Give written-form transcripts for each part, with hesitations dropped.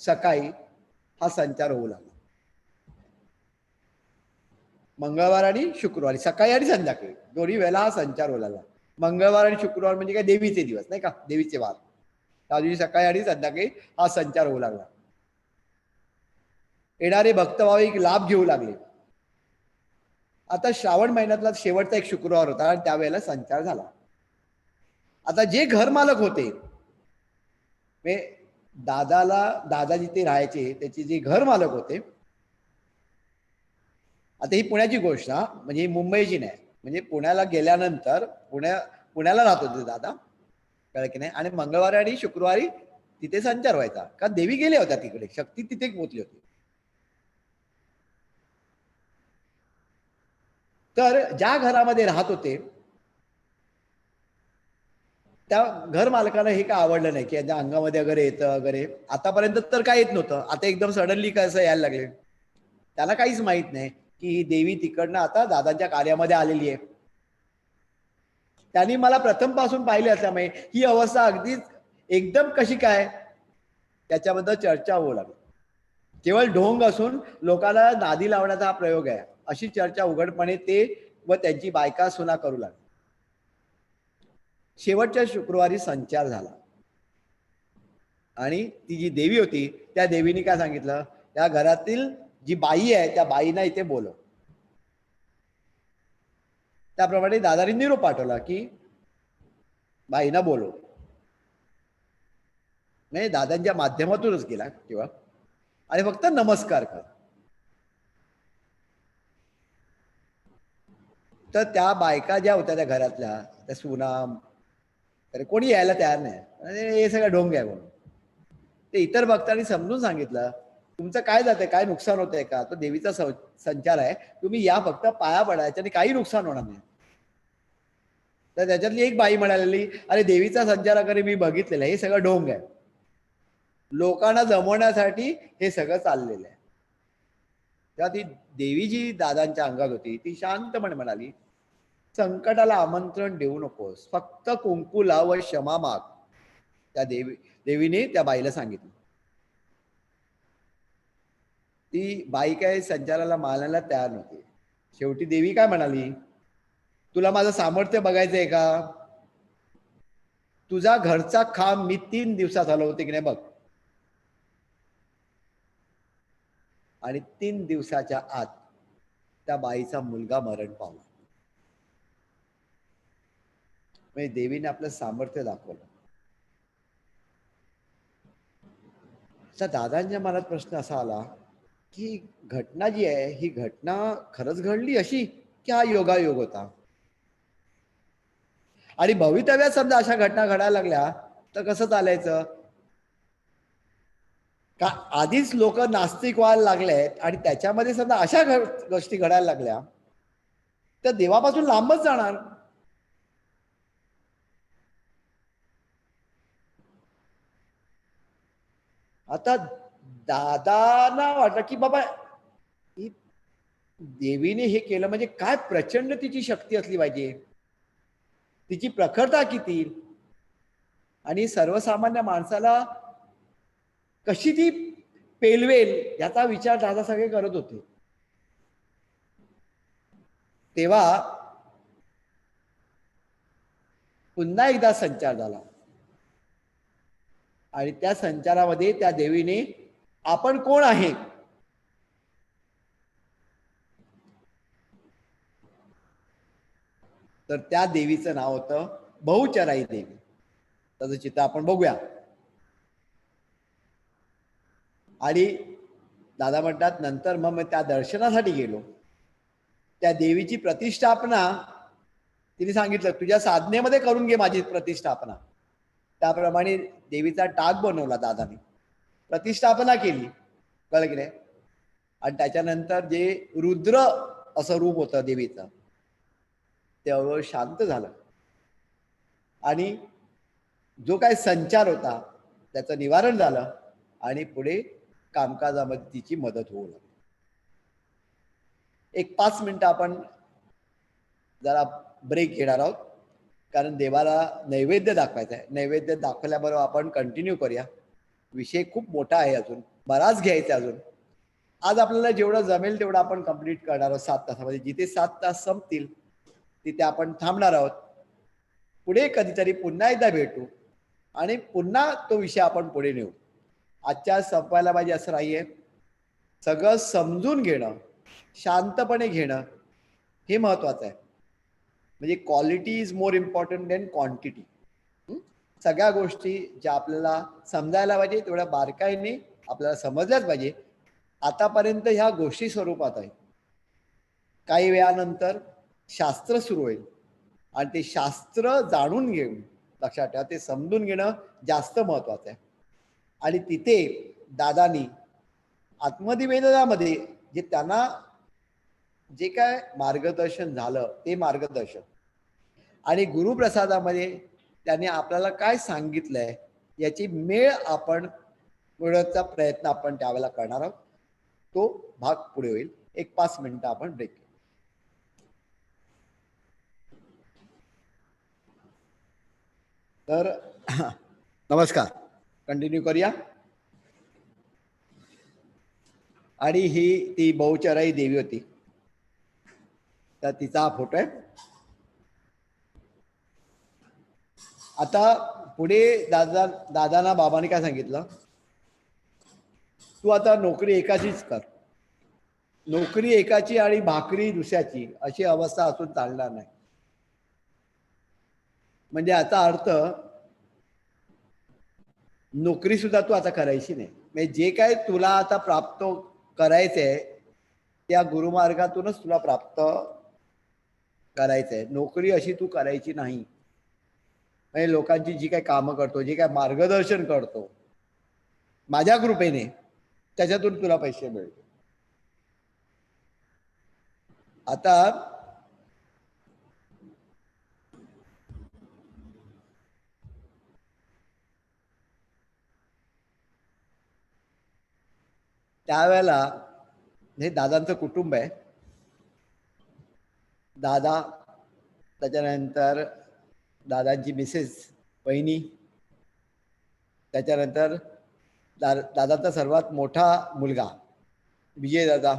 सकाळी हा संचार होऊ लागला. मंगळवार आणि शुक्रवारी सकाळी आणि संध्याकाळी दोन्ही वेळेला हा संचार होऊ लागला. मंगळवार आणि शुक्रवार म्हणजे काय देवीचे दिवस नाही का, देवीचे वार. त्या दिवशी सकाळी आणि संध्याकाळी हा संचार होऊ लागला. येणारे भक्त भाविक लाभ घेऊ लागले. आता श्रावण महिन्यातला शेवटचा एक शुक्रवार होता आणि त्यावेळेला संचार झाला. आता जे घर मालक होते, दादा जिथे राहायचे त्याचे जे घर मालक होते, आता ही पुण्याची गोष्ट हा, म्हणजे मुंबईची नाही. म्हणजे पुण्याला गेल्यानंतर पुण्याला राहत होते दादा, कळलं की नाही. आणि मंगळवारी आणि शुक्रवारी तिथे संचार व्हायचा, कारण देवी गेल्या होत्या तिकडे, शक्ती तिथे पोहोचली होती. तर ज्या घरामध्ये राहत होते त्या घर मालकाला हे काय आवडलं नाही की यांच्या अंगामध्ये वगैरे येतं वगैरे. आतापर्यंत तर काय येत नव्हतं, आता एकदम सडनली कसं यायला लागले. त्याला काहीच माहित नाही की ही देवी तिकडनं आता दादांच्या कार्यामध्ये आलेली आहे. त्यांनी मला प्रथम पासून पाहिले असल्यामुळे ही अवस्था अगदीच एकदम कशी काय त्याच्याबद्दल चर्चा होऊ लागली. केवळ ढोंग असून लोकांना नादी लावण्याचा हा प्रयोग आहे, अशी चर्चा उघडपणे ते व त्यांची बायका सुना करू लागली. शेवटच्या शुक्रवारी संचार झाला आणि ती जी देवी होती त्या देवीने काय सांगितलं, त्या घरातील जी बाई आहे त्या बाईना इथे बोलव. त्याप्रमाणे दादांनी निरोप पाठवला की बाईना बोलव. म्हणजे दादांच्या माध्यमातूनच गेला किंवा आणि फक्त नमस्कार कर. तर त्या बायका ज्या होत्या त्या घरातल्या त्या सुना तर कोणी यायला तयार नाही, हे सगळं ढोंग आहे म्हणून. ते इतर भक्तांनी समजून सांगितलं, तुमचं काय जातंय, काय नुकसान होतंय का, तो देवीचा संचार आहे, तुम्ही या फक्त पाया पडायच्या आणि काही नुकसान होणार नाही. तर त्याच्यातली एक बाई म्हणालेली, अरे देवीचा संचार वगैरे मी बघितलेला, हे सगळं ढोंग आहे, लोकांना जमवण्यासाठी हे सगळं चाललेलं आहे. तेव्हा ती देवी जी दादांच्या अंगात होती ती शांतपणे म्हणाली, संकटाला आमंत्रण देऊ नकोस, फक्त कुंकू लाव व क्षमा माग. त्या देवीने त्या बाईला सांगितलं. ती बाई काय संचाराला मानायला तयार नव्हती. शेवटी देवी काय म्हणाली, तुला माझं सामर्थ्य बघायचंय का, तुझा घरचा खांब मी 3 दिवसात हलवते की नाही बघ. आणि 3 दिवसाच्या आत त्या बाईचा मुलगा मरण पावला. म्हणजे देवीने आपलं सामर्थ्य दाखवलं. दादांच्या मनात प्रश्न असा आला की घटना जी आहे ही घटना खरंच घडली अशी की हा योगायोग होता. आणि भवितव्यात समजा अशा घटना घडायला लागल्या तर कसं चालायचं, का आधीच लोक नास्तिक व्हायला लागलेत आणि त्याच्यामध्ये समजा अशा गोष्टी घडायला लागल्या तर देवापासून लांबच जाणार. आता दादांना वाटलं की बाबा देवीने हे केलं म्हणजे काय प्रचंड तिची शक्ती असली पाहिजे, तिची प्रखरता किती, आणि सर्वसामान्य माणसाला कशी ती पेलवेल याचा विचार दादा सगळे करत होते. तेव्हा पुन्हा एकदा संचार झाला आणि त्या संचारामध्ये त्या देवीने आपण कोण आहे तर त्या देवीचं नाव होतं बहुचराई देवी. त्याचं चित्र आपण बघूया. आणि दादा म्हणतात नंतर मग त्या दर्शनासाठी गेलो. त्या देवीची प्रतिष्ठापना तिने सांगितलं, तुझ्या साधनेमध्ये करून घे माझी प्रतिष्ठापना. त्याप्रमाणे देवीचा टाक बनवला दादाने, प्रतिष्ठापना केली, कळलं की नाही. आणि त्याच्यानंतर जे रुद्र असं रूप होतं देवीचं तेवढं शांत झालं आणि जो काय संचार होता त्याचं निवारण झालं आणि पुढे कामकाजामध्ये तिची मदत होऊ लागली. एक 5 मिनिटं आपण जरा ब्रेक घेणार आहोत, कारण देवाला नैवेद्य दाखवायचा आहे. नैवेद्य दाखवल्याबरोबर आपण कंटिन्यू करूया. विषय खूप मोठा आहे, अजून बराच घ्यायचा अजून. आज आपल्याला जेवढं जमेल तेवढं आपण कंप्लीट करणार आहोत 7 तासामध्ये. जिथे 7 तास संपतील तिथे आपण थांबणार आहोत. पुढे कधीतरी पुन्हा एकदा भेटू आणि पुन्हा तो विषय आपण पुढे नेऊ. आजच्या संपवायला पाहिजे असं नाहीये. सगळं समजून घेणं, शांतपणे घेणं हे महत्वाचं आहे. म्हणजे quality is more important than quantity. सगळ्या गोष्टी ज्या आपल्याला समजायला पाहिजे तेवढ्या बारकाईने आपल्याला समजल्याच पाहिजे. आतापर्यंत ह्या गोष्टी स्वरूपात आहे. काही वेळानंतर शास्त्र सुरू होईल आणि ते शास्त्र जाणून घेऊन, लक्षात ठेवा, ते समजून घेणं जास्त महत्वाचं आहे. आणि तिथे दादानी आत्मनिवेदनामध्ये जे त्यांना जे काय मार्गदर्शन झालं ते मार्गदर्शन आणि गुरुप्रसादामध्ये त्याने आपल्याला काय सांगितलंय याची मेळ आपण मिळवण्याचा प्रयत्न आपण त्यावेळेला करणार आहोत. तो भाग पुढे होईल. एक 5 मिनिटं आपण ब्रेक. तर नमस्कार, कंटिन्यू करूया. आणि ही ती बहुचराई देवी होती, तर तिचा हा फोटो आहे. आता पुढे दादांना बाबांनी काय सांगितलं, तू आता नोकरी एकाचीच कर. नोकरी एकाची आणि भाकरी दुसऱ्याची अशी अवस्था असून चालणार नाही. म्हणजे याचा अर्थ नोकरी सुद्धा तू आता करायची नाही. म्हणजे जे काय तुला आता प्राप्त करायचंय त्या गुरुमार्गातूनच तुला प्राप्त करायचंय. नोकरी अशी तू करायची नाही. म्हणजे लोकांची जी काही कामं करतो, जे काय मार्गदर्शन करतो माझ्या कृपेने, त्याच्यातून तुला पैसे मिळतो. आता त्यावेळेला हे दादांचं कुटुंब आहे. दादा, त्याच्यानंतर दादांची मिसेस बहिणी, त्याच्यानंतर दादाचा सर्वात मोठा मुलगा विजय दादा,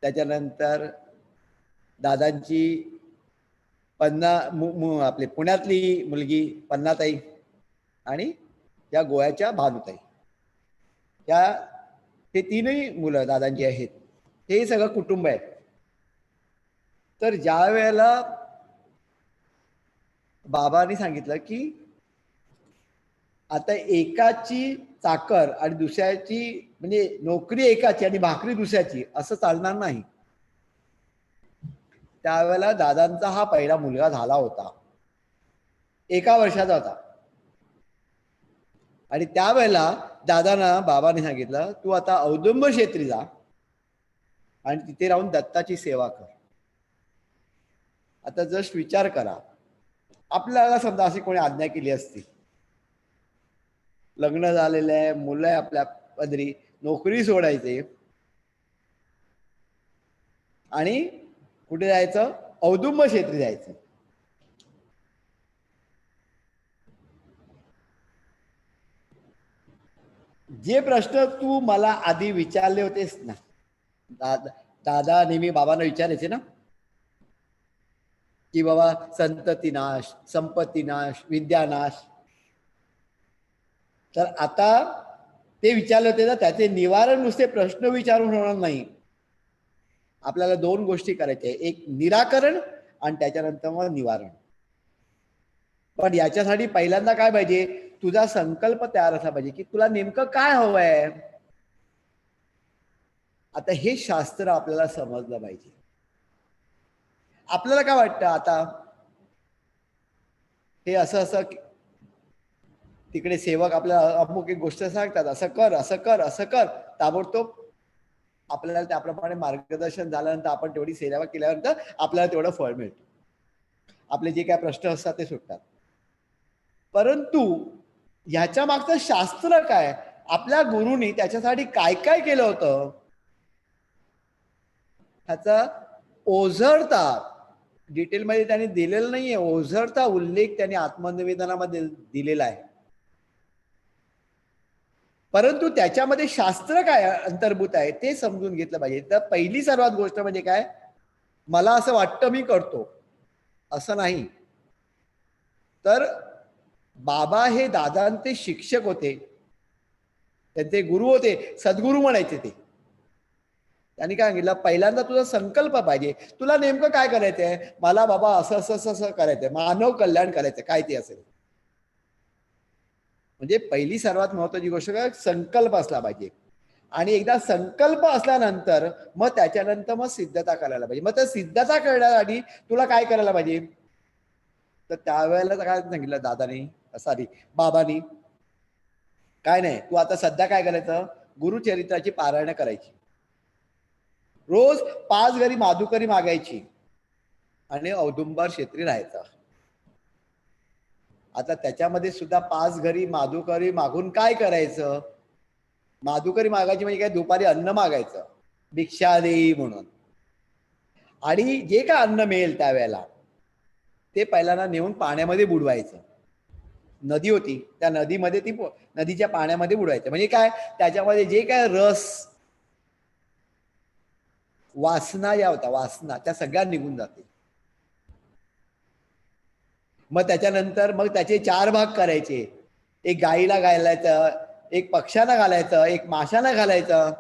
त्याच्यानंतर दादांची आपली पुण्यातली मुलगी पन्नाताई आणि या गोव्याच्या भानुताई, या हे तीनही मुलं दादांची आहेत. हे सगळं कुटुंब आहे. तर ज्या वेळेला बाबांनी सांगितलं की आता एकाची चाकर आणि दुसऱ्याची, म्हणजे नोकरी एकाची आणि भाकरी दुसऱ्याची असं चालणार नाही. त्यावेळेला दादांचा हा पहिला मुलगा झाला होता, 1 वर्षाचा होता. आणि त्यावेळेला दादांना बाबांनी सांगितलं, तू आता औदुंब क्षेत्री जा आणि तिथे राहून दत्ताची सेवा कर. आता जस्ट विचार करा, आपल्याला समजा अशी कोणी आज्ञा केली असती, लग्न झालेलं आहे, मुलं आहे आपल्या पदरी, नोकरी सोडायचे आणि कुठे जायचं, औदुंब क्षेत्री जायचं. जे प्रश्न तू मला आधी विचारले होतेस ना, दादा नेहमी बाबांना विचारायचे ना की बाबा संततीनाश, संपत्तीनाश, विद्यानाश, तर आता ते विचारले होते ना, त्याचे निवारण नुसते प्रश्न विचारून होणार नाही. आपल्याला 2 गोष्टी करायच्या, एक निराकरण आणि त्याच्यानंतर मग निवारण. पण याच्यासाठी पहिल्यांदा काय पाहिजे, तुझा संकल्प तयार असला पाहिजे की तुला नेमकं काय हवंय. आता हे शास्त्र आपल्याला समजलं पाहिजे. आपल्याला काय वाटतं, आता हे असं असं तिकडे सेवक आपल्याला अमुक एक गोष्ट सांगतात, असं कर असं कर असं कर, ताबडतोब आपल्याला त्याप्रमाणे मार्गदर्शन झाल्यानंतर आपण तेवढी सेवा केल्यानंतर आपल्याला तेवढं फळ मिळतं, आपले जे काय प्रश्न असतात ते सुटतात. परंतु ह्याच्या मागचं शास्त्र काय, आपल्या गुरुनी त्याच्यासाठी काय काय केलं होतं, ह्याचा ओझरता डिटेलमध्ये त्यांनी दिलेलं नाहीये. ओझरता उल्लेख त्यांनी आत्मनिवेदनामध्ये दिलेला आहे. परंतु त्याच्यामध्ये शास्त्र काय अंतर्भूत आहे ते समजून घेतलं पाहिजे. तर पहिली सर्वात गोष्ट म्हणजे काय, मला असं वाटतं मी करतो असं नाही. तर बाबा हे दादांचे शिक्षक होते, त्यांचे गुरु होते, सद्गुरू म्हणायचे ते. त्यांनी काय सांगितलं, पहिल्यांदा तुझा संकल्प पाहिजे. तुला नेमकं काय करायचंय, मला बाबा असं असं असं असं करायचंय, मानव कल्याण करायचं, काय ते असेल. म्हणजे पहिली सर्वात महत्वाची गोष्ट काय, संकल्प असला पाहिजे. आणि एकदा संकल्प असल्यानंतर मग त्याच्यानंतर मग सिद्धता करायला पाहिजे. मग त्या सिद्धता करण्यासाठी तुला काय करायला पाहिजे, तर त्यावेळेला काय सांगितलं दादानी, सॉरी बाबांनी, काय नाही, तू आता सध्या काय करायचं, गुरुचरित्राची पारायण करायची, रोज 5 घरी माधुकरी मागायची आणि औदुंबर क्षेत्री राहायचा. आता त्याच्यामध्ये सुद्धा 5 घरी माधुकरी मागून काय करायचं, माधुकरी मागायची म्हणजे काय, दुपारी अन्न मागायचं, भिक्षा देई म्हणून. आणि जे काय अन्न मिळेल त्यावेळेला ते पहिल्यांदा नेऊन पाण्यामध्ये बुडवायचं. नदी होती, त्या नदीमध्ये ती नदीच्या पाण्यामध्ये बुडवायचं. म्हणजे काय, त्याच्यामध्ये जे काय रस, वासना या होता, वासना त्या सगळ्या निघून जाते. मग त्याच्यानंतर मग त्याचे 4 भाग करायचे. एक गाईला घालायचं, एक पक्ष्याला घालायचं, एक माशाला घालायचं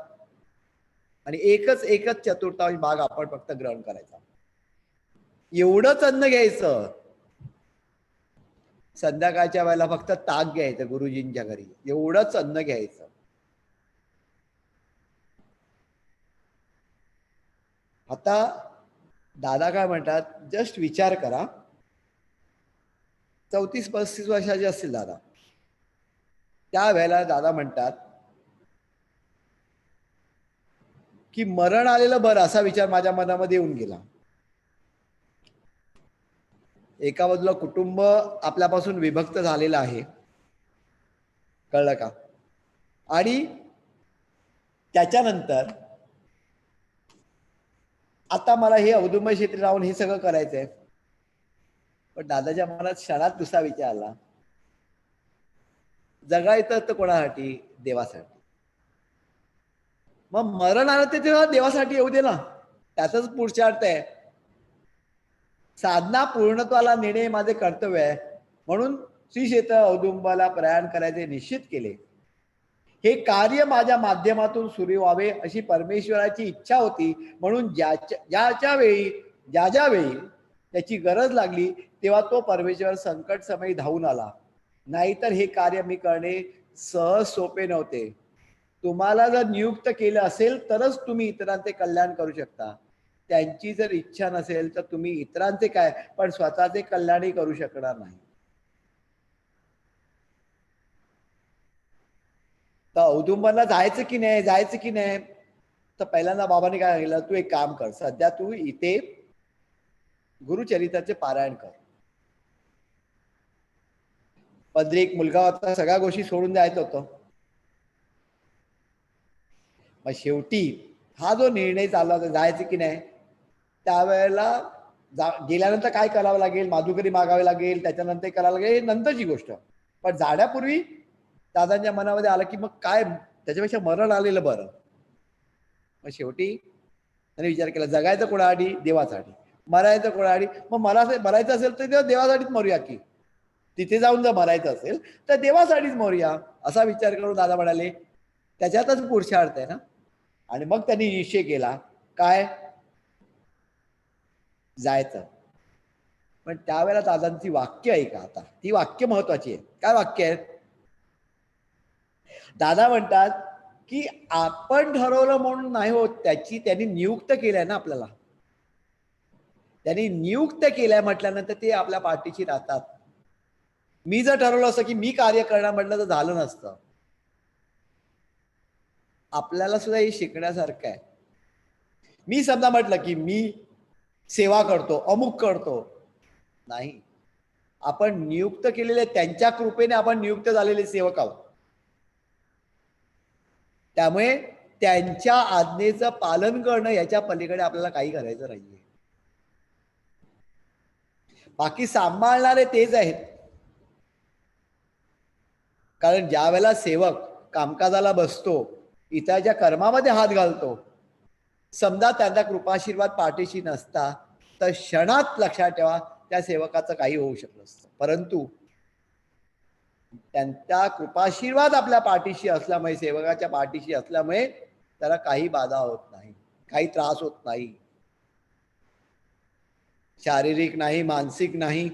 आणि एकच चतुर्थांश भाग आपण फक्त ग्रहण करायचा. एवढंच अन्न घ्यायचं. संध्याकाळच्या वेळेला फक्त ताक घ्यायचं गुरुजींच्या घरी, एवढंच अन्न घ्यायचं. आता दादा काय म्हणतात, जस्ट विचार करा, 34-35 वर्षाचे असतील दादा. त्यावेळेला दादा म्हणतात की मरण आलेलं बरं, असा विचार माझ्या मनामध्ये येऊन गेला. एका बाजूला कुटुंब आपल्यापासून विभक्त झालेलं आहे, कळलं का, आणि त्याच्यानंतर आता मला हे औदुंबर क्षेत्री राहून हे सगळं करायचंय. पण दादाच्या मनात क्षणात दुसरा विचार आला, जगायचं तर कोणासाठी, देवासाठी. मग मरण आलं ते तेव्हा देवासाठी येऊ दे ना, त्यातच पुढचा अर्थ आहे. साधना पूर्णत्वाला नेणे माझे कर्तव्य आहे, म्हणून श्री क्षेत्र औदुंबाला प्रयाण करायचे निश्चित केले. हे कार्य माझ्या माध्यमातून सुरू व्हावे अशी परमेश्वराची इच्छा होती, म्हणून ज्याच्या वेळी ज्या वेळी त्याची गरज लागली तेव्हा तो परमेश्वर संकट समयी धावून आला. नाहीतर हे कार्य मी करणे सहज सोपे नव्हते. तुम्हाला जर नियुक्त केलं असेल तरच तुम्ही इतरांचे कल्याण करू शकता. त्यांची जर इच्छा नसेल तर तुम्ही इतरांचे काय, पण स्वतःचे कल्याणही करू शकणार नाही. तर औदुंबरला जायचं की नाही, जायचं की नाही, तर पहिल्यांदा बाबांनी काय सांगितलं, तू एक काम कर, सध्या तू इथे गुरुचरित्राचे पारायण कर. पदरी एक मुलगा होता, सगळ्या गोष्टी सोडून जायचं होतं. मग शेवटी हा जो निर्णय चालला होता जायचं की नाही, त्यावेळेला गेल्यानंतर काय करावं लागेल, माधुकरी मागावे लागेल, त्याच्यानंतर करावं लागेल, नंतरची गोष्ट. पण जाण्यापूर्वी दादांच्या मनामध्ये आलं की मग काय, त्याच्यापेक्षा मरण आलेलं बरं. मग शेवटी त्याने विचार केला, जगायचं कोणासाठी, देवासाठी. मरायचं कोणासाठी, मग मला मरायचं असेल तर देवासाठीच मरूया की, तिथे जाऊन जर मरायचं असेल तर देवासाठीच मरूया, असा विचार करून दादा म्हणाले, त्याच्यातच पुरुषार्थ आहे ना. आणि मग त्यांनी निश्चय केला काय, जायचं. पण त्यावेळेला दादांची वाक्य ऐका, आता ती वाक्य महत्वाची आहे. काय वाक्य आहे, दादा म्हणतात की आपण ठरवलं म्हणून नाही होत, त्यांनी नियुक्त केलंय ना आपल्याला. त्यांनी नियुक्त केलंय म्हटल्यानंतर ते आपल्या पाठीशी राहतात. मी जर ठरवलं असतं की मी कार्य करणार म्हटलं तर झालं नसतं. आपल्याला सुद्धा हे शिकण्यासारखं आहे. मी समजा म्हटलं की मी सेवा करतो, अमुक करतो, नाही, आपण नियुक्त केलेले, त्यांच्या कृपेने आपण नियुक्त झालेले सेवक आहोत. त्यामुळे त्यांच्या आज्ञेचं पालन करणं याच्या पलीकडे आपल्याला काही करायचं नाहीये. बाकी सांभाळणारे तेच आहेत. कारण ज्या वेळेला सेवक कामकाजाला बसतो, इतराच्या कर्मामध्ये हात घालतो, समजा त्यांचा कृपाशीर्वाद पाठीशी नसता तर क्षणात लक्षात ठेवा त्या सेवकाचं काही होऊ शकलं नसतं. परंतु त्यांचा कृपाशीर्वाद आपल्या पाठीशी असल्यामुळे, सेवकाच्या पाठीशी असल्यामुळे त्याला काही बाधा होत नाही, काही त्रास होत नाही, शारीरिक नाही, मानसिक नाही.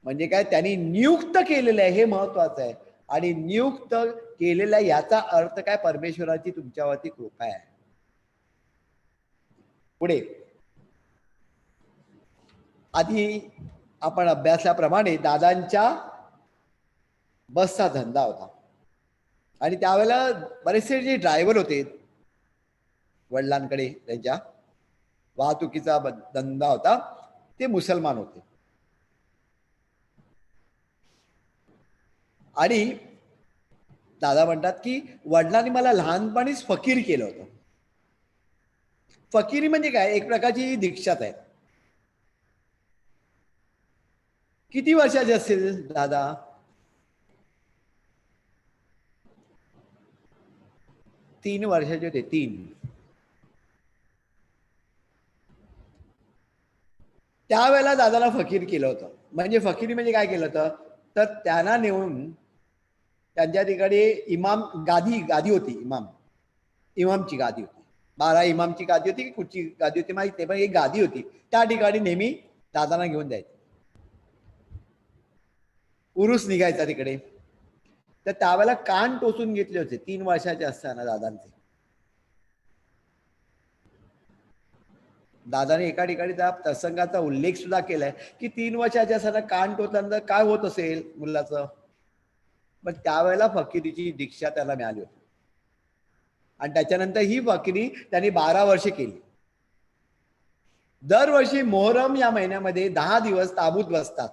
म्हणजे काय, त्यांनी नियुक्त केलेलं आहे हे महत्वाचं आहे. आणि नियुक्त केलेल्या याचा अर्थ काय, परमेश्वराची तुमच्यावरती कृपा आहे. पुढे आधी आपण अभ्यासाप्रमाणे दादांच्या बसचा धंदा होता आणि त्यावेळेला बरेचसे जे ड्रायव्हर होते वडिलांकडे, त्यांच्या वाहतुकीचा धंदा होता, ते मुसलमान होते. आणि दादा म्हणतात की वडिलांनी मला लहानपणीच फकीर केलं होतं. फकीरी म्हणजे काय, एक प्रकारची दीक्षाच आहे. किती वर्षाचे असतील दादा? तीन वर्षाचे होते, 3. त्यावेळेला दादाला फकीर केलं होतं. म्हणजे फकीरी म्हणजे काय केलं होतं, तर त्यांना नेऊन त्यांच्या ठिकाणी इमाम गादी होती, इमामची गादी होती. 12 इमामची गादी होती की कुठची गादी होती माहिती नाही, पण एक गादी होती. त्या ठिकाणी नेहमी दादांना घेऊन जायचे. उरूस निघायचा तिकडे. तर त्यावेळेला कान टोचून घेतले होते 3 वर्षाचे असताना दादांचे. दादाने एका ठिकाणी त्या प्रसंगाचा उल्लेख सुद्धा केलाय की 3 वर्षाच्या असताना कान टोचल्यानंतर काय होत असेल मुलाचं. पण त्यावेळेला फकीरीची दीक्षा त्याला मिळाली होती आणि त्याच्यानंतर ही फकीरी त्यांनी 12 वर्षे केली. दरवर्षी मोहरम या महिन्यामध्ये 10 दिवस ताबूत बसतात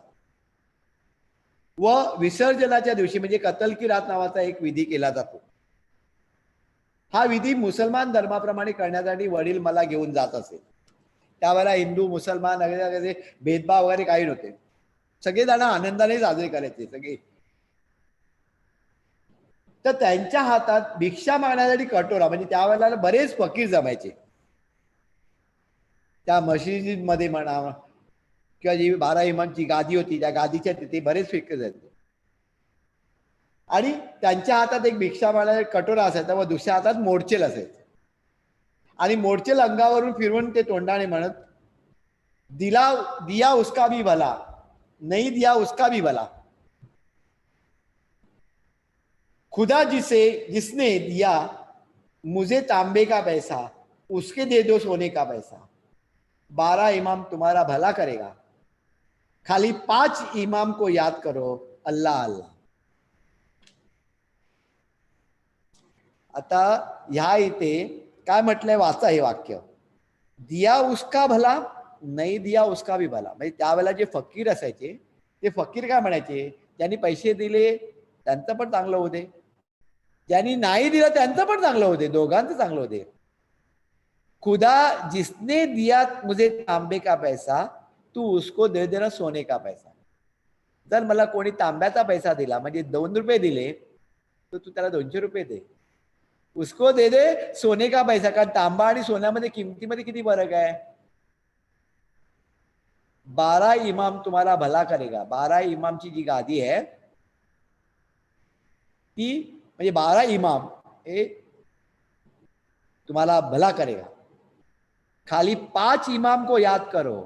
व विसर्जनाच्या दिवशी म्हणजे कतल की रात नावाचा एक विधी केला जातो. हा विधी मुसलमान धर्माप्रमाणे करण्यासाठी वडील मला घेऊन जात असे. त्यावेळेला हिंदू मुसलमान वगैरे भेदभाव वगैरे काही नव्हते, सगळेजण आनंदाने साजरे करायचे सगळे. तर त्यांच्या हातात भिक्षा मागण्यासाठी कटोरा, म्हणजे त्यावेळेला बरेच फकीर जमायचे त्या मशिदीमध्ये म्हणा किंवा जी 12 इमामची गादी होती त्या गादीच्या तिथे बरेच फकीर जायचे आणि त्यांच्या हातात एक भिक्षा मागण्यासाठी कटोरा असायचा व दुसऱ्या हातात मोडचेल असायचे आणि मोडचेल अंगावरून फिरवून ते तोंडाने म्हणत, दिया उसका भी भला, नहीं दिया उसका भी भला, खुदा जिसने दिया मुझे तांबे का पैसा उसके दे दो सोने का पैसा, 12 इमाम तुम्हारा भला करेगा, खाली 5 इमाम को याद करो, अल्लाह अल्लाह. आता ह्या इथे काय म्हटलंय, वाचा हे वाक्य. दिया उसका भला, नाही दिया उसका भी भला. म्हणजे त्यावेळेला जे फकीर असायचे ते फकीर काय म्हणायचे, ज्यांनी पैसे दिले त्यांचं पण चांगलं होते, ज्यांनी नाही दिलं त्यांचं पण चांगलं होते, दोघांचं चांगलं होते. खुदा जिसने दिया मुझे तांबे का पैसा तू उसको दे देना सोने का पैसा. जर मला कोणी तांब्याचा पैसा दिला म्हणजे 2 रुपये दिले तर तू त्याला 200 रुपये दे. उसको दे दे सोने का पैसा. कारण तांबा आणि सोन्यामध्ये किमतीमध्ये किती फरक आहे. 12 इमाम तुम्हाला भला करेगा. 12 इमामची जी गादी आहे ती म्हणजे 12 इमाम हे तुम्हाला भला करेगा. खाली 5 इमाम को याद करो.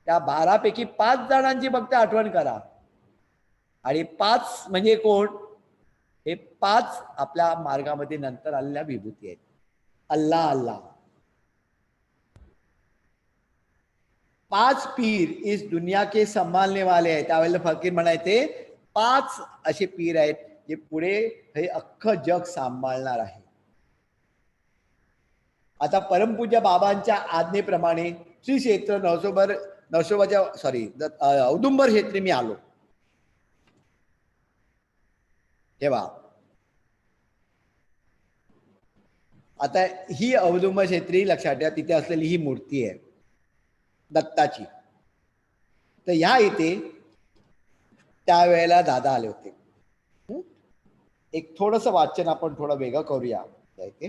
त्या 12 पैकी 5 जणांची फक्त आठवण करा. आणि 5 म्हणजे कोण, हे 5 आपल्या मार्गामध्ये नंतर आलेल्या विभूती आहेत. अल्लाह अल्लाह. 5 पीर इस दुनिया के संभालने वाले आहेत. त्यावेळेला फकीर म्हणायचे 5 असे पीर आहेत जे पुढे हे अख्खं जग सांभाळणार आहे. आता परमपूज्य बाबांच्या आज्ञेप्रमाणे श्री क्षेत्र नरसोबाच्या औदुंबर क्षेत्री मी आलो. तेव्हा आता ही औदुंबर क्षेत्री लक्षात ठेवा, तिथे असलेली ही मूर्ती आहे दत्ताची. तर ह्या इथे त्यावेळेला दादा आले होते. एक थोडंसं वाचन आपण थोडं वेगळं करूया ते.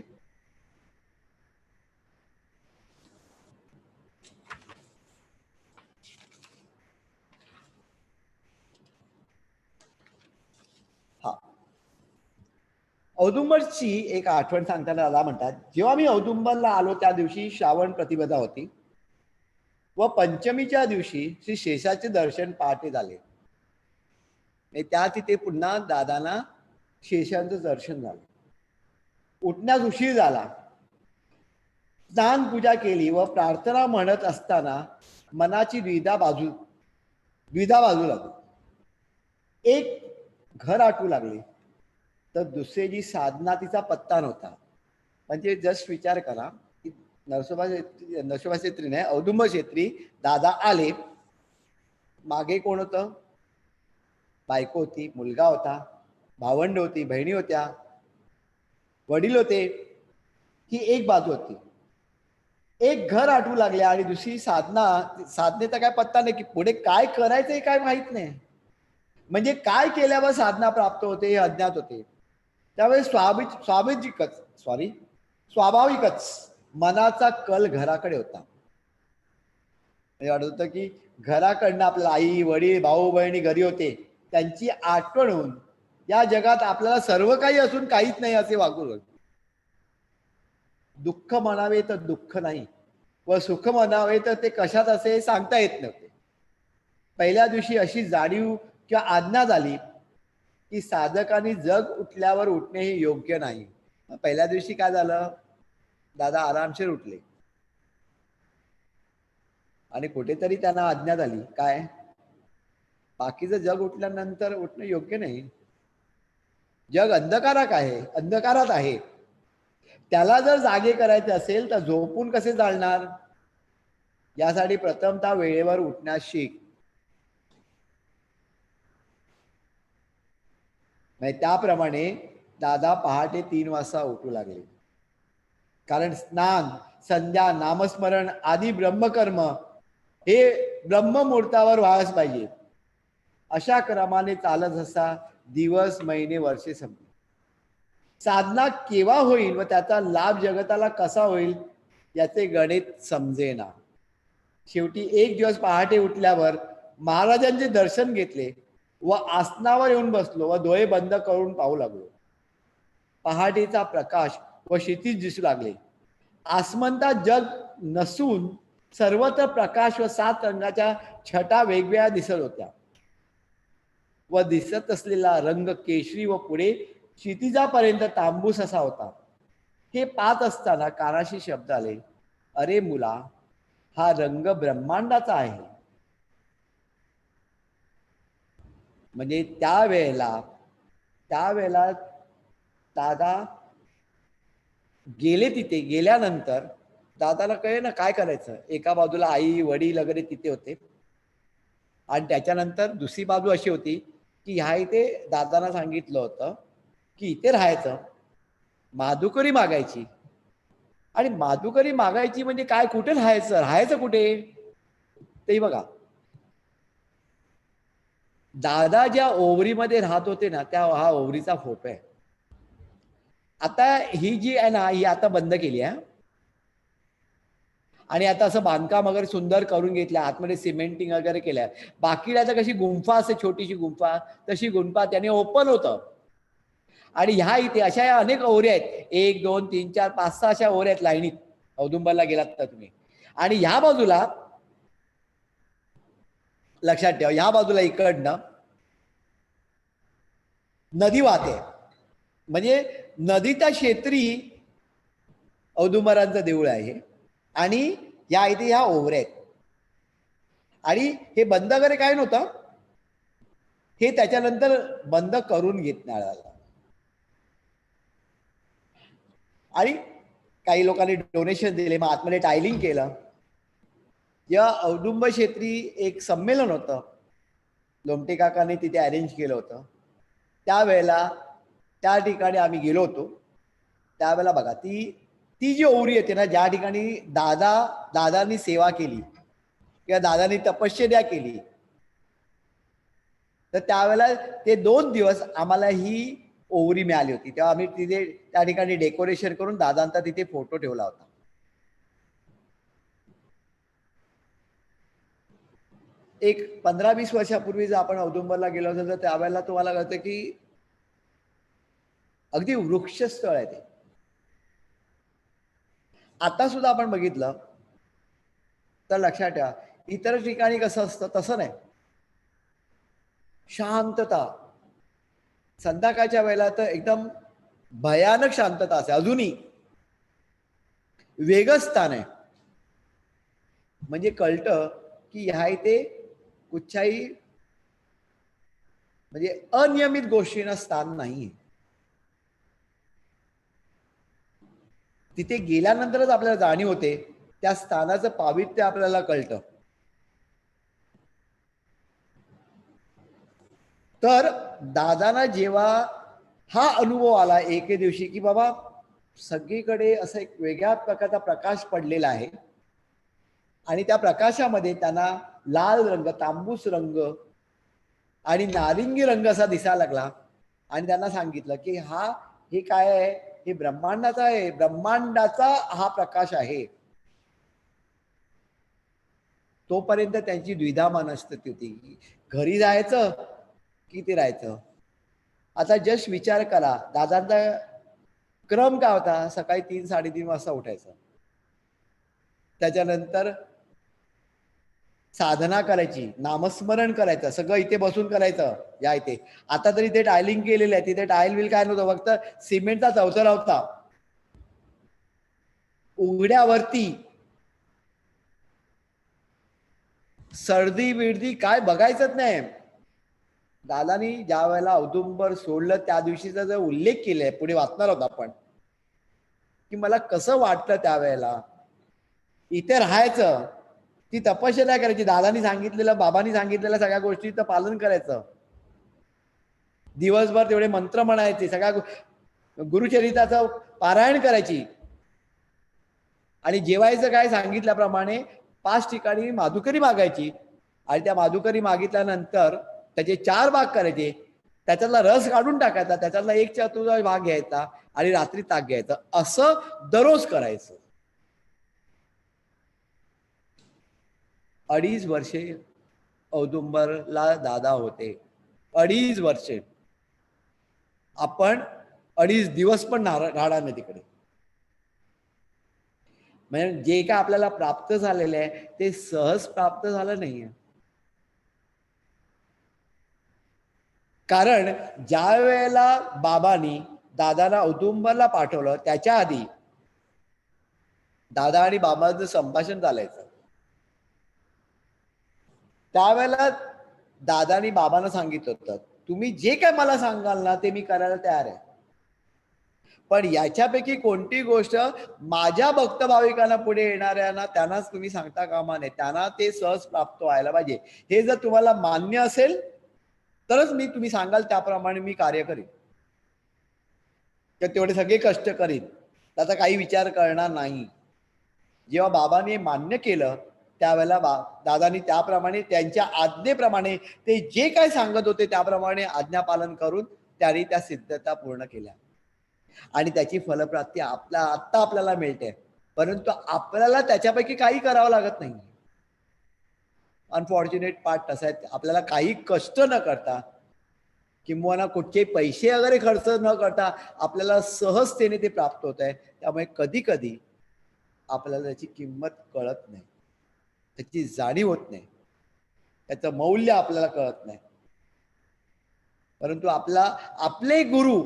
हा, औदुंबरची एक आठवण सांगताना दादा म्हणतात, जेव्हा मी औदुंबरला आलो त्या दिवशी श्रावण प्रतिपदा होती व पंचमीच्या दिवशी श्री शेषाचे दर्शन पहाटे झाले. त्या तिथे पुन्हा दादांना शेषांचं दर्शन झालं. उठण्यास उशीर झाला. स्नान पूजा केली व प्रार्थना म्हणत असताना मनाची द्विधा बाजू लागली. एक घर आठवू लागले तर दुसरी साधना तिचा पत्ता नव्हता. म्हणजे जस्ट विचार करा की नरसोबा क्षेत्री नाही, औदुंबर क्षेत्री दादा आले. मागे कोण होतं? बायको होती, मुलगा होता, भावंड होती, बहिणी होत्या, वडील होते. ही एक बाजू होती. एक घर आठवू लागले आणि दुसरी साधनेचा काय पत्ता नाही की पुढे काय करायचंय काय माहित नाही. म्हणजे काय केल्यावर साधना प्राप्त होते हे अज्ञात होते. त्यावेळेस स्वाभाविकच मनाचा कल घराकडे होता. म्हणजे वाटत होतं की घराकडनं आपल्याला आई वडील भाऊ बहिणी घरी होते, त्यांची आठवण होऊन या जगात आपल्याला सर्व काही असून काहीच नाही असे वागू लागले. दुःख म्हणावे तर दुःख नाही व सुख म्हणावे तर ते कशात असे सांगता येत नव्हते. पहिल्या दिवशी अशी जाणीव किंवा आज्ञा झाली की साधकांनी जग उठल्यावर उठणे हे योग्य नाही. पहिल्या दिवशी काय झालं? दादा आरामशीर उठले आणि कुठेतरी त्यांना आज्ञा झाली काय, बाकीचं जग उठल्यानंतर उठणं योग्य नाही. जग अंधकारात आहे. त्याला जर जागे करायचे असेल तर झोपून कसे चालणार? यासाठी प्रथमतः वेळेवर उठण्यास शिक. त्याप्रमाणे दादा पहाटे 3 वाजता उठू लागले. कारण स्नान, संध्या, नामस्मरण आदी ब्रह्मकर्म हे ब्रह्ममुहूर्तावर व्हायच पाहिजे. अशा क्रमाने चालत असता दिवस, महिने, वर्षे संपली. साधना केव्हा होईल व त्याचा लाभ जगताला कसा होईल याचे गणित समजेना. शेवटी एक दिवस पहाटे उठल्यावर महाराजांचे दर्शन घेतले व आसनावर येऊन बसलो व डोळे बंद करून पाहू लागलो. पहाटेचा प्रकाश व क्षितिज दिसू लागले. आसमंतात जग नसून सर्वत्र प्रकाश व 7 रंगाच्या छटा वेगवेगळ्या दिसत होत्या व दिसत असलेला रंग केशरी व पुढे क्षितिजापर्यंत तांबूस असा होता. हे पाहत असताना कानाशी शब्द आले, अरे मुला, हा रंग ब्रह्मांडाचा आहे. म्हणजे त्यावेळेला दादा गेले. तिथे गेल्यानंतर दादाला कळे ना काय करायचं. एका बाजूला आई वडील वगैरे तिथे होते आणि त्याच्यानंतर दुसरी बाजू अशी होती की ह्या इथे दादांना सांगितलं होतं की इथे राहायचं, माधुकरी मागायची. आणि माधुकरी मागायची म्हणजे काय, कुठे राहायचं कुठे ते बघा. दादा ज्या ओवरीमध्ये राहत होते ना, त्या हा ओवरीचा फोटो आहे. आता ही जी आहे ना, ही आता बंद केली आहे आणि आता असं बांधकाम वगैरे सुंदर करून घेतलं, आतमध्ये सिमेंटिंग वगैरे केलंय. बाकी आता कशी गुंफा असते, छोटीशी गुंफा, तशी गुंफा त्याने ओपन होतं. आणि ह्या इथे अशा या अनेक ओवऱ्या आहेत. 1 2 3 4 5 6 अशा ओवऱ्या आहेत लाईनीत. औदुंबरला गेलात तर तुम्ही. आणि ह्या बाजूला लक्षात ठेवा, ह्या बाजूला इकडनं नदी वाहते. म्हणजे नदीच्या क्षेत्री औदुंबरांचं देऊळ आहे आणि या इथे ह्या ओवऱ्या आहेत. आणि हे बंद वगैरे काय नव्हतं, हे त्याच्यानंतर बंद करून घेतणार आलं. आणि काही लोकांनी डोनेशन दिले, मग आतमध्ये टायलिंग केलं. या औदुंबर क्षेत्री एक संमेलन होतं, लोमटे काकांनी तिथे अरेंज केलं होतं. त्यावेळेला त्या ठिकाणी आम्ही गेलो होतो. त्यावेळेला बघा ती जी ओवरी येते ना, ज्या ठिकाणी दादांनी सेवा केली किंवा दादांनी तपश्चर्या केली, तर त्यावेळेला ते 2 दिवस आम्हाला ही ओवरी मिळाली होती, तेव्हा आम्ही तिथे त्या ठिकाणी डेकोरेशन करून दादांचा तिथे फोटो ठेवला होता. एक 15-20 वर्षापूर्वी जर आपण औदुंबरला गेलो असेल तर त्यावेळेला तुम्हाला कळतं की अगदी वृक्षस्थळ आहे ते. आता सुद्धा आपण बघितलं तर लक्षात ठेवा, इतर ठिकाणी कसं असतं तसं नाही. शांतता. संध्याकाळच्या वेळेला तर एकदम भयानक शांतता असते अजूनही. वेगळं स्थान आहे. म्हणजे कळतं की ह्या इथे कुठच्याही म्हणजे अनियमित गोष्टींना स्थान नाही. तिथे गेल्यानंतरच आपल्याला जाणीव होते त्या स्थानाचं पावित्र्य आपल्याला कळतं. तर दादांना जेव्हा हा अनुभव आला एके दिवशी की बाबा सगळीकडे असं एक वेगळ्या प्रकारचा प्रकाश पडलेला आहे आणि त्या प्रकाशामध्ये त्यांना लाल रंग, तांबूस रंग आणि नारिंगी रंग असा दिसायला लागला आणि त्यांना सांगितलं की हे काय आहे, हे ब्रह्मांडाचा आहे, ब्रह्मांडाचा हा प्रकाश आहे. तोपर्यंत त्यांची द्विधा मनस्थिती होती, घरी जायचं की ते राहायचं. आता जस्ट विचार करा, दादांचा क्रम काय होता, सकाळी 3-3:30 वाजता उठायचं, त्याच्यानंतर साधना करायची, नामस्मरण करायचं, सगळं इथे बसून करायचं. या इथे आता तर इथे टायलिंग केलेलं आहे, तिथे टाईल बिल काय नव्हतं, फक्त सिमेंटचा चौथरा होता. उघड्यावरती सर्दी बिर्दी काय बघायचंच नाही. दादानी ज्या वेळेला औदुंबर सोडलं त्या दिवशीचा जर उल्लेख केलाय, पुढे वाचणार आहोत आपण, की मला कसं वाटलं त्यावेळेला. इथे राहायचं, ती तपश्चर्या करायची, दादानी सांगितलेलं, बाबांनी सांगितलेल्या सगळ्या गोष्टीचं पालन करायचं, दिवसभर तेवढे मंत्र म्हणायचे, सगळ्या गुरुचरित्राचं पारायण करायची आणि जेवायचं काय सांगितल्याप्रमाणे 5 ठिकाणी माधुकरी मागायची आणि त्या माधुकरी मागितल्यानंतर त्याचे 4 भाग करायचे, त्याच्यातला रस काढून टाकायचा, त्याच्यातला 1/4 भाग घ्यायचा आणि रात्री ताक घ्यायचं. असं दररोज करायचं. 2.5 वर्षे औदुंबरला दादा होते. 2.5 वर्षे. आपण 2.5 दिवस पण राहणार नाही तिकडे. म्हणजे जे काय आपल्याला प्राप्त झालेलं आहे ते सहज प्राप्त झालं नाहीये. कारण ज्या वेळेला बाबांनी दादाला औदुंबरला पाठवलं त्याच्या आधी दादा आणि बाबांचं संभाषण चालायचं. त्यावेळेला दादानी बाबांना सांगितलं होतं, तुम्ही जे काय मला सांगाल ना ते मी करायला तयार आहे, पण याच्यापैकी कोणती गोष्ट माझ्या भक्त भाविकांना पुढे येणाऱ्यांना त्यांनाच तुम्ही सांगता कामा नये, त्यांना ते सहज प्राप्त व्हायला पाहिजे. हे जर तुम्हाला मान्य असेल तरच मी तुम्ही सांगाल त्याप्रमाणे मी कार्य करीन, तर तेवढे सगळे कष्ट करीन, त्याचा काही विचार करणार नाही. जेव्हा बाबांनी मान्य केलं त्यावेळेला दादानी त्याप्रमाणे त्यांच्या आज्ञेप्रमाणे ते जे काय सांगत होते त्याप्रमाणे आज्ञापालन करून त्यांनी त्या सिद्धता पूर्ण केल्या आणि त्याची फलप्राप्ती आत्ता आपल्याला मिळते. परंतु आपल्याला त्याच्यापैकी काही करावं लागत नाही. अनफॉर्च्युनेट पार्ट तसा आहे, आपल्याला काही कष्ट न करता किंवा कुठचे पैसे वगैरे खर्च न करता आपल्याला सहजतेने ते प्राप्त होत आहे. त्यामुळे कधी कधी आपल्याला त्याची किंमत कळत नाही, त्याची जाणीव होत नाही, त्याचं मौल्य आपल्याला कळत नाही. परंतु आपले गुरु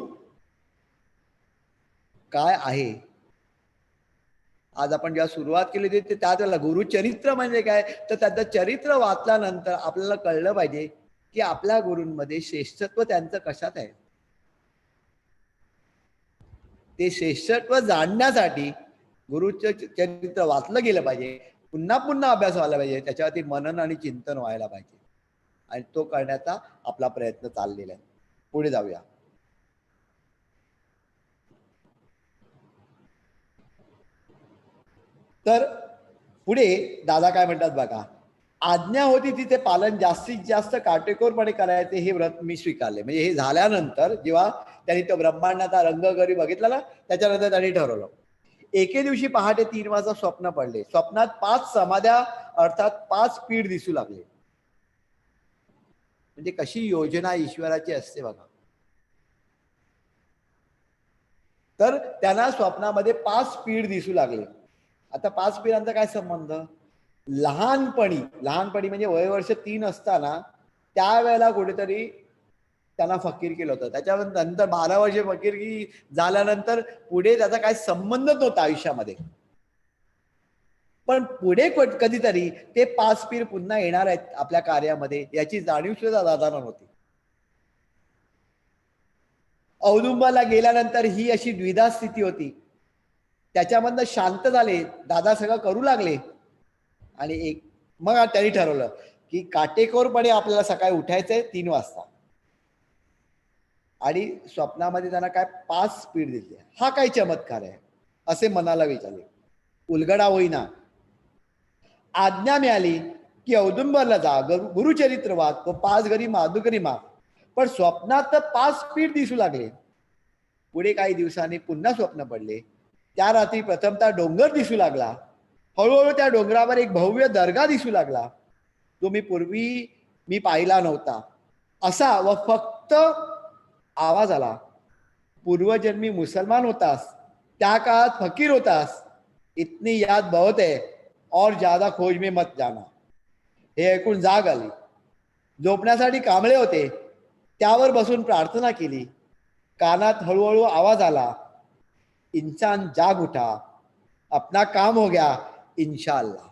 काय आहे, आज आपण जेव्हा सुरुवात केली होती त्यावेळेला गुरुचरित्र म्हणजे काय, तर त्याचं चरित्र वाचल्यानंतर आपल्याला कळलं पाहिजे की आपल्या गुरूंमध्ये श्रेष्ठत्व त्यांचं कशात आहे. ते श्रेष्ठत्व जाणण्यासाठी गुरुचं चरित्र वाचलं गेलं पाहिजे, पुन्हा पुन्हा अभ्यास व्हायला पाहिजे, त्याच्यावरती मनन आणि चिंतन व्हायला पाहिजे आणि तो करण्याचा आपला प्रयत्न चाललेला आहे. पुढे जाऊया. तर पुढे दादा काय म्हणतात बघा, आज्ञा होती तिथे पालन जास्तीत जास्त काटेकोरपणे करायचे हे व्रत मी स्वीकारले. म्हणजे हे झाल्यानंतर जेव्हा त्यांनी तो ब्रह्मांडाचा रंगगरी बघितला ना, त्याच्यानंतर त्यांनी ठरवलं. एके दिवशी पहाटे 3 वाजता स्वप्न पडले. स्वप्नात 5 समाध्या अर्थात 5 पीठ दिसू लागले. म्हणजे कशी योजना ईश्वराची असते बघा. तर त्यांना स्वप्नामध्ये 5 पीठ दिसू लागले. आता 5 पिढ्यांचा काय संबंध? लहानपणी म्हणजे वयवर्ष 3 असताना त्यावेळेला कुठेतरी त्यांना फकीर केलं होतं. त्याच्यानंतर 12 वर्ष फकीरकी झाल्यानंतर पुढे त्याचा काही संबंध नव्हता आयुष्यामध्ये. पण पुढे कधीतरी ते 5 पीर पुन्हा येणार आहेत आपल्या कार्यामध्ये याची जाणीव सुद्धा दादांना नव्हती. औदुंबरला गेल्यानंतर ही अशी द्विधा स्थिती होती. त्याच्यामधनं शांत झाले, दादा सगळं करू लागले आणि मग त्यांनी ठरवलं की काटेकोरपणे आपल्याला सकाळी उठायचंय 3 वाजता. आणि स्वप्नामध्ये त्यांना काय 5 पीठ दिले. हा काय चमत्कार आहे असे मनाला विचारले. उलगडा होईना. आज्ञा मिळाली की औदुंबरला जा, गुरुचरित्र वाच, तो 5 घरी माधुकरी माग. पण स्वप्नात तर 5 पीठ दिसू लागले. पुढे काही दिवसांनी पुन्हा स्वप्न पडले. त्या रात्री प्रथमतः डोंगर दिसू लागला. हळूहळू त्या डोंगरावर एक भव्य दर्गा दिसू लागला, जो मी पाहिला नव्हता. असा व फक्त आवाज आला, पूर्वजन्मी मुसलमान होतास, त्या काळात फकीर होतास, इतनी याद बहुत है और ज्यादा खोज में मत जाना. हे ऐकून जाग आली. झोपण्यासाठी कांबळे होते, त्यावर बसून प्रार्थना केली. कानात हळूहळू आवाज आला, इंसान जाग उठा, अपना काम हो गया इंशाअल्लाह.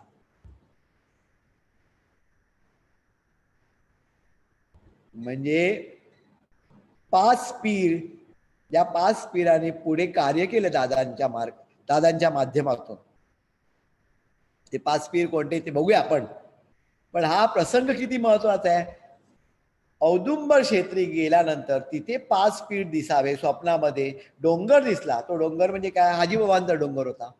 म्हणजे 5 पीर, या 5 पीराने पुढे कार्य केलं दादांच्या माध्यमातून. ते 5 पीर कोणते ते बघूया आपण. पण हा प्रसंग किती महत्वाचा आहे. औदुंबर क्षेत्री गेल्यानंतर तिथे 5 पीठ दिसावे. स्वप्नामध्ये डोंगर दिसला. तो डोंगर म्हणजे काय? हाजीबाबांचा डोंगर होता.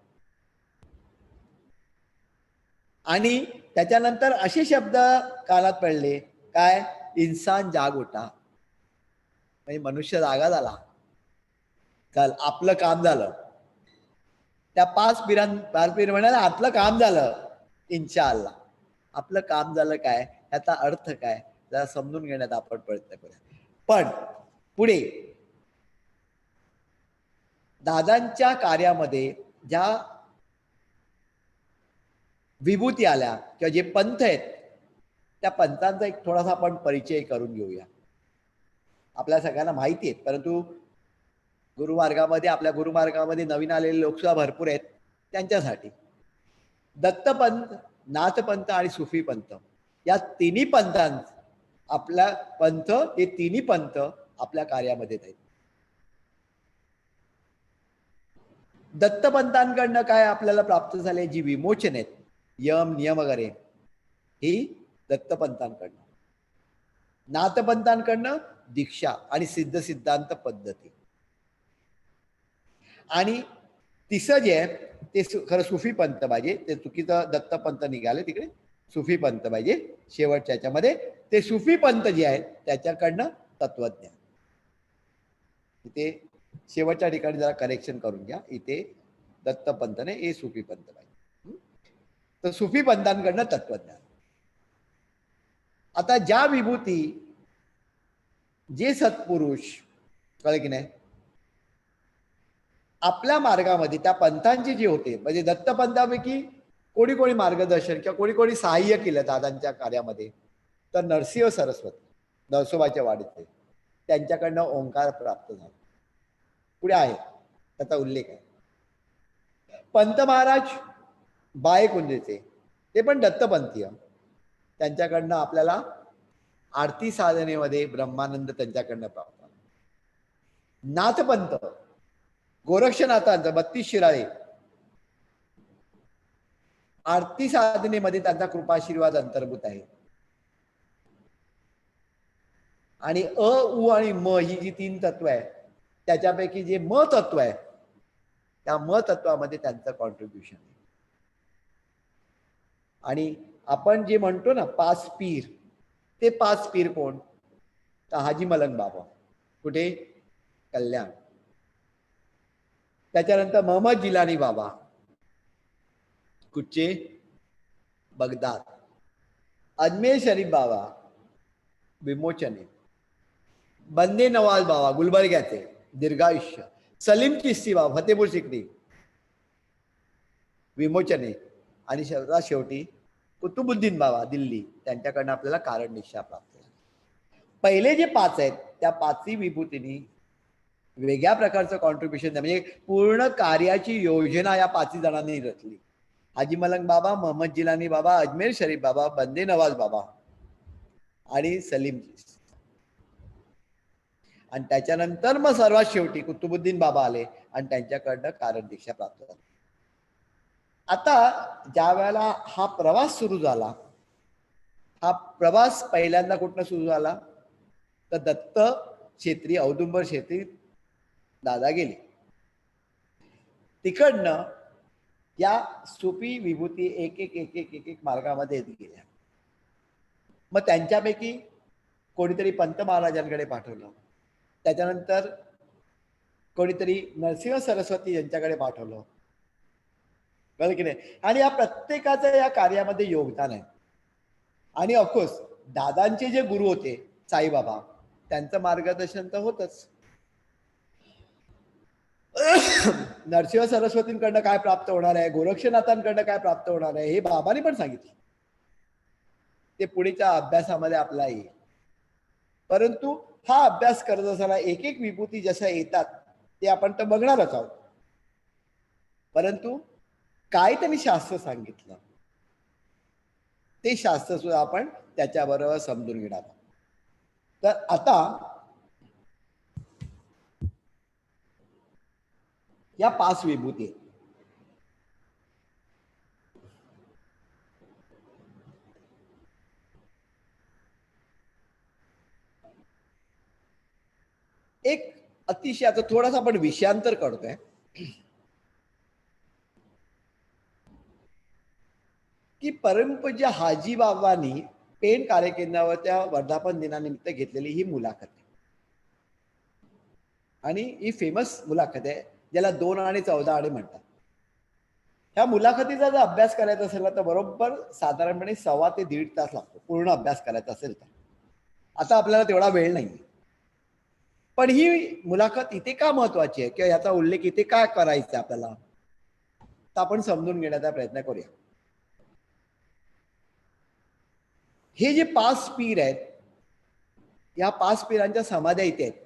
आणि त्याच्यानंतर असे शब्द कानात पडले, काय? इंसान जाग उठा. म्हणजे मनुष्य जागा झाला. चल आपलं काम झालं. त्या 5 पीर म्हणाला आपलं काम झालं इंशाअल्लाह. आपलं काम झालं काय? याचा अर्थ काय? जरा समजून घेण्याचा आपण प्रयत्न करूया. पण पुढे दादांच्या कार्यामध्ये ज्या विभूती आल्या किंवा जे पंथ आहेत, त्या पंथांचा एक थोडासा आपण परिचय करून घेऊया. आपल्या सगळ्यांना माहिती आहे, परंतु आपल्या गुरुमार्गामध्ये नवीन आलेले लोक सुद्धा भरपूर आहेत, त्यांच्यासाठी. दत्तपंथ, नाथपंथ आणि सुफी पंथ, या तिन्ही पंथांत आपला पंथ, हे तिन्ही पंथ आपल्या कार्यामध्ये आहेत. दत्तपंथांकडनं काय आपल्याला प्राप्त झाले? जी विमोचन आहेत, यम नियम वगैरे, ही दत्तपंथांकडनं. नाथपंथांकडनं दीक्षा आणि सिद्ध सिद्धांत पद्धती. आणि तिसरं जे आहे ते खरं सुफी पंथ पाहिजे. ते चुकीचं दत्तपंथ निघाले, तिकडे सुफी पंथ पाहिजे शेवटच्या याच्यामध्ये. ते सुफी पंथ जे आहेत त्याच्याकडनं तत्वज्ञान. इथे शेवटच्या ठिकाणी जरा करेक्शन करून घ्या. इथे दत्तपंथने हे सुफी पंथ पाहिजे. तर सुफी पंथांकडनं तत्वज्ञान. आता ज्या विभूती, जे सत्पुरुष, कळे की नाही, आपल्या मार्गामध्ये त्या पंथांचे जे होते, म्हणजे दत्तपंथापैकी कोणी कोणी मार्गदर्शन किंवा कोणी कोणी सहाय्य केलं दादांच्या कार्यामध्ये, तर नरसिंह सरस्वती, नरसोबाच्या वाडीतले, त्यांच्याकडनं ओंकार प्राप्त झाला. पुढे आहे त्याचा उल्लेख आहे. पंत महाराज बायकुंजेचे, ते पण दत्तपंथीय, त्यांच्याकडनं आपल्याला आरती साधनेमध्ये ब्रह्मानंद त्यांच्याकडनं प्राप्त झाला. नाथपंथ, गोरक्षनाथांचं 32 शिराळे, आरती साधनेमध्ये त्यांचा कृपाशीर्वाद अंतर्भूत आहे. आणि अ, उ आणि म ही जी 3 तत्व आहे, त्याच्यापैकी जे म तत्व आहे, त्या म तत्वामध्ये त्यांचं कॉन्ट्रीब्युशन आहे. आणि आपण जे म्हणतो ना 5 पीर, ते 5 पीर कोण? तर हाजी मलंग बाबा. कुठे? कल्याण. त्याच्यानंतर मोहम्मद जिलानी बाबा. कुठचे? बगदाद. अजमेर शरीफ बाबा विमोचने. बंदे नवाज बाबा गुलबर्ग्याचे दीर्घायुष्य. सलीम चिश्ती बाबा फतेपूर सिक्री विमोचने. आणि शेवटी कुतुबुद्दीन बाबा दिल्ली, त्यांच्याकडनं आपल्याला कारण निष्ठा प्राप्त झाली. पहिले जे 5 आहेत त्या 5ही विभूतींनी वेगळ्या प्रकारचं कॉन्ट्रीब्युशन, म्हणजे पूर्ण कार्याची योजना या 5ही जणांनी रचली. हाजी मलंग बाबा, मोहम्मद जिलानी बाबा, अजमेर शरीफ बाबा, बंदे नवाज बाबा आणि सलीम चिश्ती. आणि त्याच्यानंतर मग सर्वात शेवटी कुतुबुद्दीन बाबा आले आणि त्यांच्याकडनं कारण दीक्षा प्राप्त झाली. आता ज्या वेळेला हा प्रवास सुरू झाला, हा प्रवास पहिल्यांदा कुठनं सुरू झाला? तर दत्त क्षेत्री, औदुंबर क्षेत्री दादा गेले. तिकडनं या सुफी विभूती एक एक एक एक एक एक मार्गामध्ये येत गेल्या. मग त्यांच्यापैकी कोणीतरी पंत महाराजांकडे पाठवलं, त्याच्यानंतर कोणीतरी नरसिंह सरस्वती यांच्याकडे पाठवलं, कळलं की नाही? आणि या प्रत्येकाचं या कार्यामध्ये योगदान आहे. आणि ऑफकोर्स दादांचे जे गुरु होते साईबाबा, त्यांचं मार्गदर्शन तर होतच. नरसिंह सरस्वतींकडनं काय प्राप्त होणार आहे, गोरक्षनाथांकडनं काय प्राप्त होणार आहे, हे बाबांनी पण सांगितलं. ते पुढेच्या अभ्यासामध्ये आपला येईल. परंतु हा अभ्यास करत असताना एक एक विभूती जशा येतात ते आपण तर बघणारच आहोत, परंतु काय त्यांनी शास्त्र सांगितलं ते शास्त्र सुद्धा आपण त्याच्याबरोबर समजून घेणार. तर आता या 5 विभूती, एक अतिशय, आता थोडासा आपण विषयांतर करतोय, की परमपूज्य हाजी बाबांनी पेण कार्यकेंद्रावरच्या वर्धापन दिनानिमित्त घेतलेली ही मुलाखत आहे. आणि ही फेमस मुलाखत आहे, ज्याला 2 आणि 14 आणि म्हणतात. ह्या मुलाखतीचा जर अभ्यास करायचा असेल तर बरोबर साधारणपणे 1.25 ते 1.5 तास लागतो पूर्ण अभ्यास करायचा असेल तर. आता आपल्याला तेवढा वेळ नाही. पण ही मुलाखत इथे का महत्वाची आहे किंवा याचा उल्लेख इथे का करायचा आपल्याला, तर आपण समजून घेण्याचा प्रयत्न करूया. हे जे 5 पीर आहेत, या 5 पीरांच्या समाध्या इथे आहेत.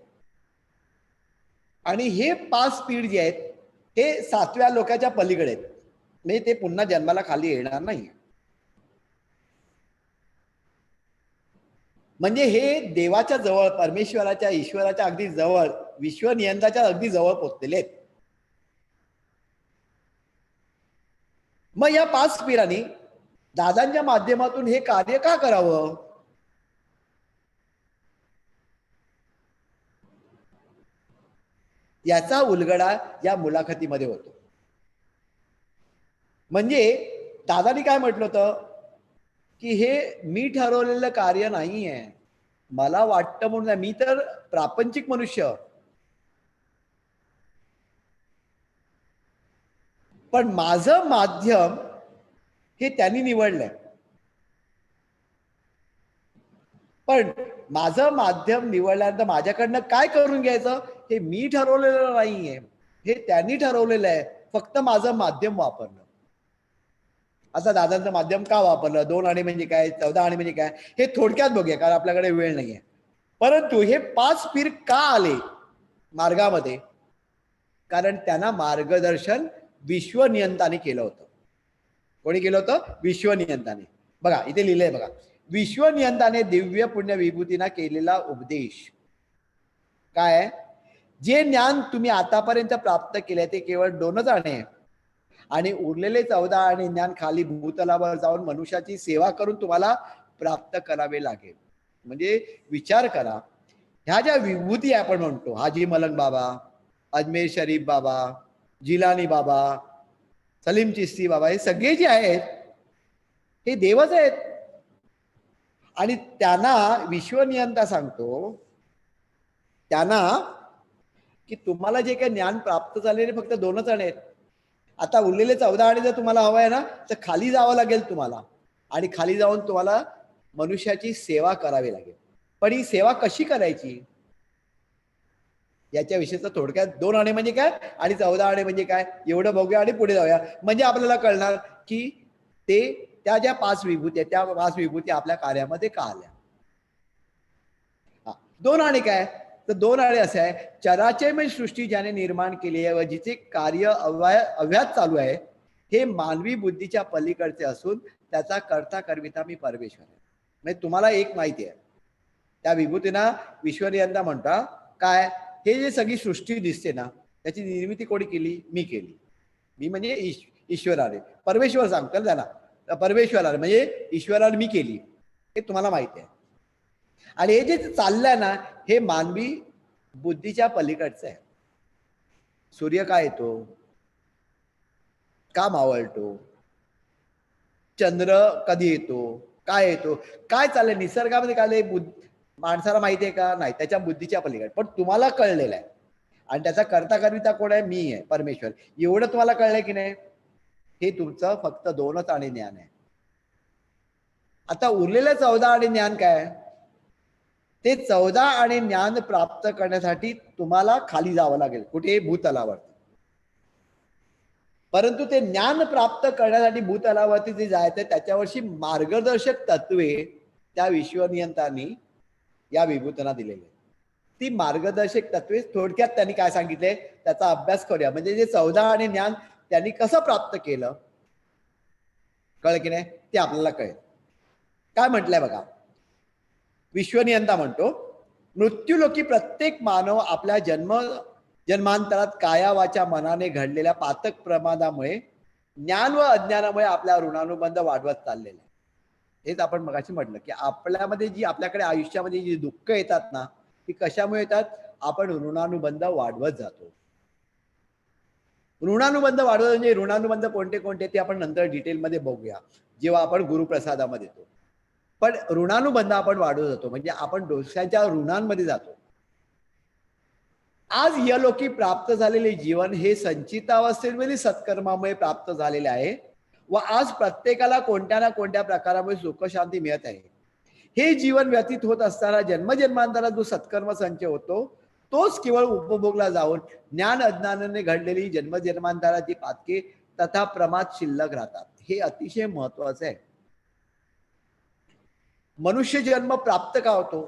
आणि हे 5 पीर जे आहेत हे 7व्या लोकाच्या पलीकडे आहेत, म्हणजे ते पुन्हा जन्माला खाली येणार नाही. म्हणजे हे देवाच्या जवळ, परमेश्वराच्या, ईश्वराच्या अगदी जवळ, विश्वनियंत्याच्या अगदी जवळ पोहोचलेले आहेत. मग या 5 पीरांनी दादांच्या माध्यमातून हे कार्य का करावं? याचा उलगडा या मुलाखतीमध्ये होतो. म्हणजे दादांनी काय म्हटलं होतं की हे मी ठरवलेलं कार्य नाही आहे, मला वाटतं म्हणून, मी तर प्रापंचिक मनुष्य, पण माझं माध्यम हे त्यांनी निवडलंय. पण माझं माध्यम निवडल्यानंतर माझ्याकडनं काय करून घ्यायचं हे मी ठरवलेलं नाहीये, हे त्यांनी ठरवलेलं आहे. फक्त माझं माध्यम वापरलं. आता दादांचं माध्यम का वापरलं, 2 आणि म्हणजे काय, 14 आणि म्हणजे काय, हे थोडक्यात बघूया कारण आपल्याकडे वेळ नाहीये. परंतु हे 5 पीर का आले मार्गामध्ये? कारण त्यांना मार्गदर्शन विश्वनियंताने केलं होतं. कोणी केलं होतं? विश्वनियंताने. बघा इथे लिहिलंय बघा, विश्वनियंताने दिव्य पुण्य विभूतींना केलेला उपदेश काय? जे ज्ञान तुम्ही आतापर्यंत प्राप्त केले ते केवळ 2च आणे, आणि उरलेले 14 आणि ज्ञान खाली भूतलावर जाऊन मनुष्याची सेवा करून तुम्हाला प्राप्त करावे लागेल. म्हणजे विचार करा, ह्या ज्या विभूती आपण म्हणतो, हाजी मलंग बाबा, अजमेर शरीफ बाबा, जिलानी बाबा, सलीम चिश्ती बाबा, हे सगळे जे आहेत हे देवच आहेत. आणि त्यांना विश्वनियंता सांगतो त्यांना की तुम्हाला जे काही ज्ञान प्राप्त झालेले फक्त 2च आणे आहेत. आता उरलेले 14 आणे जर तुम्हाला हवं आहे ना तर खाली जावं लागेल तुम्हाला, आणि खाली जाऊन तुम्हाला मनुष्याची सेवा करावी लागेल. पण ही सेवा कशी करायची याच्याविषयीचं थोडक्यात 2 आणे म्हणजे काय आणि 14 आणे म्हणजे काय एवढं बघूया आणि पुढे जाऊया. म्हणजे आपल्याला कळणार की ते त्या ज्या 5 विभूती आहेत त्या 5 विभूती आपल्या कार्यामध्ये का आल्या. 2 आणे काय तर 2 आणे असे आहे, चराचरमय सृष्टी ज्याने निर्माण केली आहे व जिचे कार्य अव्यात चालू आहे हे मानवी बुद्धीच्या पलीकडचे असून त्याचा करता करविता मी परमेश्वर आहे. म्हणजे तुम्हाला एक माहिती आहे त्या विभूतींना विश्वनियंता म्हणता काय, हे जे सगळी सृष्टी दिसते ना त्याची निर्मिती कोणी केली, मी केली. मी म्हणजे ईश्वराने, परमेश्वर सांगतो ना त्यांना, परमेश्वराने म्हणजे ईश्वराने मी केली, हे तुम्हाला माहिती आहे. आणि हे जे चाललंय ना हे मानवी बुद्धीच्या पलीकडचं आहे. सूर्य का येतो, का मावळतो, चंद्र कधी येतो, काय येतो, काय चाललंय निसर्गामध्ये, काय माणसाला माहिती आहे का, नाही, त्याच्या बुद्धीच्या पलीकडे. पण तुम्हाला कळलेलं आहे आणि त्याचा करता करविता कोण आहे, मी आहे, परमेश्वर. एवढं तुम्हाला कळलंय की नाही, हे तुमचं फक्त 2च आणे ज्ञान आहे. आता उरलेलं 14 आणे ज्ञान काय, ते 14 आणे ज्ञान प्राप्त करण्यासाठी तुम्हाला खाली जावं लागेल, कुठे, भूतलावर. परंतु ते ज्ञान प्राप्त करण्यासाठी भूतलावरती जे जायचं त्याच्यावरची मार्गदर्शक तत्वे त्या विश्वनियंतांनी या विभूतना दिलेली. ती मार्गदर्शक तत्वे थोडक्यात त्यांनी काय सांगितले त्याचा अभ्यास करूया. म्हणजे जे 14 आणे ज्ञान त्यांनी कसं प्राप्त केलं, कळ की नाही, ते आपल्याला कळेल. काय म्हटलंय बघा, विश्वनियंता म्हणतो, मृत्यूलोकी प्रत्येक मानव आपल्या जन्मांतरात काया वाचा मनाने घडलेल्या पातक प्रमादामुळे ज्ञान व अज्ञानामुळे आपल्या ऋणानुबंध वाढवत चाललेले. हेच आपण मगाशी म्हटलं की आपल्यामध्ये जी आपल्याकडे आयुष्यामध्ये जी दुःख येतात ना ती कशामुळे येतात, आपण ऋणानुबंध वाढवत जातो. ऋणानुबंध वाढवत म्हणजे ऋणानुबंध कोणते कोणते ते आपण नंतर डिटेलमध्ये बघूया जेव्हा आपण गुरुप्रसादामध्ये येतो. पण ऋणानुबंध आपण वाढवत जातो म्हणजे आपण डोक्याच्या ऋणांमध्ये जातो. आज यलोकी प्राप्त झालेले जीवन हे संचितावस्थेमध्ये सत्कर्मामुळे प्राप्त झालेले आहे व आज प्रत्येकाला कोणत्या ना कोणत्या प्रकारामुळे सुखशांती मिळत आहे. हे जीवन व्यतीत होत असताना जन्मजन्मांतरात जो सत्कर्म संचय होतो तोच केवळ उपभोगला जाऊन ज्ञान अज्ञानाने घडलेली जन्मजन्मांतराची पातके तथा प्रमाद शिल्लक राहतात. हे अतिशय महत्वाचं आहे. मनुष्य जन्म प्राप्त का होतो,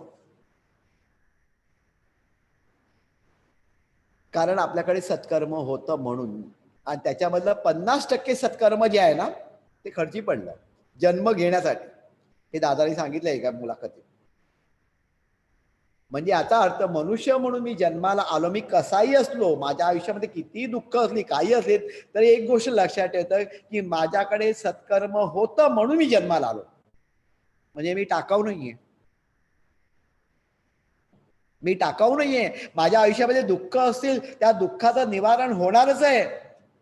कारण आपल्याकडे सत्कर्म होतं म्हणून. आणि त्याच्यामधलं 50% सत्कर्म जे आहे ना ते खर्ची पडलं जन्म घेण्यासाठी. हे दादानी सांगितलंय एका मुलाखतीत. म्हणजे याचा अर्थ मनुष्य म्हणून मी जन्माला आलो, मी कसाही असलो, माझ्या आयुष्यामध्ये किती दुःख असली काही असले तरी एक गोष्ट लक्षात ठेवतं की माझ्याकडे सत्कर्म होतं म्हणून मी जन्माला आलो. म्हणजे मी टाकाऊ नाहीये, मी टाकाऊ नाहीये. माझ्या आयुष्यामध्ये दुःख असतील त्या दुःखाचं निवारण होणारच आहे.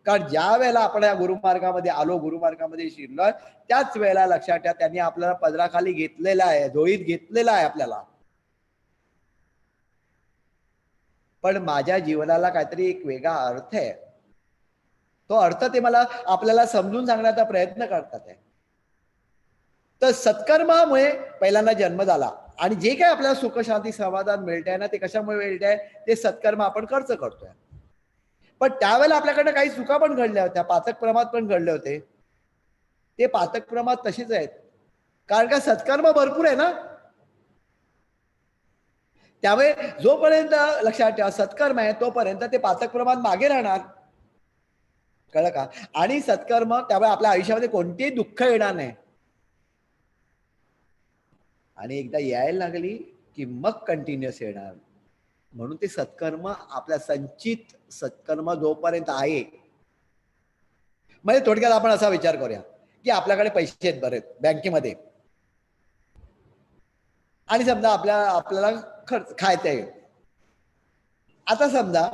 कारण ज्या वेळेला आपण या गुरुमार्गामध्ये आलो, गुरुमार्गामध्ये शिरलो, त्याच वेळेला लक्षात ठेवा त्यांनी आपल्याला पदराखाली घेतलेला आहे, झोळीत घेतलेला आहे आपल्याला. पण माझ्या जीवनाला काहीतरी एक वेगळा अर्थ आहे. तो अर्थ ते मला आपल्याला समजून सांगण्याचा प्रयत्न करतात आहे. तर सत्कर्मामुळे पहिल्यांदा जन्म झाला आणि जे काही आपल्याला सुख शांती समाधान मिळतंय ना ते कशामुळे मिळतंय, ते सत्कर्म आपण खर्च करतोय. पण त्यावेळेला आपल्याकडे काही चुका पण घडल्या होत्या, पातक प्रमाद पण घडले होते. ते पातक प्रमाद तसेच आहेत, कारण का सत्कर्म भरपूर आहे ना. त्यामुळे जोपर्यंत लक्षात ठेवा सत्कर्म आहे तोपर्यंत ते पातक प्रमाद मागे राहणार. कळलं का. आणि सत्कर्म त्यामुळे आपल्या आयुष्यामध्ये कोणतेही दुःख येणार नाही. आणि एकदा यायला लागली की मग कंटिन्युअस येणार. म्हणून ते सत्कर्म आपल्या संचित सत्कर्म जोपर्यंत आहे. म्हणजे थोडक्यात आपण असा विचार करूया की आपल्याकडे पैसे आहेत बरेच बँकेमध्ये आणि समजा आपल्याला खर्च खायचं आहे. आता समजा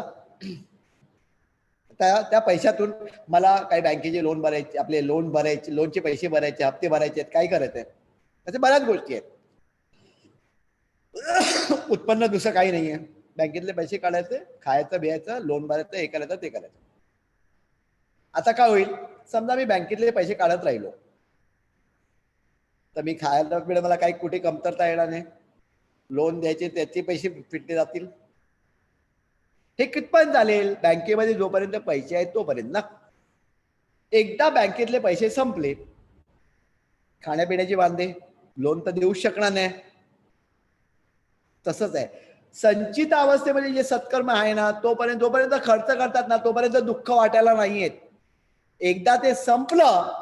त्या पैशातून मला काही बँकेचे लोन भरायचे, आपले लोन भरायचे, लोनचे पैसे भरायचे, हप्ते भरायचे आहेत, काय करायचंय, असे बऱ्याच गोष्टी आहेत. उत्पन्न दुसरं काही नाहीये, बँकेतले पैसे काढायचे, खायचं बियायचं, लोन भरायचं, हे करायचं ते करायचं. आता काय होईल, समजा मी बँकेतले पैसे काढत राहिलो तर मी खायला पिढे मला काही कुठे कमतरता येणार नाही, लोन द्यायचे त्याचे पैसे फिटले जातील. हे कितपर्यंत चालेल, बँकेमध्ये जोपर्यंत पैसे आहेत तोपर्यंत ना. एकदा बँकेतले पैसे संपले, खाण्यापिण्याचे वांदे, लोन तर देऊच शकणार नाही. तसंच आहे संचित अवस्थेमध्ये जे सत्कर्म आहे ना, जोपर्यंत खर्च करतात ना तोपर्यंत दुःख वाटायला नाहीयेत. एकदा ते संपलं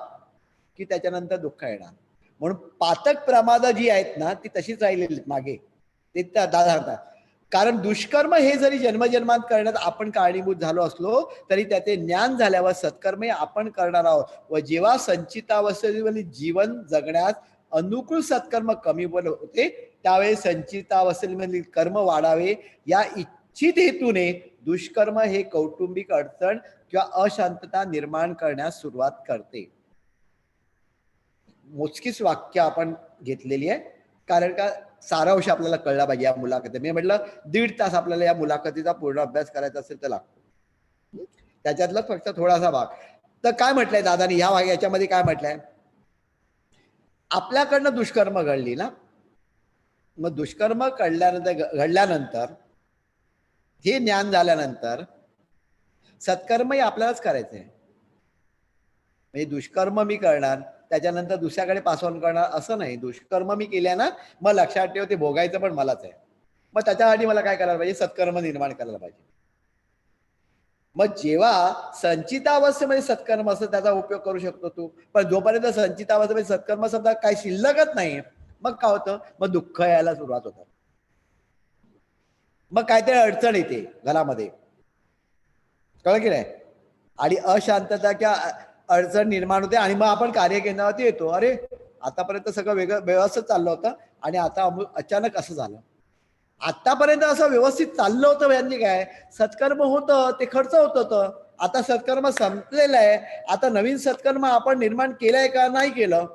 की त्याच्यानंतर दुःख येणार. म्हणून पातक प्रमाद जी आहेत ना ती तशीच राहिलेली मागे, ते दादा. कारण दुष्कर्म हे जरी जन्मजन्मांत करण्यात आपण कारणीभूत झालो असलो तरी त्याचे ज्ञान झाल्यावर सत्कर्म आपण करणार आहोत. व जेव्हा संचितावस्थेतील जीवन जगण्यास अनुकूल सत्कर्म कमी होते त्यावेळी संचितावस्थेतील कर्म वाढावे या इच्छित हेतूने दुष्कर्म हे कौटुंबिक अडचण किंवा अशांतता निर्माण करण्यास सुरुवात करते. मोजकीच वाक्य आपण घेतलेली आहे, कारण का सारांश आपल्याला कळला पाहिजे या मुलाखती. मी म्हटलं 1.5 तास आपल्याला या मुलाखतीचा पूर्ण अभ्यास करायचा असेल तर लागतो, त्याच्यातला फक्त थोडासा भाग. तर काय म्हटलंय दादानी याच्यामध्ये काय म्हटलंय, आपल्याकडनं दुष्कर्म घडली ना, मग दुष्कर्म घडल्यानंतर हे ज्ञान झाल्यानंतर सत्कर्मही आपल्यालाच करायचंय. म्हणजे दुष्कर्म मी करणार त्याच्यानंतर दुसऱ्याकडे पास ऑन करणार असं नाही. दुष्कर्म मी केल्या ना मग लक्षात ठेव ते भोगायचं पण मलाच आहे. मग त्याच्यासाठी मला काय करायला पाहिजे, सत्कर्म निर्माण करायला पाहिजे. मग जेव्हा संचितावस्थेमध्ये सत्कर्म असतं त्याचा उपयोग करू शकतो तू, पण जोपर्यंत संचितावस्थेमध्ये सत्कर्म समजा काही शिल्लकच नाही मग काय होतं, मग दुःख यायला सुरुवात होतं, मग काहीतरी अडचण येते घरामध्ये, कळलं की नाही, आणि अशांतता किंवा अडचण निर्माण होते आणि मग आपण कार्यकेंद्रावरती येतो, अरे आतापर्यंत सगळं वेगळं व्यवस्थित चाललं होतं आणि आता अचानक असं झालं. आतापर्यंत असं व्यवस्थित चाललं होतं म्हणजे काय, सत्कर्म होतं ते खर्च होत होतं, आता सत्कर्म संपलेलं आहे, आता नवीन सत्कर्म आपण निर्माण केलंय का नाही केलं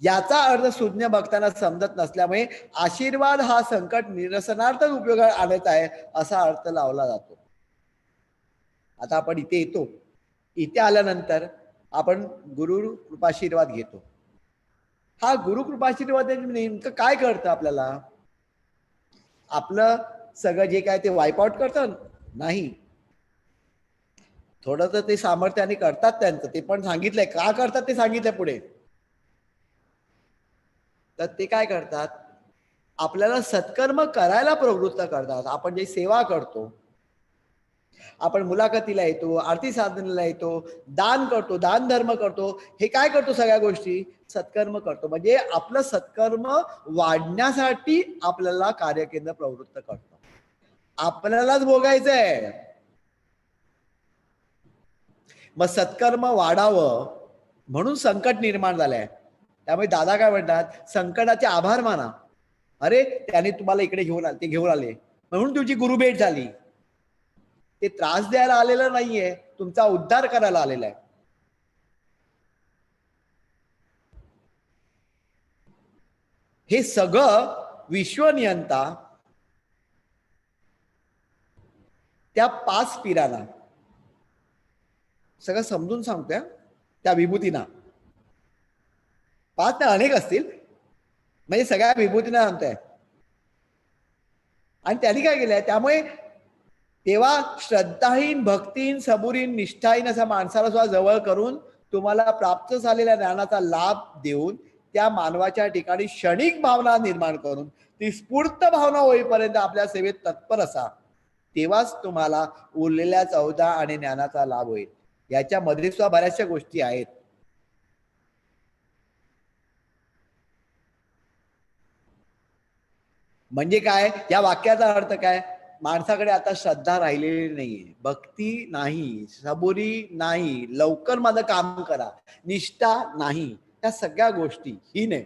याचा अर्थ सुज्ञ भक्तांना समजत नसल्यामुळे आशीर्वाद हा संकट निरसनार्थ उपयोगात आणायचा आहे असा अर्थ लावला जातो. आता आपण इथे येतो, इथे आल्यानंतर आपण गुरु कृपाशीर्वाद घेतो. हा गुरु कृपाशीर्वाद नेमकं काय करतं आपल्याला, आपलं सगळं जे काय ते वाईपआउट करतं नाही, थोडं ते सामर्थ्याने करतात त्यांचं, ते पण सांगितलंय का करतात ते सांगितलंय पुढे. तर ते काय करतात, आपल्याला सत्कर्म करायला प्रवृत्त करतात. आपण जे सेवा करतो, आपण मुलाखतीला येतो, आरती साधनेला येतो, दान करतो, दान धर्म करतो, हे काय करतो, सगळ्या गोष्टी सत्कर्म करतो. म्हणजे आपलं सत्कर्म वाढण्यासाठी आपल्याला कार्यकेंद्र प्रवृत्त करतो, आपल्यालाच भोगायचंय. मग सत्कर्म वाढावं म्हणून संकट निर्माण झालंय. त्यामुळे दादा काय म्हणतात, संकटाचे आभार माना. अरे त्याने तुम्हाला इकडे घेऊन आले, ते घेऊन आले म्हणून तुमची गुरुभेट झाली. ते त्रास द्यायला आलेलं नाहीये, तुमचा उद्धार करायला आलेला आहे. हे सगळं विश्वनियंता त्या 5 पिराना सगळं समजून सांगतोय, त्या विभूतीना 5 ना अनेक असतील, म्हणजे सगळ्या विभूतीना सांगतोय. आणि त्यांनी काय केलंय, त्यामुळे तेव्हा श्रद्धाहीन, भक्तीहीन, सबुरीन, निष्ठाहीन अशा माणसाला सुद्धा जवळ करून तुम्हाला प्राप्त झालेल्या ज्ञानाचा लाभ देऊन त्या मानवाच्या ठिकाणी क्षणिक भावना निर्माण करून ती स्फूर्त भावना होईपर्यंत आपल्या सेवेत तत्पर असा, तेव्हाच तुम्हाला उरलेल्या 14 आणि ज्ञानाचा लाभ होईल. याच्यामध्ये सुद्धा बऱ्याचशा गोष्टी आहेत. म्हणजे काय, या वाक्याचा अर्थ काय, माणसाकडे आता श्रद्धा राहिलेली नाहीये, भक्ती नाही, सबुरी नाही, लवकर माझं काम करा, निष्ठा नाही, त्या सगळ्या गोष्टी ही नाही.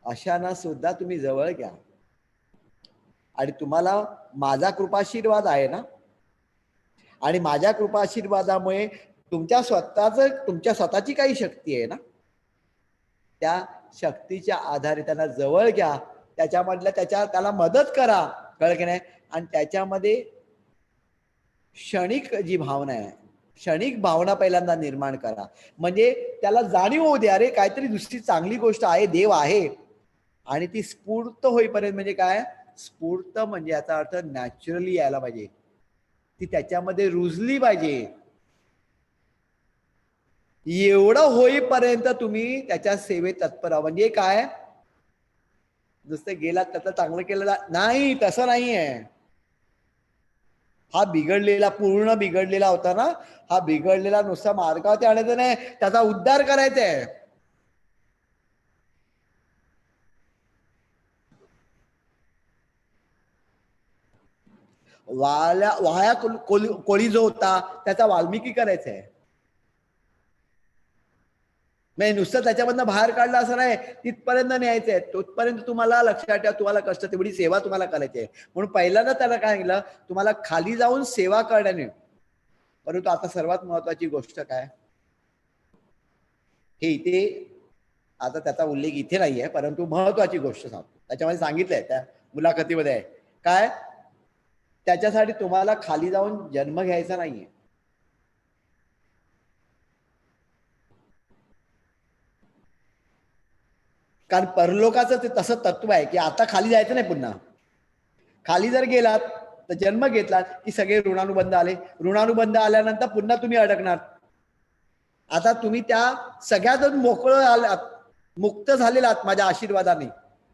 अशांना सुद्धा तुम्ही जवळ घ्या. आणि तुम्हाला माझा कृपाशीर्वाद आहे ना, आणि माझ्या कृपाशीर्वादामुळे तुमच्या स्वतःची काही शक्ती आहे ना, त्या शक्तीच्या आधारे त्यांना जवळ घ्या, त्याला मदत करा, कळलं की नाही. आणि त्याच्यामध्ये क्षणिक जी भावना आहे, क्षणिक भावना पहिल्यांदा निर्माण करा, म्हणजे त्याला जाणीव होऊ दे, अरे काहीतरी दुसरी चांगली गोष्ट आहे, देव आहे. आणि ती स्फूर्त होईपर्यंत, म्हणजे काय स्फूर्त म्हणजे याचा अर्थ नॅचरली यायला पाहिजे, ती त्याच्यामध्ये रुजली पाहिजे. एवढं होईपर्यंत तुम्ही त्याच्या सेवेत तत्पर आहात. म्हणजे काय, नुसतं गेलात त्याचं चांगलं केलं नाही, तसं नाहीये. हा बिघडलेला, पूर्ण बिघडलेला होता ना, हा बिघडलेला नुसता मार्गावरती आणायचा नाही, त्याचा उद्धार करायचा आहे. वाया कोळी जो होता त्याचा वाल्मिकी करायचा आहे. नाही नुसतं त्याच्यामधनं बाहेर काढलं असं नाही, तिथपर्यंत न्यायचंय. तोपर्यंत तुम्हाला लक्षात ठेवा, तुम्हाला कष्ट, तेवढी सेवा तुम्हाला करायची आहे. म्हणून पहिल्यांदा त्याला काय सांगितलं, तुम्हाला खाली जाऊन सेवा करण्याने. परंतु आता सर्वात महत्वाची गोष्ट काय, हे इथे आता त्याचा उल्लेख इथे नाहीये, परंतु महत्वाची गोष्ट सांगतो, त्याच्यामध्ये सांगितलंय त्या मुलाखतीमध्ये आहे काय, त्याच्यासाठी तुम्हाला खाली जाऊन जन्म घ्यायचा नाहीये. कारण परलोकाचं ते तसं तत्व आहे की आता खाली जायचं नाही पुन्हा. खाली जर गेलात तर जन्म घेतलात की सगळे ऋणानुबंध आले, ऋणानुबंध आल्यानंतर पुन्हा तुम्ही अडकणार. आता तुम्ही त्या सगळ्यातून मोकळं आलात, मुक्त झालेलात माझ्या आशीर्वादाने,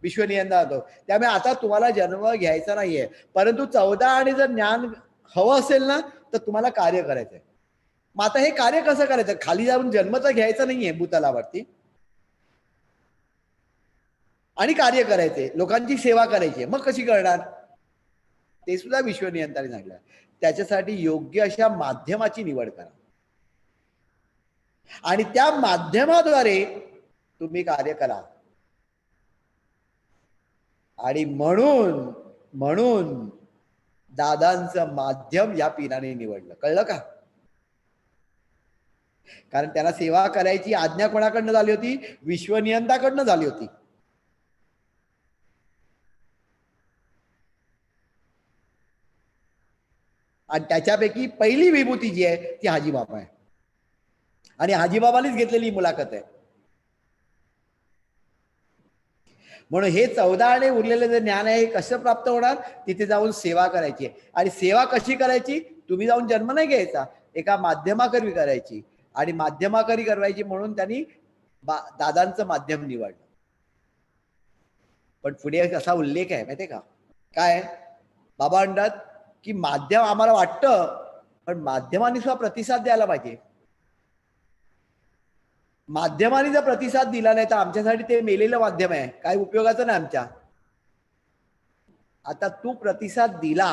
विश्वनियंता होतो. त्यामुळे आता तुम्हाला जन्म घ्यायचा नाहीये. परंतु 14 आणि जर ज्ञान हवं असेल ना, तर तुम्हाला कार्य करायचंय. मग आता हे कार्य कसं करायचं, खाली जाऊन जन्म तर घ्यायचा नाहीये भूतलावरती, आणि कार्य करायचे, लोकांची सेवा करायची. मग कशी करणार, ते सुद्धा विश्वनियंत्याने सांगितलं. त्याच्यासाठी योग्य अशा माध्यमाची निवड करा, आणि त्या माध्यमाद्वारे तुम्ही कार्य करा. आणि म्हणून म्हणून दादांचं माध्यम या पीराने निवडलं, कळलं का. कारण त्याला सेवा करायची आज्ञा कोणाकडनं झाली होती, विश्वनियंताकडनं झाली होती. आणि त्याच्यापैकी पहिली विभूती जी आहे ती हाजीबाबा आहे, आणि हाजीबाबानीच घेतलेली मुलाखत आहे. म्हणून हे 14 आणि उरलेले जे ज्ञान आहे हे कसं प्राप्त होणार, तिथे जाऊन सेवा करायची. आणि सेवा कशी करायची, तुम्ही जाऊन जन्म नाही घ्यायचा, एका माध्यमाकरवी करायची. आणि माध्यमाकरी करायची म्हणून त्यांनी दादांचं माध्यम निवडलं. पण पुढे असा उल्लेख आहे माहितीये का, काय बाबा म्हणतात की माध्यम आम्हाला वाटतं, पण माध्यमांनी सुद्धा प्रतिसाद द्यायला पाहिजे. माध्यमांनी जर प्रतिसाद दिला नाही तर आमच्यासाठी ते मेलेलं माध्यम आहे, काही उपयोगाचं नाही आमच्या. आता तू प्रतिसाद दिला,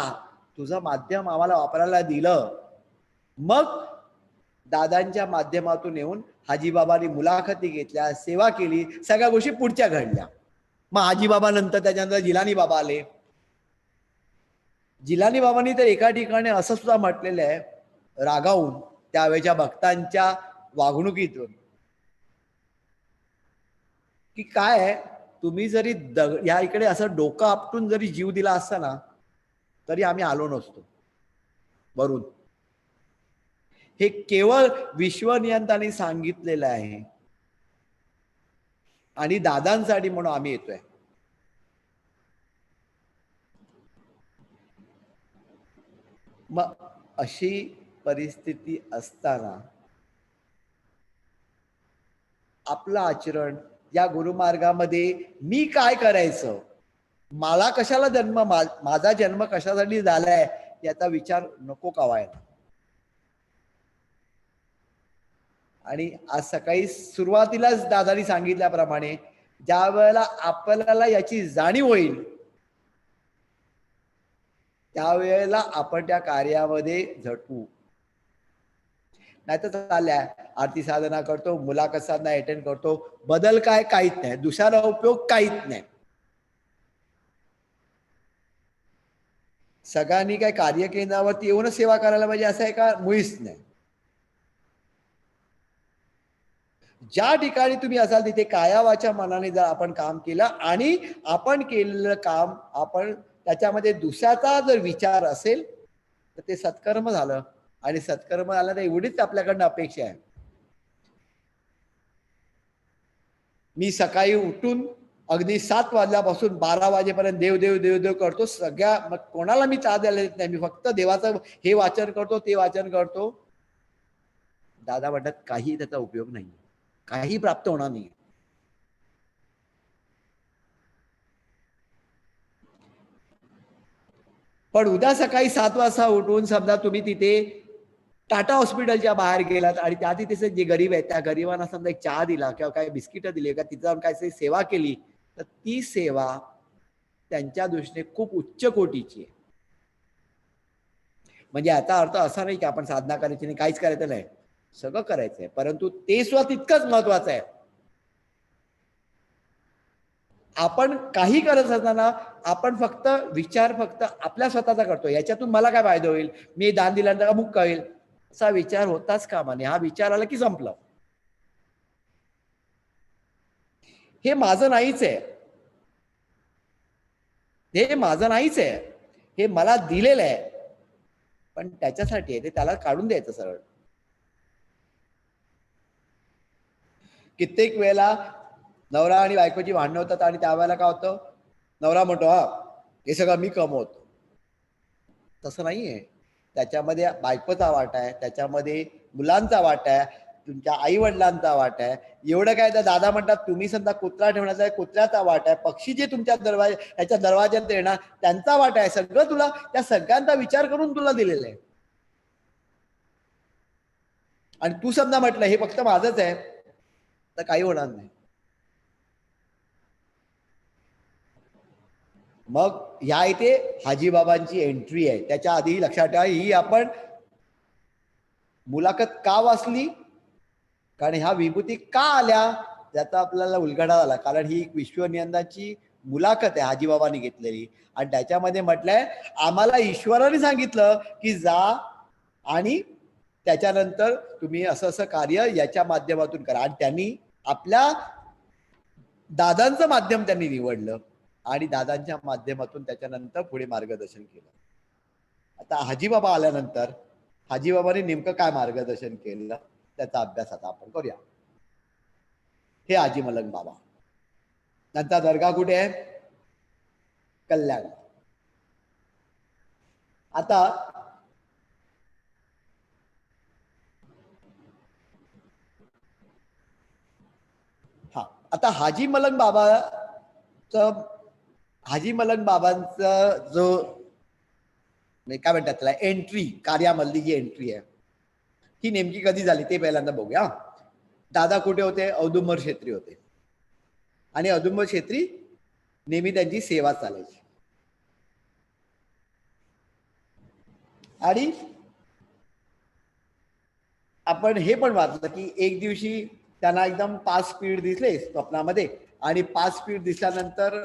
तुझं माध्यम आम्हाला वापरायला दिलं, मग दादांच्या माध्यमातून येऊन हाजीबाबांनी मुलाखती घेतल्या, सेवा केली, सगळ्या गोष्टी पुढच्या घडल्या. मग हाजीबाबा नंतर त्याच्यानंतर जिलानी बाबा आले. जिलानी बाबांनी तर एका ठिकाणी असं सुद्धा म्हटलेलं आहे, रागावून त्यावेळेच्या भक्तांच्या वागणुकीतून, की काय आहे, तुम्ही जरी या इकडे असं डोकं आपटून जरी जीव दिला असता ना, तरी आम्ही आलो नसतो वरून. हे केवळ विश्वनियंताने सांगितलेलं आहे, आणि दादांसाठी म्हणून आम्ही येतोय. मग अशी परिस्थिती असताना आपलं आचरण या गुरुमार्गामध्ये मी काय करायचं, मला कशाला जन्म, माझा जन्म कशासाठी झालाय याचा विचार नको का व्हायला. आणि आज सकाळी सुरुवातीलाच दादानी सांगितल्याप्रमाणे ज्या वेळेला आपल्याला याची जाणीव होईल, त्यावेळेला आपण त्या कार्यामध्ये झटू. नाही तर चालल्या आरती साधना करतो, मुलाखत साधना अटेंड करतो, बदल काय, काहीच नाही, दुसरा उपयोग काहीच नाही. सगळ्यांनी काय कार्यकेंद्रावरती येऊनच सेवा करायला पाहिजे असं आहे का? मुळीच नाही. ज्या ठिकाणी तुम्ही असाल तिथे काया वाचा मनाने जर आपण काम केलं आणि आपण केलेलं काम आपण त्याच्यामध्ये दुसऱ्याचा जर विचार असेल तर ते सत्कर्म झालं. आणि सत्कर्म झालं तर एवढीच आपल्याकडनं अपेक्षा आहे. मी सकाळी उठून अगदी 7 वाजल्यापासून 12 वाजेपर्यंत देव देव देव देव करतो. सगळ्या कोणाला मी त्रास द्यायला देत नाही. मी फक्त देवाचं हे वाचन करतो, ते वाचन करतो. दादा म्हणतात काही त्याचा उपयोग नाही, काही प्राप्त होणार नाही. पण उद्या सकाळी 7 वाजता उठून समजा तुम्ही तिथे टाटा हॉस्पिटलच्या बाहेर गेलात आणि त्या तिथे जे गरीब आहेत त्या गरिबांना समजा एक चहा दिला किंवा काही बिस्किट दिले का तिथं जाऊन काही सेवा केली तर ती सेवा त्यांच्या दृष्टीने खूप उच्च कोटीची आहे. म्हणजे याचा अर्थ असा नाही की आपण साधना करायची नाही, काहीच करायचं नाही, सगळं करायचं आहे, परंतु ते सुद्धा तितकंच महत्वाचं आहे. आपण काही करत असताना आपण फक्त विचार फक्त आपल्या स्वतःचा करतो, याच्यातून मला काय फायदा होईल, मी दान दिल्यानंतर अमुक कळेल, असा विचार होताच कामा नये. हा विचार आला की संपलं. हे माझं नाहीच आहे, हे माझं नाहीच आहे, हे मला दिलेलं आहे, पण त्याच्यासाठी आहे ते त्याला काढून द्यायचं सरळ. कित्येक वेळेला नवरा आणि बायकोची भांडणं होतात आणि त्यावेळेला काय होतं, नवरा म्हणतो हा हे सगळं मी कमवतो. तसं नाहीये. त्याच्यामध्ये बायकोचा वाटा आहे, त्याच्यामध्ये मुलांचा वाटा आहे, तुमच्या आई वडिलांचा वाटा आहे. एवढं काय तर दादा म्हणतात तुम्ही समजा कुत्रा ठेवण्याचा आहे, कुत्र्याचा वाटा आहे, पक्षी जे तुमच्या त्याच्या दरवाज्यात येणार त्यांचा वाटा आहे. सगळं तुला त्या सगळ्यांचा विचार करून तुला दिलेलं आहे. आणि तू समजा म्हटलं हे फक्त माझंच आहे तर काही होणार नाही. मग ह्या इथे हाजीबाबांची एंट्री आहे. त्याच्या आधी लक्षात ठेवा ही आपण मुलाखत का वाचली, कारण ह्या विभूती का आल्या त्याचा आपल्याला उलगडा झाला. कारण ही एक विश्वनियंदाची मुलाखत आहे हाजीबाबांनी घेतलेली आणि त्याच्यामध्ये म्हटलंय आम्हाला ईश्वराने सांगितलं की जा आणि त्याच्यानंतर तुम्ही असं असं कार्य याच्या माध्यमातून करा. आणि त्यांनी आपल्या दादांचं माध्यम त्यांनी निवडलं आणि दादांच्या माध्यमातून त्याच्यानंतर पुढे मार्गदर्शन केलं. आता हाजीबाबा आल्यानंतर हाजीबाबांनी नेमकं काय मार्गदर्शन केलं त्याचा अभ्यास आता आपण करूया. हे हाजी मलंग बाबा, त्यांचा दर्गा कुठे आहे? कल्याण. आता हा आता हाजी मलंग बाबाचं हाजी मलंग बाबांचं जो काय म्हणतात त्याला एंट्री, कार्यामधली जी एंट्री आहे ही नेमकी कधी झाली ते पहिल्यांदा बघूया. दादा कुठे होते? औदुंबर क्षेत्री होते आणि औदुंबर क्षेत्री नेहमी त्यांची सेवा चालायची. आणि आपण हे पण वाचलं की एक दिवशी त्यांना एकदम 5 पीठ दिसले स्वप्नामध्ये आणि 5 पीठ दिसल्यानंतर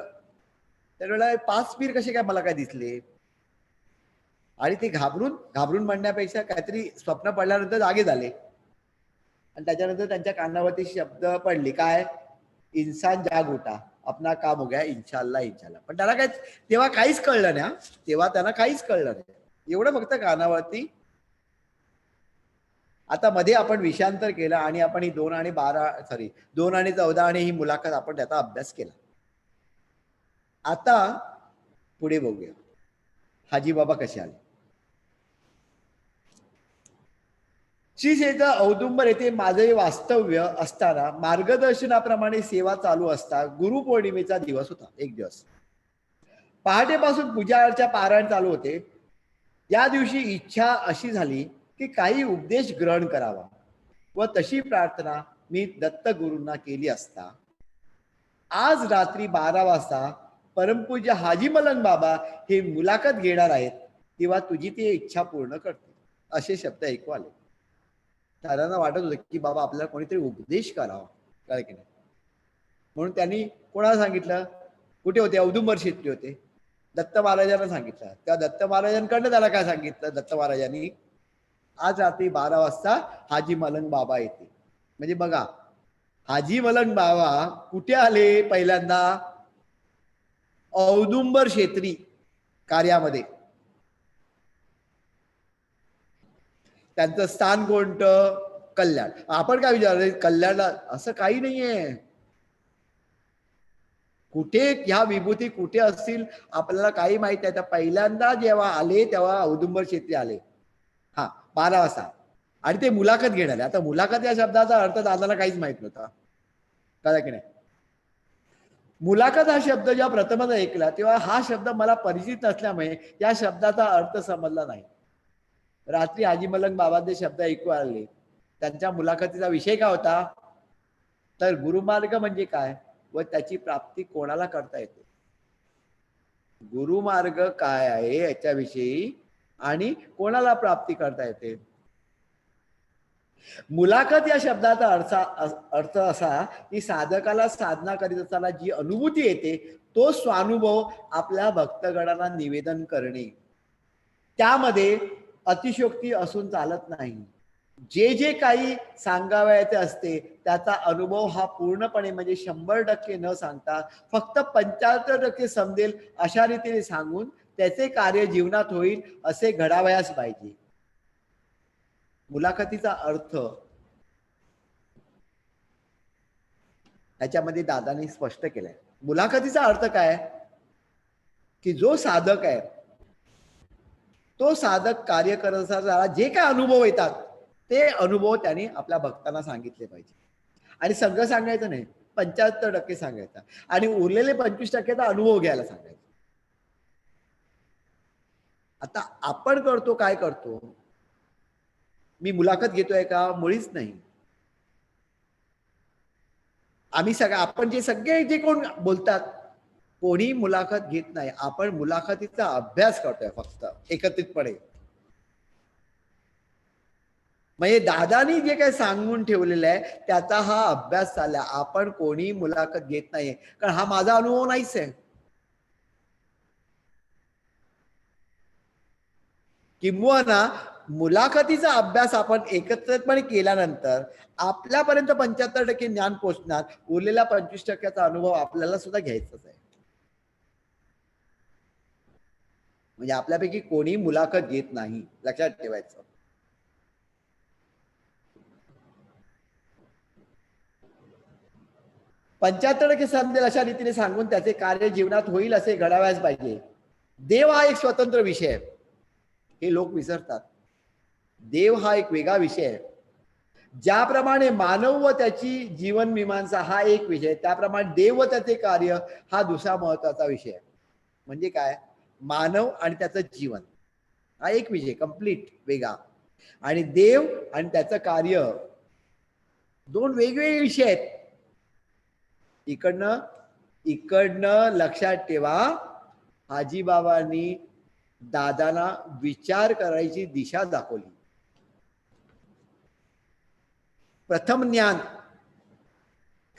त्यावेळेला 5 पीठ कसे काय मला काय दिसले आणि ते घाबरून म्हणण्यापेक्षा काहीतरी स्वप्न पडल्यानंतर जागे झाले आणि त्याच्यानंतर त्यांच्या कानावरती शब्द पडले काय, इन्सान जाग उठा, अपना काम हो गया, इन्शाल्लाह इन्शाल्लाह. पण त्याला काय तेव्हा काहीच कळलं नाही. तेव्हा त्यांना काहीच कळलं नाही, एवढं फक्त कानावरती. आता मध्ये आपण विषयांतर केलं आणि आपण ही 2 आणि 14 आणि ही मुलाखत आपण त्याचा अभ्यास केला. आता पुढे बघूया हाजी बाबा कसे आले. श्री क्षेत्र औदुंबर येथे माझे वास्तव्य असताना मार्गदर्शनाप्रमाणे सेवा चालू असता गुरुपौर्णिमेचा दिवस होता. एक दिवस पहाटेपासून पूजा अर्चा पारायण चालू होते. या दिवशी इच्छा अशी झाली की काही उपदेश ग्रहण करावा व तशी प्रार्थना मी दत्तगुरूंना केली असता आज रात्री 12 वाजता परमपूज्य हाजी मलंग बाबा हे मुलाखत घेणार आहेत, तेव्हा तुझी ती इच्छा पूर्ण करते. असे शब्द ऐकू आले. दादांना वाटत होतं की बाबा आपल्याला कोणीतरी उपदेश करावा, काय की नाही. म्हणून त्यांनी कोणाला सांगितलं, कुठे होते? औदुंबर क्षेत्री होते. दत्त महाराजांना सांगितलं. त्या दत्त महाराजांकडनं त्याला काय सांगितलं दत्त महाराजांनी, आज रात्री 12 वाजता हाजी मलंग बाबा येते. म्हणजे बघा, हाजी मलंग बाबा कुठे आले पहिल्यांदा, औदुंबर क्षेत्री कार्यामध्ये. त्यांचं स्थान कोणतं, कल्याण. आपण काय विचारलं कल्याणला, असं काही नाहीये. कुठे ह्या विभूती कुठे असतील आपल्याला काही माहित नाही. त्या पहिल्यांदा जेव्हा आले तेव्हा औदुंबर क्षेत्री आले, हा 12 वाजता. आणि ते मुलाखत घेणारे. आता मुलाखत या शब्दाचा अर्थ दादाला काहीच माहित नव्हता, कळलं की नाही. मुलाखत हा शब्द जेव्हा प्रथमच ऐकला तेव्हा हा शब्द मला परिचित नसल्यामुळे या शब्दाचा अर्थ समजला नाही. रात्री हाजी मलंग बाबांचे शब्द ऐकू आले. त्यांच्या मुलाखतीचा विषय काय होता, तर गुरुमार्ग म्हणजे काय व त्याची प्राप्ती कोणाला करता येते. गुरुमार्ग काय आहे याच्याविषयी आणि कोणाला प्राप्ती करता येते. मुलाखत या शब्दाचा अर्थ असा की साधकाला साधना करीत असताना जी अनुभूती येते तो स्वानुभव आपल्या भक्तगणांना निवेदन करणे. त्यामध्ये अतिशयोक्ती असून चालत नाही. जे जे काही सांगावयाचे असते त्याचा अनुभव हा पूर्णपणे म्हणजे 100% न सांगता फक्त 75% समजेल अशा रीतीने सांगून त्याचे कार्य जीवनात होईल असे घडावयास पाहिजे. मुलाखतीचा अर्थ त्याच्यामध्ये दादांनी स्पष्ट केलाय. मुलाखतीचा अर्थ काय, की जो साधक आहे तो साधक कार्य करत असताना जे काय अनुभव येतात ते अनुभव त्यांनी आपल्या भक्तांना सांगितले पाहिजे. आणि सगळं सांगायचं नाही, 75% सांगायचं आणि उरलेले 25%चा अनुभव घ्यायला सांगायचा. आता आपण करतो काय करतो, मी मुलाखत घेतोय का, मुळीच नाही. आम्ही आपण जे सगळे जे कोण बोलतात कोणी मुलाखत घेत नाही. आपण मुलाखतीचा अभ्यास करतोय फक्त एकत्रितपणे. म्हणजे दादानी जे काही सांगून ठेवलेलं आहे त्याचा हा अभ्यास चालला. आपण कोणी मुलाखत घेत नाहीये, कारण हा माझा अनुभव नाहीच आहे. किंबहुना मुलाखतीचा अभ्यास आपण एकत्रितपणे केल्यानंतर आपल्यापर्यंत 75% ज्ञान पोचणार, उरलेला 25%चा अनुभव आपल्याला सुद्धा घ्यायचाच आहे. म्हणजे आपल्यापैकी कोणी मुलाखत घेत नाही, लक्षात ठेवायचं. पंच्याहत्तर समजेल अशा रीतीने सांगून त्याचे कार्य जीवनात होईल असे घडावयास पाहिजे. देव हा एक स्वतंत्र विषय आहे, हे लोक विसरतात. देव हा एक वेगळा विषय आहे. ज्याप्रमाणे मानव व त्याची जीवन मीमांसा हा एक विषय, त्याप्रमाणे देव व त्याचे कार्य हा दुसरा महत्वाचा विषय आहे. म्हणजे काय, मानव आणि त्याचं जीवन हा एक विषय कंप्लीट वेगळा, आणि देव आणि त्याचं कार्य दोन वेगवेगळे विषय आहेत. इकडनं इकडनं लक्षात ठेवा, हाजीबाबांनी दादांना विचार करायची दिशा दाखवली. प्रथम ज्ञान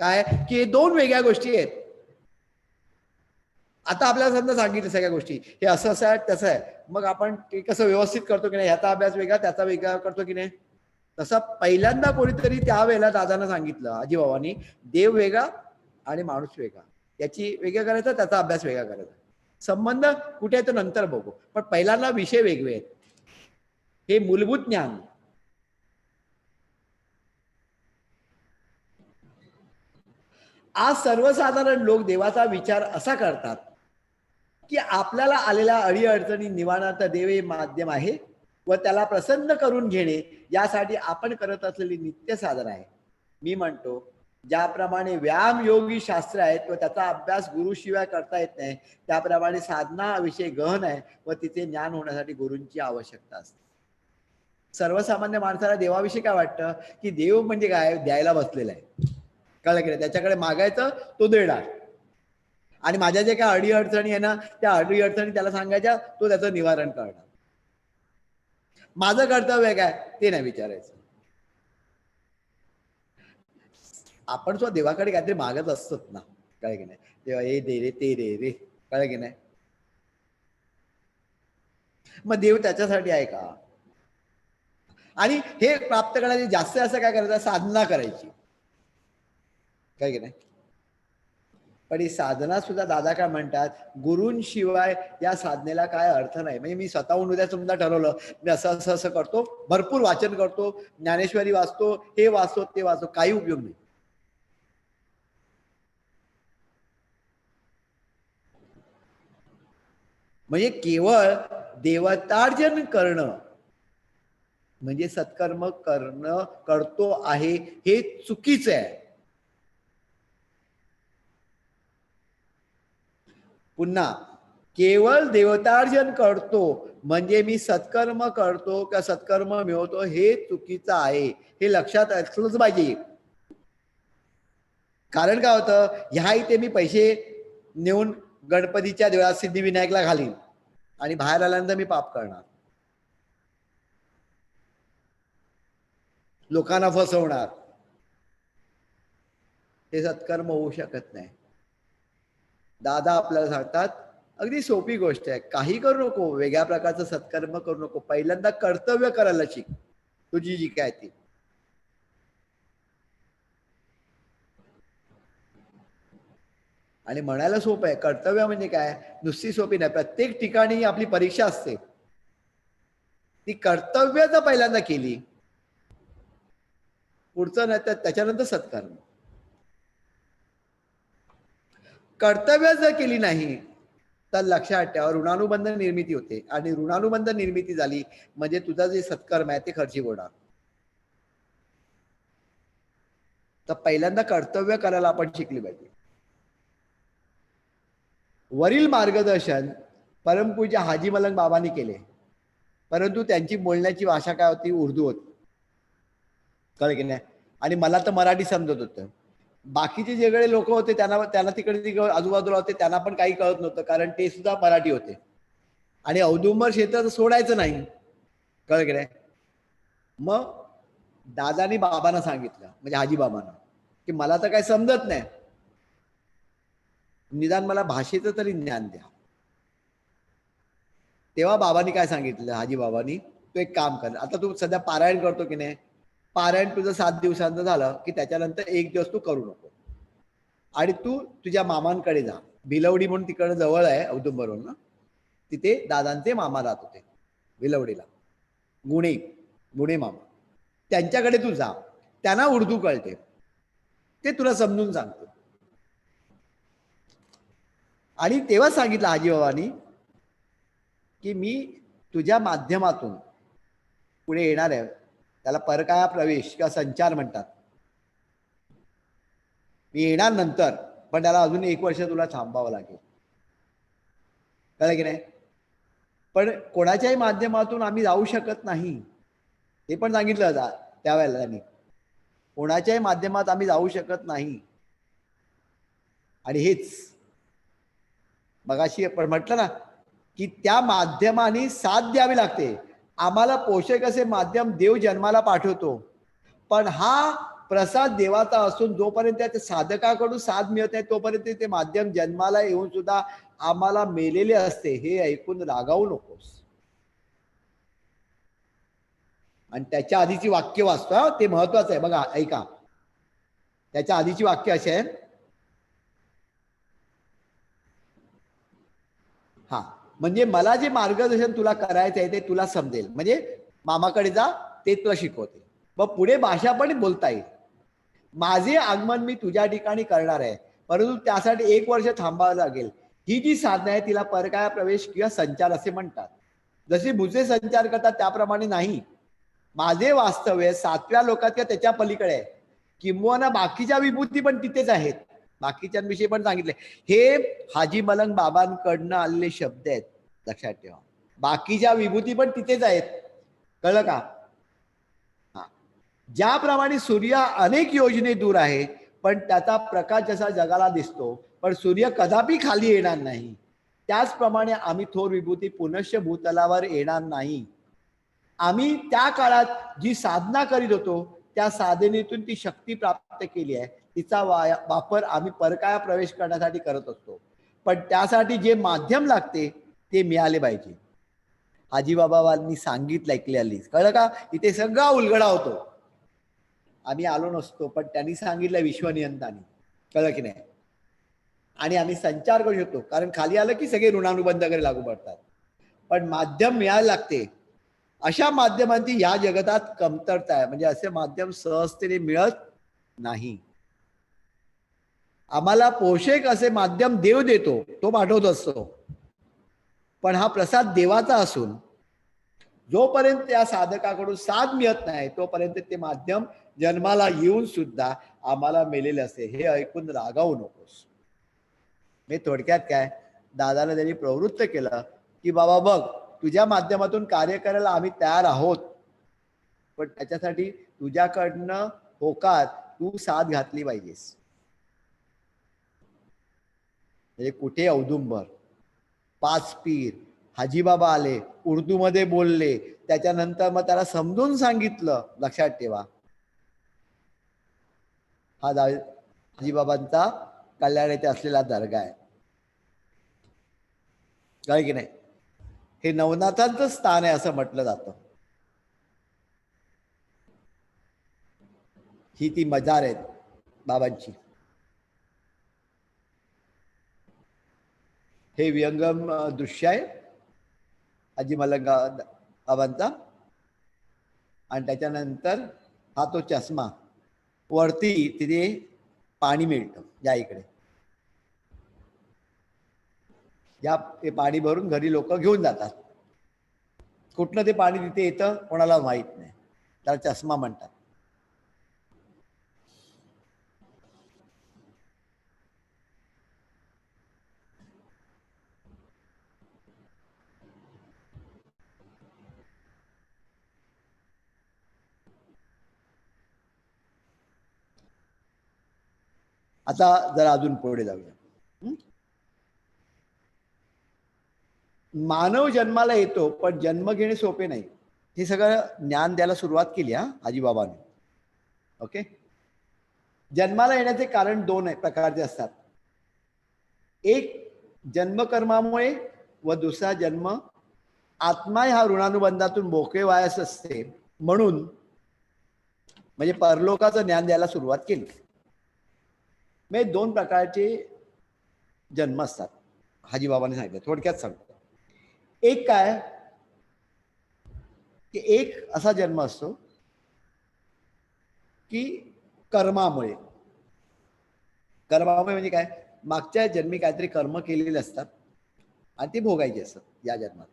काय, की दोन वेगळ्या गोष्टी आहेत. आता आपल्याला समजा सांगितलं सगळ्या गोष्टी, हे असं असं आहे तसं आहे, मग आपण ते कसं व्यवस्थित करतो की नाही, ह्याचा अभ्यास वेगळा त्याचा वेगळा करतो की नाही. तसं पहिल्यांदा कोणीतरी त्यावेळेला दादांना सांगितलं आजीबाबांनी, देव वेगळा आणि माणूस वेगळा, याची वेगळा करायचा, त्याचा अभ्यास वेगळा करायचा. संबंध कुठे आहे तो नंतर बघू, पण पहिल्यांदा विषय वेगळे आहेत. हे मूलभूत ज्ञान. आज सर्वसाधारण लोक देवाचा विचार असा करतात की आपल्याला आलेल्या अडीअडचणी निवारणार्थ देव हे माध्यम आहे व त्याला प्रसन्न करून घेणे यासाठी आपण करत असलेली नित्य साधना आहे. मी म्हणतो, ज्याप्रमाणे व्यायाम योगी शास्त्र आहेत व त्याचा अभ्यास गुरुशिवाय करता येत नाही, त्याप्रमाणे साधना विषय गहन आहे व तिचे ज्ञान होण्यासाठी गुरूंची आवश्यकता असते. सर्वसामान्य माणसाला देवाविषयी काय वाटतं, की देव म्हणजे काय, द्यायला बसलेला आहे, कळलं की नाही. त्याच्याकडे मागायचं, तो देणार, आणि माझ्या जे काय अडी अडचणी आहे ना त्या अडी अडचणी त्याला सांगायच्या, तो त्याचं निवारण करणार. माझं कर्तव्य काय ते नाही विचारायचं. आपण सुद्धा देवाकडे काहीतरी मागत असतोच ना, कळलं की नाही. तेव्हा हे दे रे, ते दे रे, कळलं की नाही. मग देव त्याच्यासाठी आहे का? आणि हे प्राप्त करण्याची जास्त असं काय करायचं, साधना करायची, काय की नाही. पण ही साधना सुद्धा दादा काय म्हणतात, गुरूंशिवाय या साधनेला काय अर्थ नाही. म्हणजे मी स्वतःहून उद्या समजा ठरवलं मी असं असं असं करतो, भरपूर वाचन करतो, ज्ञानेश्वरी वाचतो, हे वाचतो ते वाचतो, काही उपयोग नाही. म्हणजे केवळ देवतार्जन करणं म्हणजे सत्कर्म करणं करतो आहे हे चुकीचं आहे. पुन्हा केवळ देवतार्जन करतो म्हणजे मी सत्कर्म करतो का सत्कर्म मिळवतो हे चुकीचं आहे, हे लक्षात असलंच पाहिजे. कारण काय होतं, ह्या इथे मी पैसे नेऊन गणपतीच्या देवळात सिद्धिविनायकला घालीन आणि बाहेर आल्यानंतर मी पाप करणार, लोकांना फसवणार, हे सत्कर्म होऊ शकत नाही. दादा आपल्याला सांगतात अगदी सोपी गोष्ट आहे, काही करू नको, वेगळ्या प्रकारचं सत्कर्म करू नको, पहिल्यांदा कर्तव्य करायला शिक तुझी जी काय ती. आणि म्हणायला सोपं आहे, कर्तव्य म्हणजे काय नुसती सोपी नाही, प्रत्येक ठिकाणी आपली परीक्षा असते, ती कर्तव्य जर पहिल्यांदा केली, पुढचं नाही तर त्याच्यानंतर सत्कर्म. कर्तव्य जर केली नाही तर लक्षात ठेवा ऋणानुबंध निर्मिती होते, आणि ऋणानुबंध निर्मिती झाली म्हणजे तुझं जे सत्कर्म आहे ते खर्ची होणार. तर पहिल्यांदा कर्तव्य करायला आपण शिकली पाहिजे. वरील मार्गदर्शन परमपूज्य हाजी मलंग बाबांनी केले, परंतु त्यांची बोलण्याची भाषा काय होती, उर्दू होती, कळलं की नाही. आणि मला तर मराठी समजत होतं, बाकीचे जेवढे लोक होते त्यांना त्यांना तिकडे आजूबाजूला होते त्यांना पण काही कळत नव्हतं, कारण ते सुद्धा मराठी होते. आणि औदुंबर क्षेत्र सोडायचं नाही, कळलं की नाही. मग दादानी बाबांना सांगितलं, म्हणजे हाजी बाबांना, की मला तर काही समजत नाही, निदान मला भाषेचं तरी ज्ञान द्या. तेव्हा बाबांनी काय सांगितलं, हाजी बाबांनी, तू एक काम कर, आता तू सध्या पारायण करतो की नाही, पारायण तुझं 7 दिवसांचं झालं की त्याच्यानंतर 1 दिवस तू करू नको, आणि तू तुझ्या मामांकडे जा. भिलवडी म्हणून तिकडं जवळ आहे औदुंबरवरून ना, तिथे दादांचे मामा राहत होते भिलवडीला, गुणे गुणे मामा, त्यांच्याकडे तू जा, त्यांना उर्दू कळते, ते तुला समजून सांगतो. आणि तेव्हा सांगितलं हाजी बाबांनी की मी तुझ्या माध्यमातून पुढे येणार आहे, त्याला परकाया प्रवेश किंवा संचार म्हणतात, मी येणार नंतर, पण त्याला अजून 1 वर्ष तुला थांबावं लागेल, कळलं की नाही. पण कोणाच्याही माध्यमातून आम्ही जाऊ शकत नाही, हे पण सांगितलं त्यावेळेला त्यांनी, कोणाच्याही माध्यमात आम्ही जाऊ शकत नाही. आणि हेच मगाशी आपण म्हटलं ना की त्या माध्यमाने साथ द्यावी लागते. आम्हाला पोषक असे माध्यम देव जन्माला पाठवतो, पण हा प्रसाद देवाचा असून जोपर्यंत त्या साधकाकडून साथ मिळत नाही तोपर्यंत ते माध्यम जन्माला येऊन सुद्धा आम्हाला मेलेले असते, हे ऐकून रागावू नकोस. आणि त्याच्या आधीची वाक्य वाचतो, ते महत्वाचं आहे बघा, ऐका. त्याच्या आधीची वाक्य अशी आहे, हा म्हणजे मला जे मार्गदर्शन तुला करायचं आहे ते तुला समजेल, म्हणजे मामाकडे जा, ते तुला शिकवते, मग पुढे भाषा पण बोलता येईल. माझे आगमन मी तुझ्या ठिकाणी करणार आहे, परंतु त्यासाठी 1 वर्ष थांबावं लागेल. ही जी साधना आहे तिला परकाया प्रवेश किंवा संचार असे म्हणतात. जसे मुझे संचार करतात त्याप्रमाणे नाही, माझे वास्तव्य 7व्या लोकात किंवा त्याच्या पलीकडे आहे, किंबहुना बाकीच्या विभूती पण तिथेच आहेत, बाकीच्यांविषयी पण सांगितले. हे हाजी मलंग बाबांकडनं आलेले शब्द आहेत, लक्षात ठेवा. बाकीच्या विभूती पण तिथेच आहेत, कळलं का. हा, ज्याप्रमाणे सूर्य अनेक योजने दूर आहे पण त्याचा प्रकाश जसा जगाला दिसतो, पण सूर्य कदापि खाली येणार नाही, त्याचप्रमाणे आम्ही थोर विभूती पुनश्च भूतलावर येणार नाही. आम्ही त्या काळात जी साधना करीत होतो त्या साधनेतून ती शक्ती प्राप्त केली आहे, तिचा वापर आम्ही परकाया प्रवेश करण्यासाठी करत असतो, पण त्यासाठी जे माध्यम लागते ते मिळाले पाहिजे. हाजीबाबांनी सांगितलं ऐकलेली, कळलं का? इथे सगळा उलगडा होतो. आम्ही आलो नसतो, पण त्यांनी सांगितलं विश्वनियंतानी, कळलं की नाही? आणि आम्ही संचार करू शकतो, कारण खाली आलं की सगळे ऋणानुबंध वगैरे लागू पडतात. पण माध्यम मिळायला लागते. अशा माध्यमांची या जगतात कमतरता आहे. म्हणजे असे माध्यम सहजतेने मिळत नाही. आम्हाला पोषक असे माध्यम देव देतो, तो पाठवत असतो. पण हा प्रसाद देवाचा असून जोपर्यंत त्या साधकाकडून साथ मिळत नाही तोपर्यंत ते माध्यम जन्माला येऊन सुद्धा आम्हाला मेलेले असते. हे ऐकून रागावू नकोस. मी थोडक्यात काय, दादाला त्यांनी प्रवृत्त केलं की बाबा बघ, तुझ्या माध्यमातून कार्य करायला आम्ही तयार आहोत, पण त्याच्यासाठी तुझ्याकडनं होकार तू साथ घातली पाहिजेस. म्हणजे कुठे औदुंबर, पाच पीर, हाजीबाबा आले, उर्दूमध्ये बोलले, त्याच्यानंतर मग त्याला समजून सांगितलं. लक्षात ठेवा, हा हाजीबाबांचा कल्याण येथे असलेला दर्गा आहे, कळलं की नाही? हे नवनाथांचं स्थान आहे असं म्हटलं जातं. ही ती मजार आहेत बाबांची. हे व्यंगम दृश्य आहे हाजी मलंगा बाबांचा. आणि त्याच्यानंतर हा तो चष्मा, वरती तिथे पाणी मिळतं या इकडे, या ते पाणी भरून घरी लोक घेऊन जातात. कुठनं ते पाणी तिथे येतं कोणाला माहित नाही, त्याला चष्मा म्हणतात. आता जरा अजून पुढे जाऊया. मानव जन्माला येतो, पण जन्म घेणे सोपे नाही. हे सगळं ज्ञान द्यायला सुरुवात केली हा हाजीबाबांनी. ओके, जन्माला येण्याचे कारण दोन प्रकारचे असतात. एक जन्मकर्मामुळे व दुसरा जन्म आत्मा ह्या ऋणानुबंधातून मोकळे व्हायस असते म्हणून, म्हणजे परलोकाचं ज्ञान द्यायला सुरुवात केली. म्हणजे दोन प्रकारचे जन्म असतात हाजीबाबांनी सांगितलं. थोडक्यात सांगतो. एक काय की एक असा जन्म असतो की कर्मामुळे. कर्मामुळे म्हणजे काय, मागच्या जन्मी काहीतरी कर्म केलेले असतात आणि ते भोगायचे असतात या जन्मात.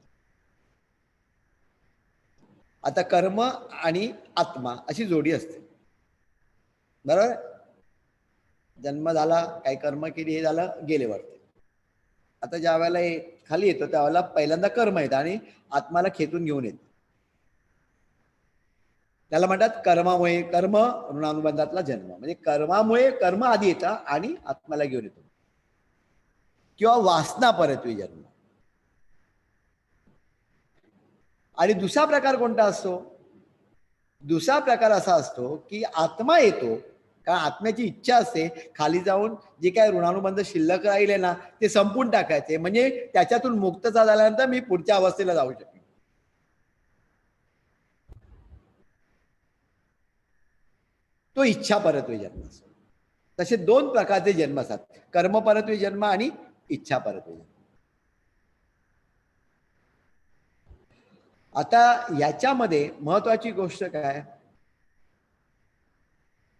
आता कर्म आणि आत्मा अशी जोडी असते, बरोबर? जन्म झाला, काही कर्म केली, हे झालं, गेले वरते. आता ज्या वेळेला खाली येतो त्यावेळेला पहिल्यांदा कर्म येतं आणि आत्माला खेचून घेऊन येतं. त्याला म्हणतात कर्मामुळे, कर्म ऋणानुबंधातला जन्म. म्हणजे कर्मामुळे कर्म आधी येतं आणि आत्म्याला घेऊन येतो, किंवा वासना परत्वे जन्म. आणि दुसरा प्रकार कोणता असतो? दुसरा प्रकार असा असतो की आत्मा येतो, कारण आत्म्याची इच्छा असते खाली जाऊन जे काय ऋणानुबंध शिल्लक राहिले ना ते संपून टाकायचे, म्हणजे त्याच्यातून मुक्तता झाल्यानंतर मी पुढच्या अवस्थेला जाऊ शकेन. तो इच्छा परत्वे जन्म असतो. तसे दोन प्रकारचे जन्म असतात, कर्म परत्वे जन्म आणि इच्छा परत्वे जन्म. आता याच्यामध्ये महत्वाची गोष्ट काय,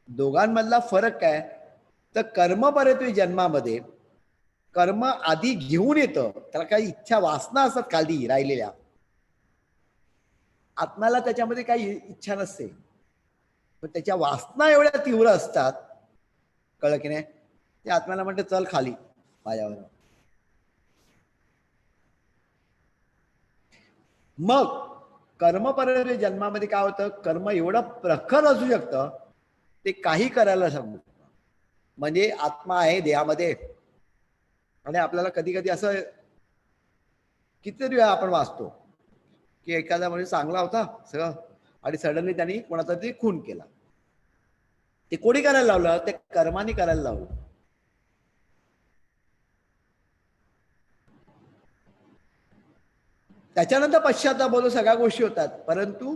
दोघांमधला फरक काय, तर कर्म परत्वे जन्मामध्ये कर्म आधी घेऊन येतं, त्याला काही इच्छा वासना असतात खाली राहिलेल्या. आत्म्याला त्याच्यामध्ये काही इच्छा नसते, पण त्याच्या वासना एवढ्या तीव्र असतात, कळलं की नाही? ते आत्म्याला म्हणते चल खाली माझ्यावर. मग कर्म परत्वे जन्मामध्ये काय होतं, कर्म एवढं प्रखर असू शकतं ते काही करायला सांगू. म्हणजे आत्मा आहे देहामध्ये, आणि आपल्याला कधी कधी असं कितीतरी वेळा आपण वाचतो की एखादा म्हणजे चांगला होता सगळं आणि सडनली त्यांनी कोणाचा तरी खून केला. ते कोणी करायला लावलं? ते कर्माने करायला लावलं. त्याच्यानंतर पश्चाताप होतो, सगळ्या गोष्टी होतात, परंतु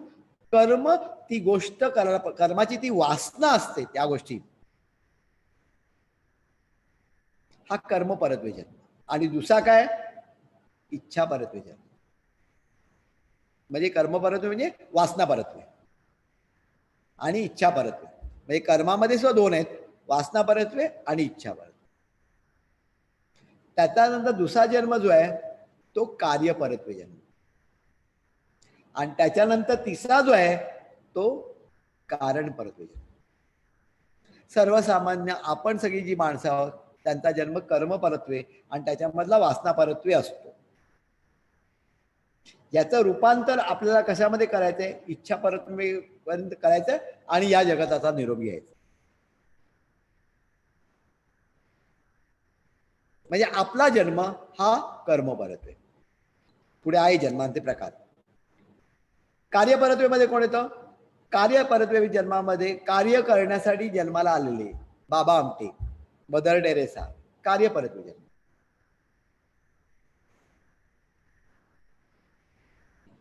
कर्म ती गोष्ट कर्माची ती वासना असते त्या गोष्टी, हा कर्म परत्वे जन्म. आणि दुसरा काय, इच्छा परत्वे जन्म. म्हणजे कर्म परत्वे म्हणजे वासना परत्वे आणि इच्छा परत्वे. म्हणजे कर्मामध्ये सुद्धा दोन आहेत, वासना परत्वे आणि इच्छा परत्वे. त्याच्यानंतर दुसरा जन्म जो आहे तो कार्य परत्वे जन्म. आणि त्याच्यानंतर तिसरा जो आहे तो कारण परत्वे जन्म. सर्वसामान्य आपण सगळी जी माणसं आहोत त्यांचा जन्म कर्म परत्वे आणि त्याच्यामधला वासना परत्वे असतो. याचं रूपांतर आपल्याला कशामध्ये करायचंय, इच्छा परत्वे पर्यंत करायचं आणि या जगताचा निरोप घ्यायचा. म्हणजे आपला जन्म हा कर्म परत्वे. पुढे आहे जन्मांचे प्रकार. कार्यपरत्वेमध्ये कोण येतं, कार्यपरत्वे जन्मामध्ये कार्य करण्यासाठी जन्माला आलेले बाबा आमटे, मदर टेरेसा, कार्यपरत्वे जन्म.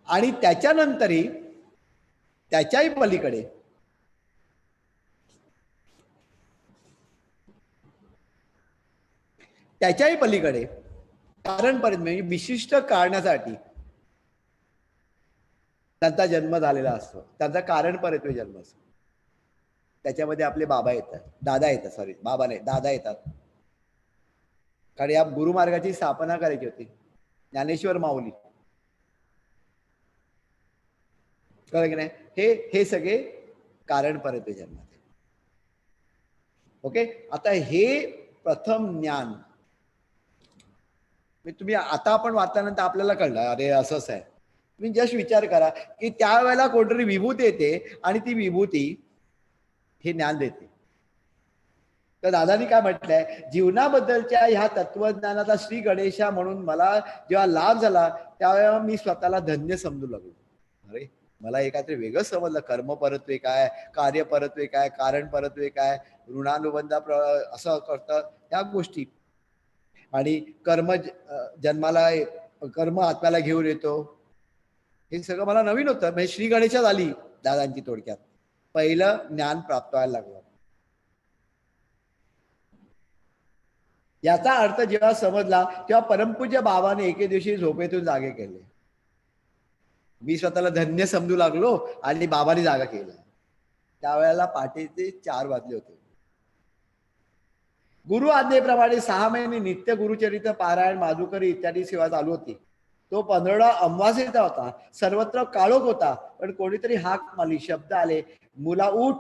आणि त्याच्यानंतरही त्याच्याही पलीकडे कारण परत्वे म्हणजे विशिष्ट कारणासाठी त्यांचा जन्म झालेला असतो, त्यांचा कारण परत्वे जन्म असतो. त्याच्यामध्ये आपले बाबा येतात, दादा येतात, सॉरी बाबा नाही दादा येतात. कारण या गुरुमार्गाची स्थापना करायची होती, ज्ञानेश्वर माऊली, कळलं की नाही. हे सगळे कारण परत्वे जन्मात. ओके, आता हे प्रथम ज्ञान तुम्ही आता आपण वाचल्यानंतर आपल्याला कळलं अरे असंच आहे. तुम्ही जस्ट विचार करा की त्यावेळेला कोणतरी विभूती येते आणि ती विभूती हे ज्ञान देते. तर दादानी काय म्हटलंय, जीवनाबद्दलच्या ह्या तत्वज्ञानाचा श्री गणेशा म्हणून मला जेव्हा लाभ झाला त्यावेळेला मी स्वतःला धन्य समजू लागलो. अरे मला हे काहीतरी वेगळं समजलं, कर्म परत्वे काय, कार्य परत्वे काय, कारण परत्वे काय, ऋणानुबंधा असं करतं त्या गोष्टी. आणि कर्म जन्माला, कर्म आत्म्याला घेऊन येतो, हे सगळं मला नवीन होतं. म्हणजे श्री गणेशा झाली दादांची थोडक्यात, पहिलं ज्ञान प्राप्त व्हायला लागलं. याचा अर्थ जेव्हा समजला तेव्हा परमपूज्य बाबाने एके दिवशी झोपेतून जागे केले. मी स्वतःला धन्य समजू लागलो आणि बाबाने जागा केला. त्यावेळेला पहाटेचे 4 वाजले होते. गुरु आज्ञेप्रमाणे 6 महिने नित्य गुरुचरित्र पारायण, माधुकरी इत्यादी सेवा चालू होती. तो 15 अमावास्येचा होता. सर्वत्र काळोख होता, पण कोणीतरी हाक मारली, शब्द आले, मुला उठ.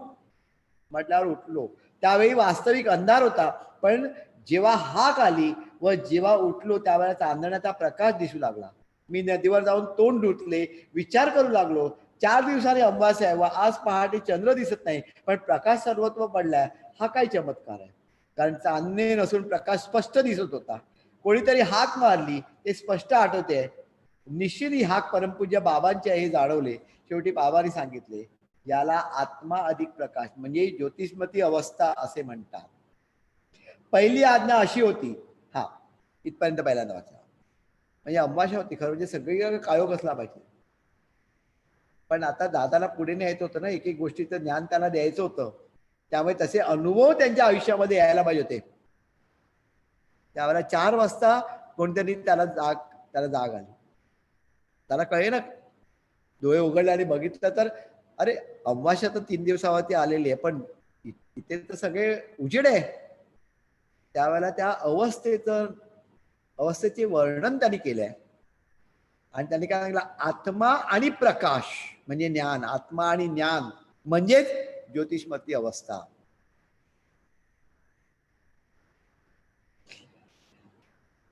म्हटल्यावर उठलो. त्यावेळी वास्तविक अंधार होता, पण जेव्हा हाक आली व जेव्हा उठलो त्यावेळेला चांदण्याचा प्रकाश दिसू लागला. मी नदीवर जाऊन तोंड धुतले, विचार करू लागलो. 4 दिवसांनी अमावास्या आहे व आज पहाटे चंद्र दिसत नाही, पण प्रकाश सर्वत्र पडलाय. हा काय चमत्कार आहे. कारण चांदणे नसून प्रकाश स्पष्ट दिसत होता. कोणीतरी हाक मारली, ते स्पष्ट आठवते. निश्चित ही हाक परमपूज्य बाबांचे हे जाणवले. शेवटी बाबांनी सांगितले, याला आत्मा अधिक प्रकाश म्हणजे ज्योतिष्मती अवस्था असे म्हणतात. पहिली आज्ञा अशी होती, हा इथपर्यंत पहिल्यांदा वाचा. म्हणजे अमावास्या होती खरं, म्हणजे सगळीकडे काळोख असला पाहिजे. पण आता दादाला पुढे न्यायचं होतं ना, एक एक गोष्टीचं ज्ञान त्यांना द्यायचं होतं. त्यामुळे तसे अनुभव त्यांच्या आयुष्यामध्ये यायला पाहिजे होते. त्यावेळेला 4 वाजता कोणतरी त्याला जाग आली. त्याला कळे ना, डोळे उघडले आणि बघितलं तर अरे अमावास्या तर 3 दिवसावरती आलेली आहे, पण इथे तर सगळे उजेड आहे. त्यावेळेला त्या अवस्थेचे वर्णन त्यांनी केलंय. आणि त्यांनी काय सांगितलं, आत्मा आणि प्रकाश म्हणजे ज्ञान, आत्मा आणि ज्ञान म्हणजेच ज्योतिष्मती अवस्था.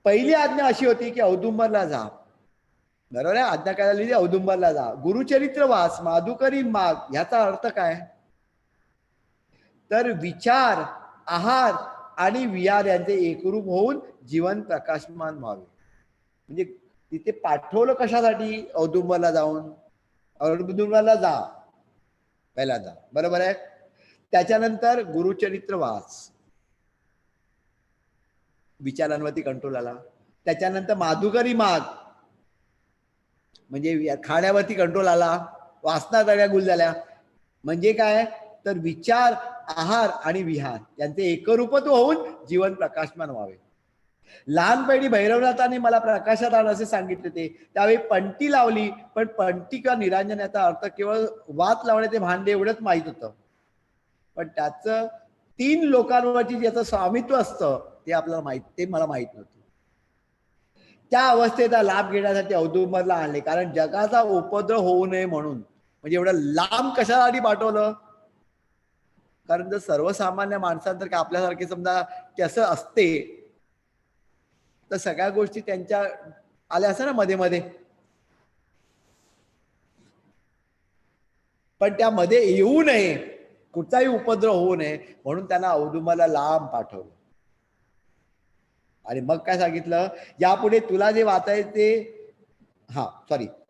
पहिली आज्ञा अशी होती की औदुंबरला जा. बरोबर आहे, आज्ञा काय झाली, औदुंबरला जा, गुरुचरित्र वाच, माधुकरी माग. ह्याचा अर्थ काय, तर विचार, आहार आणि विहार यांचे एकरूप होऊन जीवन प्रकाशमान व्हावे. म्हणजे तिथे पाठवलं कशासाठी, औदुंबरला जाऊन, औदुंबरला जा पहिल्यांदा, बरोबर आहे. त्याच्यानंतर गुरुचरित्र वाच, विचारांवरती कंट्रोल आला. त्याच्यानंतर माधुकरी माग, म्हणजे खाण्यावरती कंट्रोल आला, वासना सगळ्या गुल झाल्या. म्हणजे काय तर विचार, आहार आणि विहार यांचे एकरूपत्व होऊन जीवन प्रकाशमान व्हावे. लहानपणी भैरवनाथांनी मला प्रकाशात आण असे सांगितले ते. त्यावेळी पंटी लावली, पण पंटी किंवा निरांजन याचा अर्थ केवळ वात लावण्याचे भांडे एवढंच माहित होतं. पण त्याचं 3 लोकांवरची ज्याचं स्वामित्व असतं ते आपल्याला माहित, ते मला माहित नव्हतं. त्या अवस्थेचा लाभ घेण्यासाठी औदुंबरला आणले, कारण जगाचा उपद्रव होऊ नये म्हणून. म्हणजे एवढं लांब कशासाठी पाठवलं? कारण जर सर्वसामान्य माणसांसारखे आपल्यासारखे समजा कसं असते, तर सगळ्या गोष्टी त्यांच्या आल्या असं ना मध्ये मध्ये, पण त्यामध्ये येऊ नये, कुठचाही उपद्रव होऊ नये म्हणून त्यांना औदुंबरला लांब पाठवलं. आणि मग काय सांगितलं, यापुढे तुला जे वाचायचे,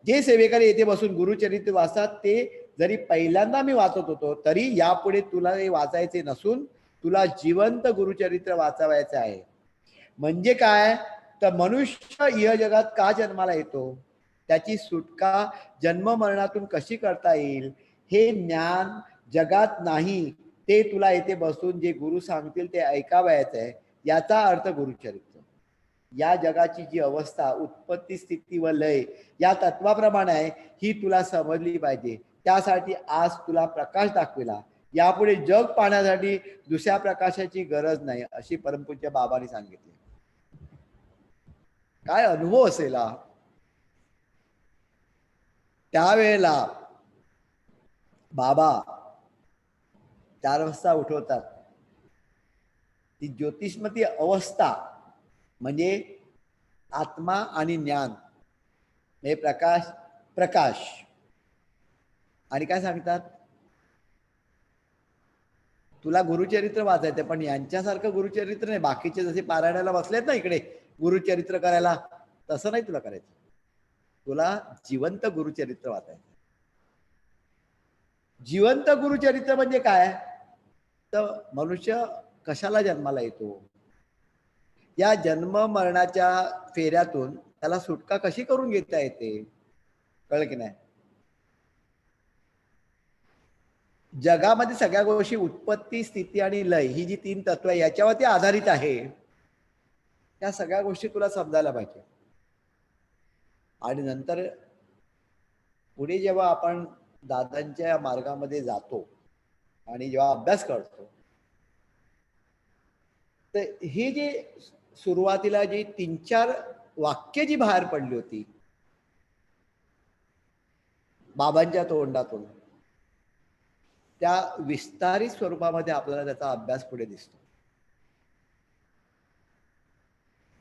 जे सेवेकरी येथे बसून गुरुचरित्र वाचतात ते जरी पहिल्यांदा मी वाचत होतो, तरी यापुढे तुला हे वाचायचे नसून तुला जिवंत गुरुचरित्र वाचावायचे आहे. म्हणजे काय तर मनुष्य इह जगात का जन्माला येतो, त्याची सुटका जन्म मरणातून कशी करता येईल, हे ज्ञान जगात नाही, ते तुला येथे बसून जे गुरु सांगतील ते ऐकावयाचे आहे. याचा अर्थ गुरुचरित्र. या जगाची जी अवस्था, उत्पत्ती, स्थिती व लय या तत्वाप्रमाणे आहे, ही तुला समजली पाहिजे. त्यासाठी आज तुला प्रकाश दाखविला. यापुढे जग पाहण्यासाठी दुसऱ्या प्रकाशाची गरज नाही, अशी परमपूज्य बाबांनी सांगितले. काय अनुभव असेल हा. त्यावेळेला बाबा 4 वाजता उठवतात. ती ज्योतिषमती अवस्था म्हणजे आत्मा आणि ज्ञान, हे प्रकाश, प्रकाश. आणि काय सांगतात, तुला गुरुचरित्र वाचायचं, पण यांच्यासारखं गुरुचरित्र नाही. बाकीचे जसे पारायणाला बसलेत ना इकडे गुरुचरित्र करायला, तसं नाही तुला करायचं. तुला जिवंत गुरुचरित्र वाचायचं. जिवंत गुरुचरित्र म्हणजे काय तर मनुष्य कशाला जन्माला येतो, या जन्म मरणाच्या फेऱ्यातून त्याला सुटका कशी करून घेता येते, कळलं की नाही. जगामध्ये सगळ्या गोष्टी उत्पत्ती, स्थिती आणि लय ही जी 3 तत्व याच्यावरती आधारित आहे. त्या सगळ्या गोष्टी तुला समजायला पाहिजे. आणि नंतर पुढे जेव्हा आपण दादांच्या मार्गामध्ये जातो आणि जेव्हा अभ्यास करतो, तर हे जे सुरुवातीला जी 3-4 वाक्य जी बाहेर पडली होती बाबांच्या तोंडातून, त्या विस्तारित स्वरूपामध्ये आपल्याला त्याचा अभ्यास पुढे दिसतो.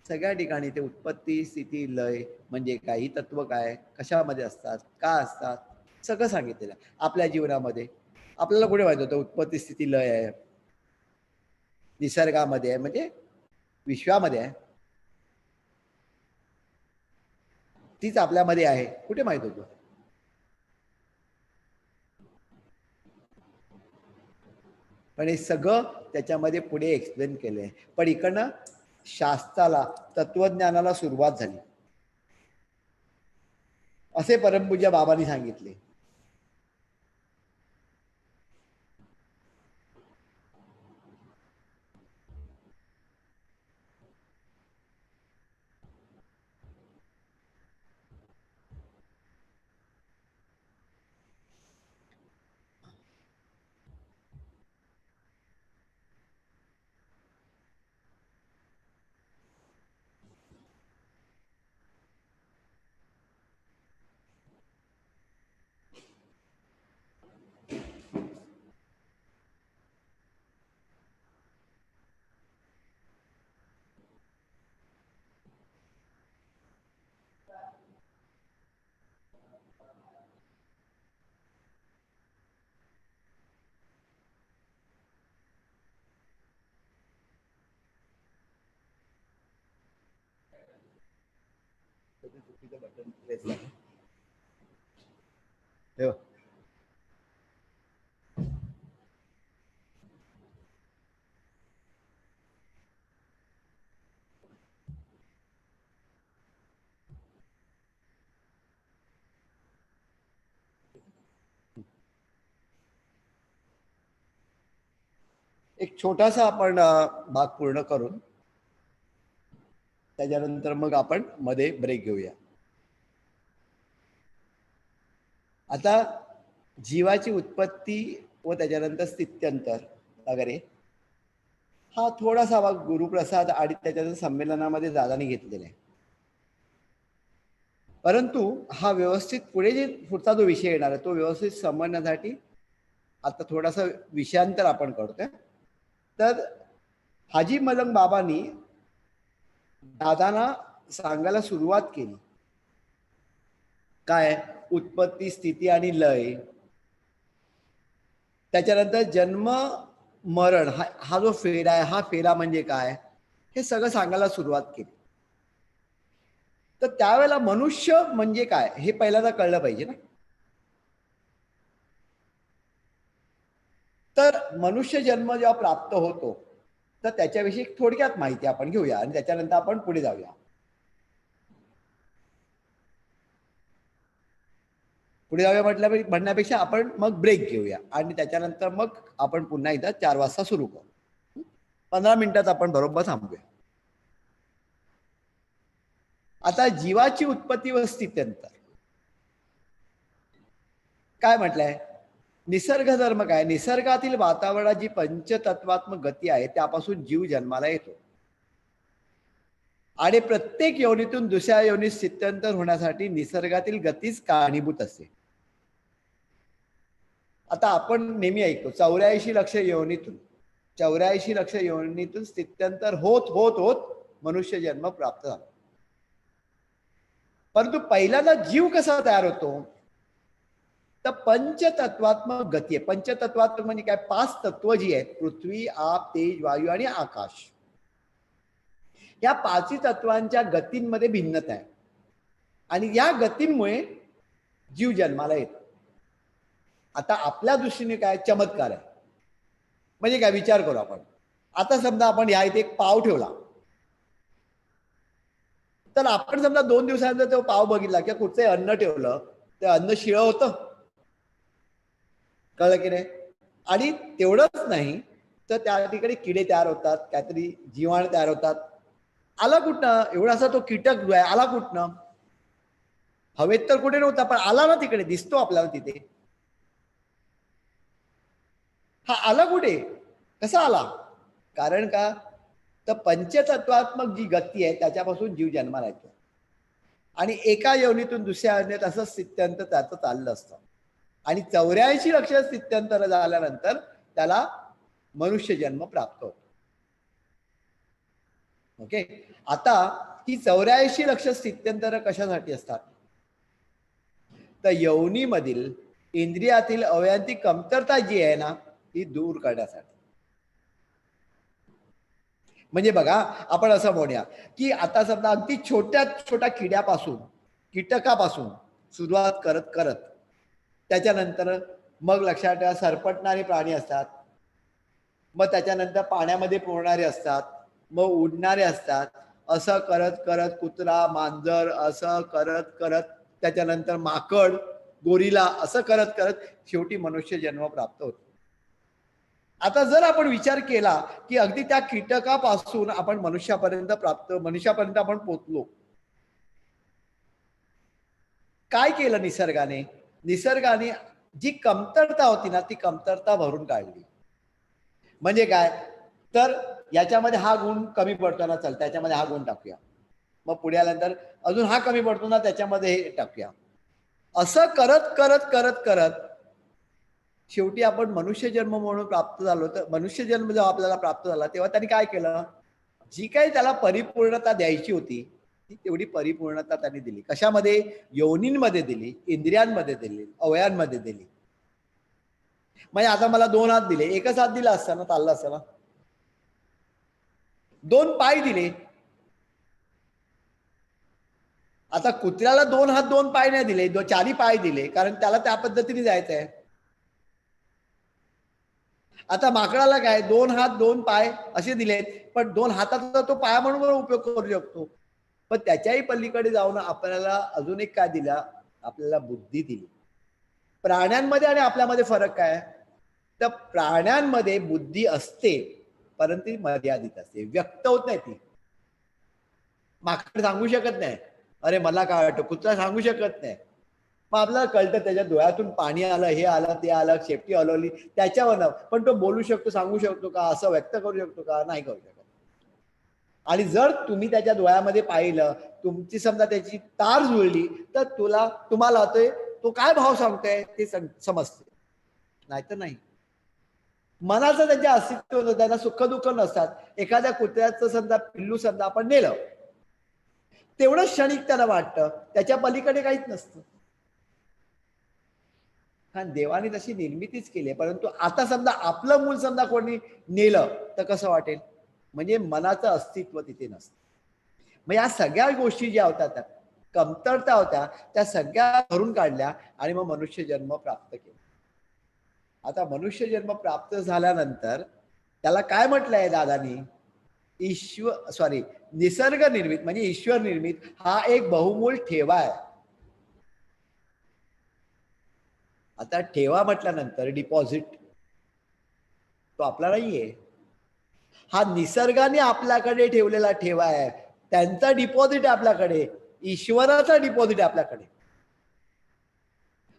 सगळ्या ठिकाणी ते उत्पत्ती, स्थिती, लय म्हणजे काय, ही तत्व काय, कशामध्ये असतात, का असतात, सगळं सांगितलेलं आहे. आपल्या जीवनामध्ये आपल्याला कुठे माहित होतं उत्पत्ती, स्थिती, लय आहे, निसर्गामध्ये आहे, म्हणजे विश्वामध्ये आहे, तीच आपल्यामध्ये आहे, कुठे माहित होतं. पण हे सगळं त्याच्यामध्ये पुढे एक्सप्लेन केलंय. पण इकडनं शास्त्राला, तत्वज्ञानाला सुरुवात झाली, असे परमपूज्य बाबांनी सांगितले. बटन प्रेस झालं. एक छोटासा आपण भाग पूर्ण करून त्याच्यानंतर मग आपण मध्ये ब्रेक घेऊया. आता जीवाची उत्पत्ती व त्याच्यानंतर स्थित्यंतर वगैरे हा थोडासा भाग गुरुप्रसाद आणि त्याच्या संमेलनामध्ये दादाने घेतलेला आहे. परंतु हा व्यवस्थित पुढे जे पुढचा जो विषय येणार आहे तो व्यवस्थित समजण्यासाठी आता थोडासा विषयांतर आपण करतोय. तर हाजी मलंग बाबांनी दादांना सांगायला सुरुवात केली काय, उत्पत्ती, स्थिती आणि लय, त्याच्यानंतर जन्म मरण हा जो फेरा आहे, हा फेरा म्हणजे काय हे सगळं सांगायला सुरुवात केली. तर त्यावेळेला मनुष्य म्हणजे काय हे पहिल्यांदा कळलं पाहिजे ना. तर मनुष्य जन्म जेव्हा प्राप्त होतो तर त्याच्याविषयी थोडक्यात माहिती आपण घेऊया आणि त्याच्यानंतर आपण पुढे जाऊया. पुढे जाऊया म्हणण्यापेक्षा आपण मग ब्रेक घेऊया आणि त्याच्यानंतर मग आपण पुन्हा एकदा 4 वाजता सुरू करू. 15 मिनिटात आपण बरोबर थांबूया. आता जीवाची उत्पत्ती व स्थित्यंतर काय म्हटलंय, निसर्ग धर्म काय, निसर्गातील वातावरणाची पंचतत्वात्मक गती आहे त्यापासून जीव जन्माला येतो आणि प्रत्येक योनीतून दुसऱ्या योनीत स्थित्यंतर होण्यासाठी निसर्गातील गतीच कारणीभूत असते. आता आपण नेहमी ऐकतो 84 लक्ष योनीतून 84 लक्ष योनीतून स्थित्यंतर होत होत होत मनुष्य जन्म प्राप्त झाला. परंतु पहिल्यांदा जीव कसा तयार होतो, तर पंचतत्वात्मक गती आहे. पंचतत्वात्मक म्हणजे काय, 5 तत्व जी आहेत, पृथ्वी, आप, तेज, वायू आणि आकाश, या 5 तत्वांच्या गतींमध्ये भिन्नता आहे आणि या गतींमुळे जीव जन्माला येतो. आता आपल्या दृष्टीने काय चमत्कार आहे, म्हणजे काय विचार करू आपण. आता समजा आपण ह्या इथे एक पाव ठेवला, तर आपण समजा 2 दिवसानंतर तो पाव बघितला किंवा कुठचंही अन्न ठेवलं ते अन्न शिळं होतं, कळलं की नाही. आणि तेवढंच नाही तर त्या ठिकाणी किडे तयार होतात, काहीतरी जीवाणू तयार होतात. आला कुठनं, एवढासा तो कीटक जो आहे आला कुठनं, हवेत तर कुठे नव्हता पण आला ना, तिकडे दिसतो आपल्याला तिथे. हा आला कुठे, कसा आला, कारण का, तर पंचतत्वात्मक जी गती आहे त्याच्यापासून जीव जन्माला येतो आणि एका योनीतून दुसऱ्या योनीत असं स्थित्यंतर त्याचं चाललं असतं आणि 84 लक्ष स्थित्यंतर झाल्यानंतर त्याला मनुष्य जन्म प्राप्त होतो. ओके. आता ही 84 लक्ष स्थित्यंतर कशासाठी असतात, तर यवनीमधील इंद्रियातील अवयांची कमतरता जी आहे ना ती दूर करण्यासाठी. म्हणजे बघा आपण असं म्हणूया की आता समजा अगदी छोट्यात छोट्या किड्यापासून कीटकापासून सुरुवात करत करत त्याच्यानंतर मग लक्षात ठेवा सरपटणारे प्राणी असतात, मग त्याच्यानंतर पाण्यामध्ये पोहणारे असतात, मग उडणारे असतात, असं करत करत कुत्रा, मांजर, असं करत करत त्याच्यानंतर माकड, गोरिला, असं करत करत शेवटी मनुष्य जन्म प्राप्त होतो. आता जर आपण विचार केला की अगदी त्या कीटकापासून आपण मनुष्यापर्यंत आपण पोचलो, काय केलं निसर्गाने, निसर्गाने जी कमतरता होती ना ती कमतरता भरून काढली. म्हणजे काय, तर याच्यामध्ये हा गुण कमी पडतो ना, चल त्याच्यामध्ये हा गुण टाकूया, मग पुढे आल्यानंतर अजून हा कमी पडतो ना त्याच्यामध्ये हे टाकूया, असं करत करत करत करत शेवटी आपण मनुष्य जन्म म्हणून प्राप्त झालो. तर मनुष्य जन्म जेव्हा आपल्याला प्राप्त झाला तेव्हा त्यांनी काय केलं, जी काही त्याला परिपूर्णता द्यायची होती ती तेवढी परिपूर्णता त्यांनी दिली. कशामध्ये, योनींमध्ये दिली, इंद्रियांमध्ये दिली, अवयांमध्ये दिली. म्हणजे आता मला 2 हात दिले, एकच हात दिला असता ना चाललं असतं ना. 2 पाय दिले, आता कुत्र्याला 2 हात 2 पाय नाही दिले, 4 पाय दिले, कारण त्याला त्या पद्धतीने जायचं आहे. आता माकडाला काय 2 हात 2 पाय असे दिलेत, पण 2 हाताचा तो पाया म्हणून उपयोग करू शकतो. पण त्याच्याही पलीकडे जाऊन आपल्याला अजून एक काय दिला, आपल्याला बुद्धी दिली. प्राण्यांमध्ये आणि आपल्यामध्ये फरक काय, तर प्राण्यांमध्ये बुद्धी असते, परंतु ती मर्यादित असते, व्यक्त होत नाही. ती माकड सांगू शकत नाही, अरे मला काय वाटतं, कुत्रा सांगू शकत नाही. मग आपल्याला कळतं त्याच्या डोळ्यातून पाणी आलं, हे आलं, ते आलं, शेपटी हलवली त्याच्यावर. पण तो बोलू शकतो, सांगू शकतो का, असं व्यक्त करू शकतो का, नाही करू शकत. आणि जर तुम्ही त्याच्या डोळ्यामध्ये पाहिलं, तुमची समजा त्याची तार जुळली, तर तुम्हाला तो काय भाव सांगतोय ते समजते, नाहीतर नाही. मनाचं त्यांच्या अस्तित्व नसतं, त्यांना सुख दुःख नसतात. एखाद्या कुत्र्याचं समजा पिल्लू समजा आपण नेलं, तेवढं क्षणिक त्याला वाटतं, त्याच्या पलीकडे काहीच नसतं. हा, देवाने तशी निर्मितीच केली आहे. परंतु आता समजा आपलं मूल समजा कोणी नेलं तर कसं वाटेल? म्हणजे मनाचं अस्तित्व तिथे नसतं. मग या सगळ्या गोष्टी ज्या होत्या, त्या कमतरता होत्या, त्या सगळ्या भरून काढल्या आणि मग मनुष्य जन्म प्राप्त केला. आता मनुष्य जन्म प्राप्त झाल्यानंतर त्याला काय म्हटलंय दादानी? निसर्ग निर्मित म्हणजे ईश्वर निर्मित हा एक बहुमूल ठेवा आहे. आता ठेवा म्हटल्यानंतर डिपॉझिट तो आपला नाहीये, हा निसर्गाने आपल्याकडे ठेवलेला ठेवा आहे. त्यांचा डिपॉझिट आपल्याकडे, ईश्वराचा डिपॉझिट आपल्याकडे.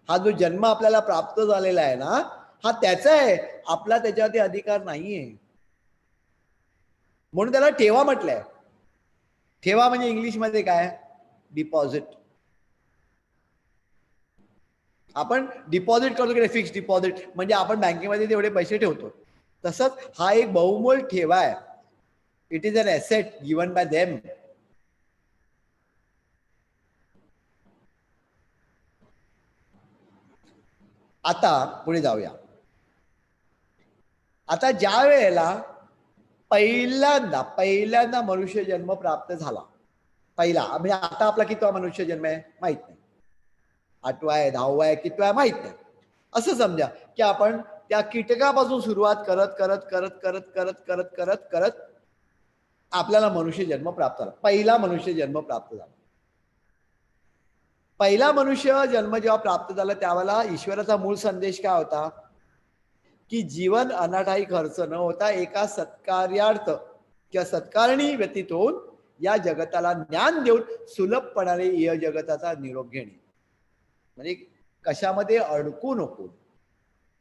हा जो जन्म आपल्याला प्राप्त झालेला आहे ना, हा त्याचा आहे, आपला त्याच्यावरती अधिकार नाहीये. म्हणून त्याला ठेवा म्हटलंय. ठेवा म्हणजे इंग्लिशमध्ये काय? डिपॉझिट. आपण डिपॉझिट करतो की फिक्स डिपॉझिट, म्हणजे आपण बँकेमध्ये तेवढे पैसे ठेवतो. तसंच हा एक बहुमोल ठेवा आहे. It is an asset given by them. आता पुढे जाऊया. आता ज्या वेळेला पहिल्यांदा मनुष्य जन्म प्राप्त झाला, पहिला म्हणजे आता आपला कितवा मनुष्य जन्म आहे माहित नाही, 8वा आहे, 10वा आहे, कितवा आहे माहित नाही. असं समजा की आपण त्या कीटकापासून सुरुवात करत करत करत करत करत करत करत करत आपल्याला मनुष्य जन्म प्राप्त झाला. पहिला मनुष्य जन्म प्राप्त झाला. पहिला मनुष्य जन्म जेव्हा प्राप्त झाला त्यावेळेला ईश्वराचा मूळ संदेश काय होता? की जीवन अनाठाई खर्च न होता एका सत्कार्यार्थ किंवा सत्कारणी व्यतीत होऊन या जगताला ज्ञान देऊन सुलभपणाने या जगताचा निरोप घेणे. म्हणजे कशामध्ये अडकू नको,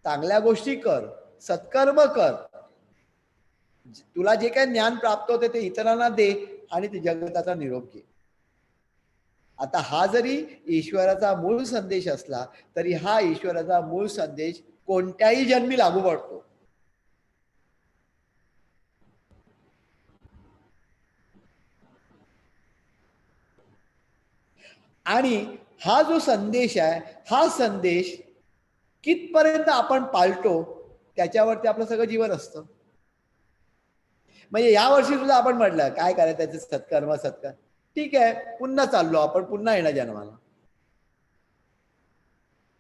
चांगल्या गोष्टी कर, सत्कर्म कर, तुला जे काही ज्ञान प्राप्त होते ते इतरांना दे आणि ते जगताचा निरोप घे. आता हा जरी ईश्वराचा मूळ संदेश असला तरी हा ईश्वराचा मूळ संदेश कोणत्याही जन्मी लागू पडतो. आणि हा जो संदेश आहे, हा संदेश कितपर्यंत आपण पाळतो त्याच्यावरती आपलं सगळं जीवन असतं. म्हणजे या वर्षी सुद्धा आपण म्हटलं काय करायचं त्याचे सत्कर्म सत्कार, ठीक आहे, पुन्हा चाललो आपण, पुन्हा येणार जन्माला.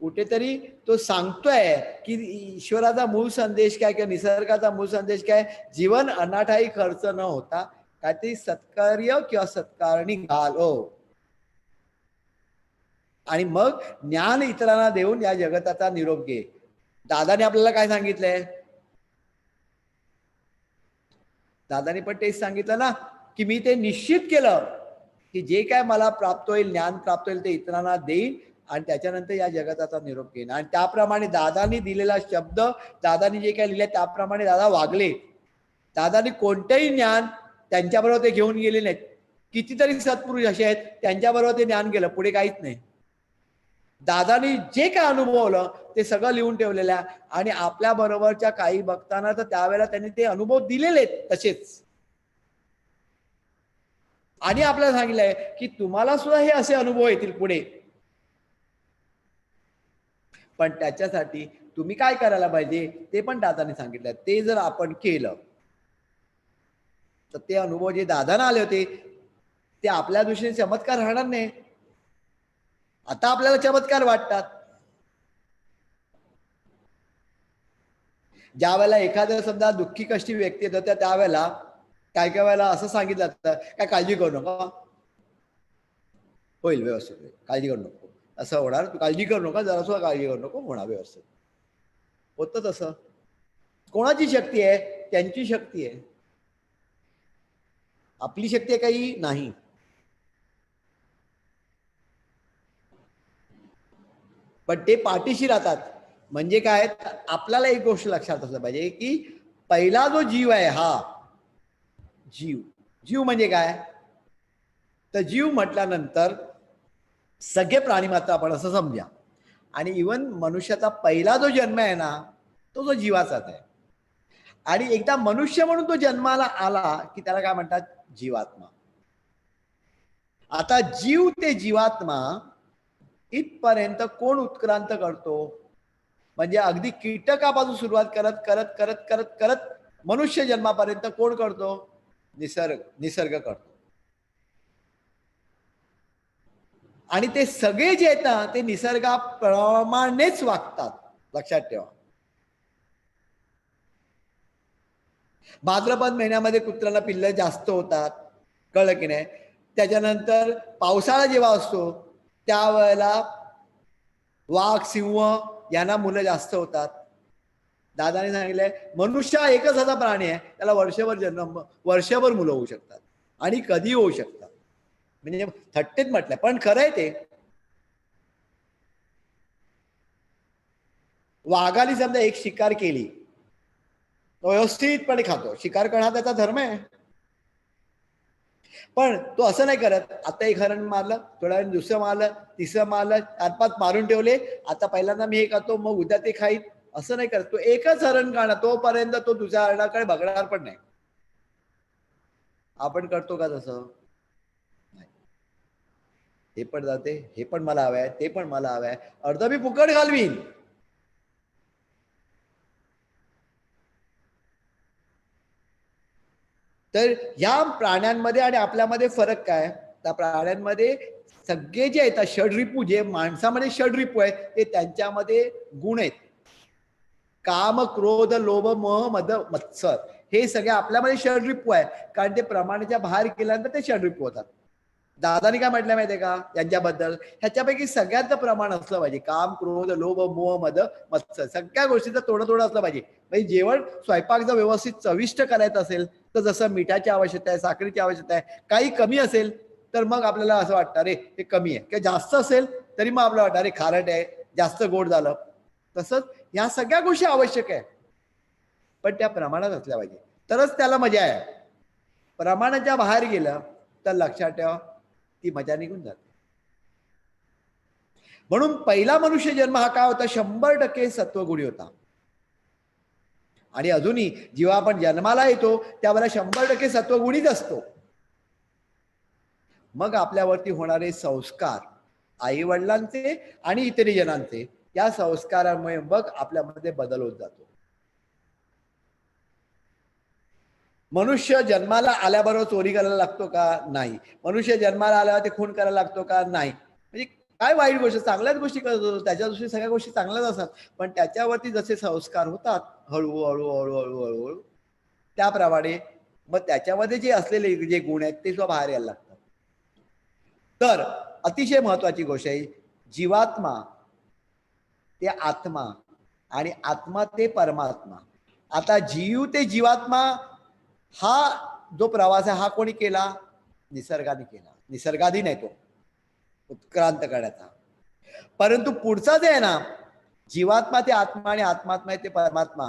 कुठेतरी तो सांगतोय की ईश्वराचा मूळ संदेश काय किंवा निसर्गाचा मूळ संदेश काय? जीवन अनाठाई खर्च न होता काहीतरी सत्कार्य किंवा सत्कारणी घालो आणि मग ज्ञान इतरांना देऊन या जगताचा निरोप घे. दादाने आपल्याला काय सांगितलंय? दादाने पण तेच सांगितलं ना की मी ते निश्चित केलं की जे काय मला प्राप्त होईल, ज्ञान प्राप्त होईल ते इतरांना देईन आणि त्याच्यानंतर या जगताचा निरोप घेईन. आणि त्याप्रमाणे दादानी दिलेला शब्द, दादानी जे काय लिहिले त्याप्रमाणे दादा वागले. दादानी कोणतेही ज्ञान त्यांच्याबरोबर ते घेऊन गेले नाहीत. कितीतरी सत्पुरुष असे आहेत त्यांच्याबरोबर ते ज्ञान गेलं, पुढे काहीच नाही. दादानी जे काय अनुभवलं ते सगळं लिहून ठेवलेलं आहे आणि आपल्या बरोबरच्या काही भक्तांना तर त्यावेळेला त्यांनी ते अनुभव दिलेले तसेच. आणि आपल्याला सांगितलंय की तुम्हाला सुद्धा हे असे अनुभव येतील पुढे. पण त्याच्यासाठी तुम्ही काय करायला पाहिजे ते पण दादाने सांगितलं. ते जर आपण केलं तर ते अनुभव जे दादांना आले होते ते आपल्या दृष्टीने चमत्कार राहणार नाही. आता आपल्याला चमत्कार वाटतात. ज्या वेळेला एखाद्या समजा दुःखी कष्टी व्यक्ती येतो त्यावेळेला काय काय वेळेला असं सांगितलं जातं, काय काळजी करू नका, होईल व्यवस्थित, होईल, काळजी करू नको, असं होणार, तू काळजी करू नका, जरा सुद्धा काळजी करू नको, होणार व्यवस्थित. होतं तसं. कोणाची शक्ती आहे? त्यांची शक्ती आहे. आपली शक्ती आहे काही नाही. पण ते पाठीशी राहतात. म्हणजे काय, आपल्याला एक गोष्ट लक्षात असलं पाहिजे की पहिला जो जीव आहे हा जीव, जीव म्हणजे काय, तर जीव म्हटल्यानंतर सगळे प्राणी मात्र आपण असं समजा. आणि इवन मनुष्याचा पहिला जो जन्म आहे ना, तो जो जीवाचाच आहे. आणि एकदा मनुष्य म्हणून तो जन्माला आला की त्याला काय म्हणतात, जीवात्मा. आता जीव ते जीवात्मा इथपर्यंत कोण उत्क्रांत करतो? म्हणजे अगदी कीटकापासून सुरुवात करत करत करत करत करत मनुष्य जन्मापर्यंत कोण करतो? निसर्ग करतो. आणि ते सगळे जे आहेत ना, ते निसर्गाप्रमाणेच वागतात. लक्षात ठेवा. भाद्रपद महिन्यामध्ये कुत्र्याला पिल्लं जास्त होतात, कळलं की नाही. त्याच्यानंतर पावसाळा जेव्हा असतो त्यावेळेला वाघ, सिंह यांना मुलं जास्त होतात. दादाने सांगितलंय मनुष्य हा एकच असा प्राणी आहे, त्याला वर्षभर मुलं होऊ शकतात आणि कधी होऊ शकतात. म्हणजे थट्टेत म्हटलंय, पण खरं आहे ते. वाघाने समजा एक शिकार केली, तो व्यवस्थितपणे खातो, शिकार करणं त्याचा धर्म आहे. पण तो असं नाही करत, आता एक हरण मारलं, थोड्या वेळ दुसरं मारलं, तिसरं मारलं, 4-5 मारून ठेवले, आता पहिल्यांदा मी हे खातो, मग उद्या ते खाईन, असं नाही करत. तो एकच हरण खाणार, तोपर्यंत तो दुसऱ्या हरणाकडे बघणार पण नाही. आपण करतो का तसं? हे पण जाते, हे पण मला हवंय, ते पण मला हवंय, अर्ध मी फुकट घालवीन. तर या प्राण्यांमध्ये आणि आपल्यामध्ये फरक काय? त्या प्राण्यांमध्ये सगळे जे आहेत षडरिपू, जे माणसामध्ये षडरिपू आहेत, ते त्यांच्यामध्ये गुण आहेत. काम, क्रोध, लोभ, मोह, मद, मत्सर, हे सगळे आपल्यामध्ये षडरिपू आहे. कारण ते प्रमाणाच्या बाहेर गेल्यानंतर ते षडरिपू होतात. दादानी काय म्हटलं माहितीये का यांच्याबद्दल? ह्याच्यापैकी सगळ्याचं प्रमाण असलं पाहिजे. काम, क्रोध, लोभ, मोह, मद, मत्सर, सगळ्या गोष्टीचं थोडं थोडं असलं पाहिजे. म्हणजे जेवण स्वयंपाक जर व्यवस्थित चविष्ट करायचं असेल तर जसं मिठाची आवश्यकता आहे, साखरेची आवश्यकता आहे, काही कमी असेल तर मग आपल्याला असं वाटतं अरे हे कमी आहे. काही जास्त असेल तरी मग आपल्याला वाटतं अरे खारट आहे, जास्त गोड झालं. तसंच ह्या सगळ्या गोष्टी आवश्यक आहे, पण त्या प्रमाणात असल्या पाहिजे, तरच त्याला मजा आहे. प्रमाणाच्या बाहेर गेलं तर लक्षात ठेवा ती मजा निघून जाते. म्हणून पहिला मनुष्य जन्म हा काय होता, 100% सत्वगुणी होता. आणि अजूनही जेव्हा आपण जन्माला येतो त्यावेळेला 100% सत्वगुणीच असतो. मग आपल्यावरती होणारे संस्कार आई वडिलांचे आणि इतरी जनांचे, या संस्कारामुळे मग आपल्यामध्ये बदल होत जातो. मनुष्य जन्माला आल्याबरोबर चोरी करायला लागतो का? नाही. मनुष्य जन्माला आल्यावर ते खून करायला लागतो का? नाही. म्हणजे काय वाईट गोष्ट, चांगल्याच गोष्टी करत होतो, त्याच्या दृष्टीने सगळ्या गोष्टी चांगल्याच असतात. पण त्याच्यावरती जसे संस्कार होतात हळूहळू हळूहळू हळूहळू, त्याप्रमाणे मग त्याच्यामध्ये जे असलेले जे गुण आहेत ते सुद्धा बाहेर यायला लागतात. तर अतिशय महत्वाची गोष्ट आहे, जीवात्मा ते आत्मा आणि आत्मा ते परमात्मा. आता जीव ते जीवात्मा हा जो प्रवास आहे हा कोणी केला? निसर्गाने केला. निसर्गाधीन आहे तो उत्क्रांत करण्याचा. परंतु पुढचा जे आहे ना, जीवात्मा ते आत्मा आणि आत्मात्मा ते परमात्मा,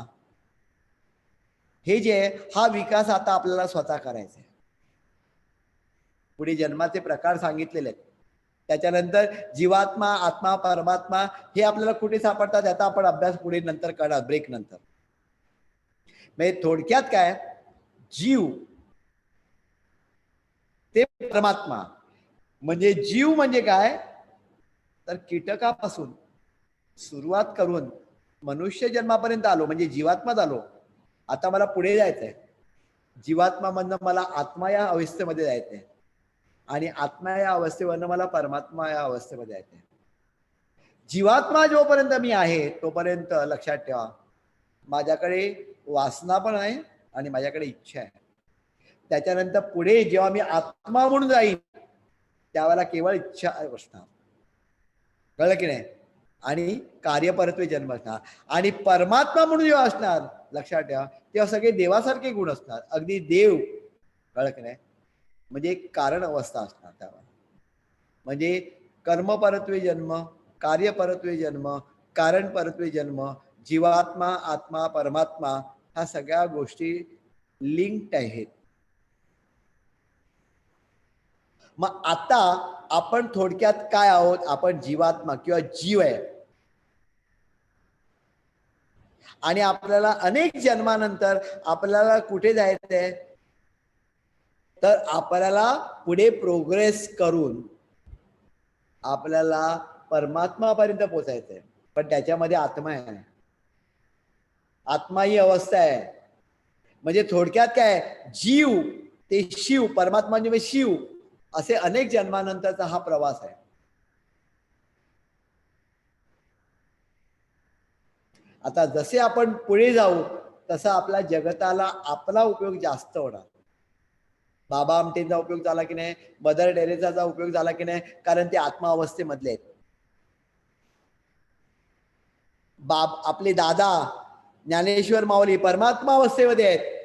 हे जे आहे हा विकास आता आपल्याला स्वतः करायचा आहे. पुढे जन्माचे प्रकार सांगितलेले आहेत. त्याच्यानंतर जीवात्मा, आत्मा, परमात्मा हे आपल्याला कुठे सापडतात याचा आपण अभ्यास पुढे नंतर करणार, ब्रेक नंतर. म्हणजे थोडक्यात काय, जीव ते परमात्मा. म्हणजे जीव म्हणजे काय, तर कीटकापासून सुरुवात करून मनुष्य जन्मापर्यंत आलो म्हणजे जीवात्मा झालो. आता मला पुढे जायचंय, जीवात्मा मधनं मला आत्मा या अवस्थेमध्ये जायचंय आणि आत्मा या अवस्थेवरनं मला परमात्मा या अवस्थेमध्ये जायचंय. जीवात्मा जोपर्यंत मी आहे तोपर्यंत लक्षात ठेवा माझ्याकडे वासना पण आहे आणि माझ्याकडे इच्छा आहे. त्याच्यानंतर पुढे जेव्हा मी आत्मा म्हणून जाईन त्यावेळेला केवळ इच्छा असणार. कळलं की नाही? आणि कार्यपरत्वे जन्म असणार आणि परमात्मा म्हणून जेव्हा असणार लक्षात ठेवा तेव्हा सगळे देवासारखे गुण असणार. अगदी देव कळक नाही म्हणजे एक कारण अवस्था असणार त्यावर. म्हणजे कर्मपरत्वे जन्म, कार्यपरत्वे जन्म, कारणपरत्वे जन्म, जीवात्मा आत्मा परमात्मा ह्या सगळ्या गोष्टी लिंक्ड आहेत. मग आता आपण थोडक्यात काय आहोत, आपण जीवात्मा किंवा जीव आहे आणि आपल्याला अनेक जन्मानंतर आपल्याला कुठे जायचंय तर आपल्याला पुढे प्रोग्रेस करून आपल्याला परमात्मापर्यंत पोहोचायचंय. पण त्याच्यामध्ये आत्मा आहे, आत्मा ही अवस्था आहे. म्हणजे थोडक्यात काय जीव ते शिव, परमात्मा म्हणजे शिव असे अनेक जन्मानंतरचा हा प्रवास आहे. आता जसे आपण पुढे जाऊ तसा आपल्या जगताला आपला उपयोग जास्त होणार. बाबा आमटेंचा उपयोग झाला की नाही, मदर टेरेसाचा उपयोग झाला की नाही, कारण ते आत्मा अवस्थेमधले आहेत. आपले दादा ज्ञानेश्वर माऊली परमात्मा अवस्थेमध्ये आहेत.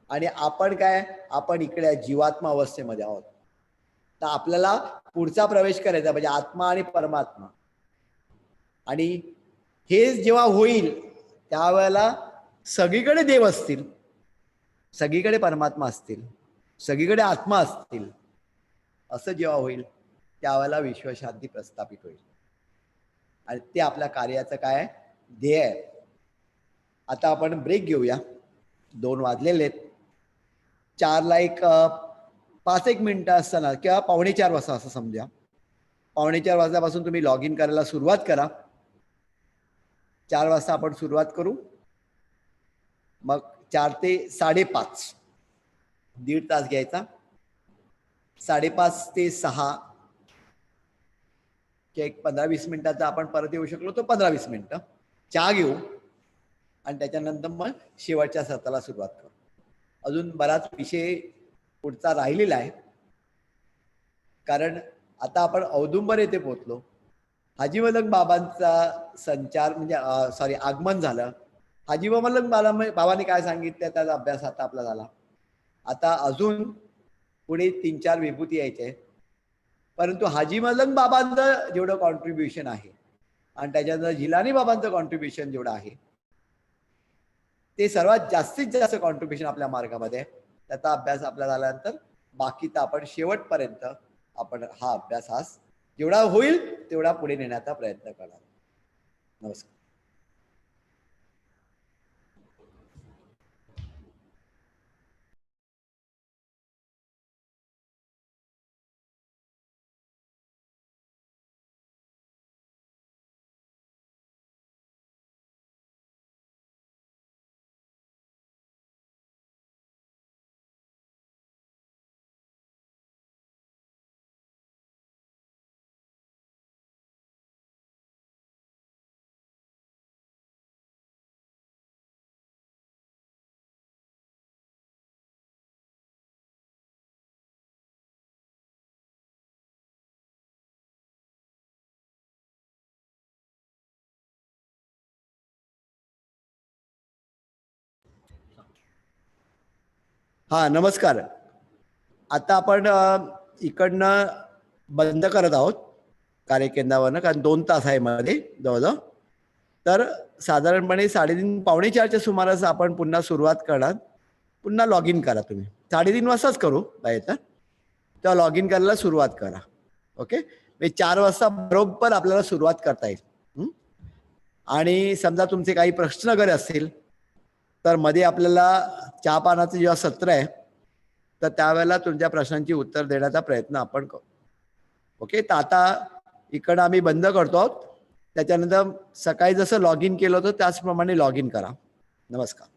आणि आपण काय, आपण इकडे जीवात्मा अवस्थेमध्ये आहोत. तर आपल्याला पुढचा प्रवेश करायचा म्हणजे आत्मा आणि परमात्मा. आणि हे जेव्हा होईल त्यावेळेला सगळीकडे देव असतील, सगळीकडे परमात्मा असतील, सगळीकडे आत्मा असतील. असं जेव्हा होईल त्यावेळेला विश्वशांती प्रस्थापित होईल आणि ते आपल्या कार्याचं काय ध्येय आहे. आता आपण ब्रेक घेऊया. 2 वाजलेले आहेत. 4ला एक 5-1 मिनिटं असताना किंवा 3:45 वाजता असं समजा, 3:45 वाजल्यापासून तुम्ही लॉग इन करायला सुरुवात करा. 4 वाजता आपण सुरुवात करू. मग 4 ते 5:30 1.5 तास घ्यायचा. 5:30 ते 6 किंवा एक 15-20 मिनिटाचा आपण परत येऊ शकलो तर 15-20 मिनिटं चहा घेऊ आणि त्याच्यानंतर मग शेवटच्या सत्राला सुरुवात करू. अजून बराच विषय पुढचा राहिलेला आहे, कारण आता आपण औदुंबर येथे पोहोचलो. हाजी मलंग बाबांचा संचार म्हणजे आगमन झालं. हाजी मलंग बाबांनी काय सांगितलं त्याचा अभ्यास आता आपला झाला. आता अजून पुढे 3-4 विभूती यायचे, परंतु हाजी मलंग बाबांचं जेवढं कॉन्ट्रीब्युशन आहे आणि त्याच्यानंतर जिलानी बाबांचं कॉन्ट्रीब्युशन जेवढं आहे ते सर्वात जास्तीत जास्त कॉन्ट्रीब्युशन आपल्या मार्गामध्ये. त्याचा अभ्यास आपला झाल्यानंतर बाकीचा आपण शेवटपर्यंत आपण हा अभ्यास जेवढा होईल तेवढा पुढे नेण्याचा प्रयत्न करणार. नमस्कार. हा नमस्कार. आता आपण इकडनं बंद करत आहोत कार्यकेंद्रावरनं, कारण 2 तास आहे मध्ये जवळजवळ. तर साधारणपणे 3:30 4:45च्या सुमारास आपण पुन्हा सुरुवात करणार. पुन्हा लॉग इन करा तुम्ही. 3:30 वाजताच करू पाहिजे तेव्हा लॉग इन करायला सुरुवात करा. ओके. 4 वाजता बरोबर आपल्याला सुरुवात करता येईल. आणि समजा तुमचे काही प्रश्न वगैरे असतील तर मध्ये आपल्याला चहा पानाचं जेव्हा सत्र आहे तर त्यावेळेला तुमच्या प्रश्नांची उत्तर देण्याचा प्रयत्न आपण करू. ओके. तर आता इकडं आम्ही बंद करतो आहोत. त्याच्यानंतर सकाळी जसं लॉग इन केलं होतं त्याचप्रमाणे लॉग इन करा. नमस्कार.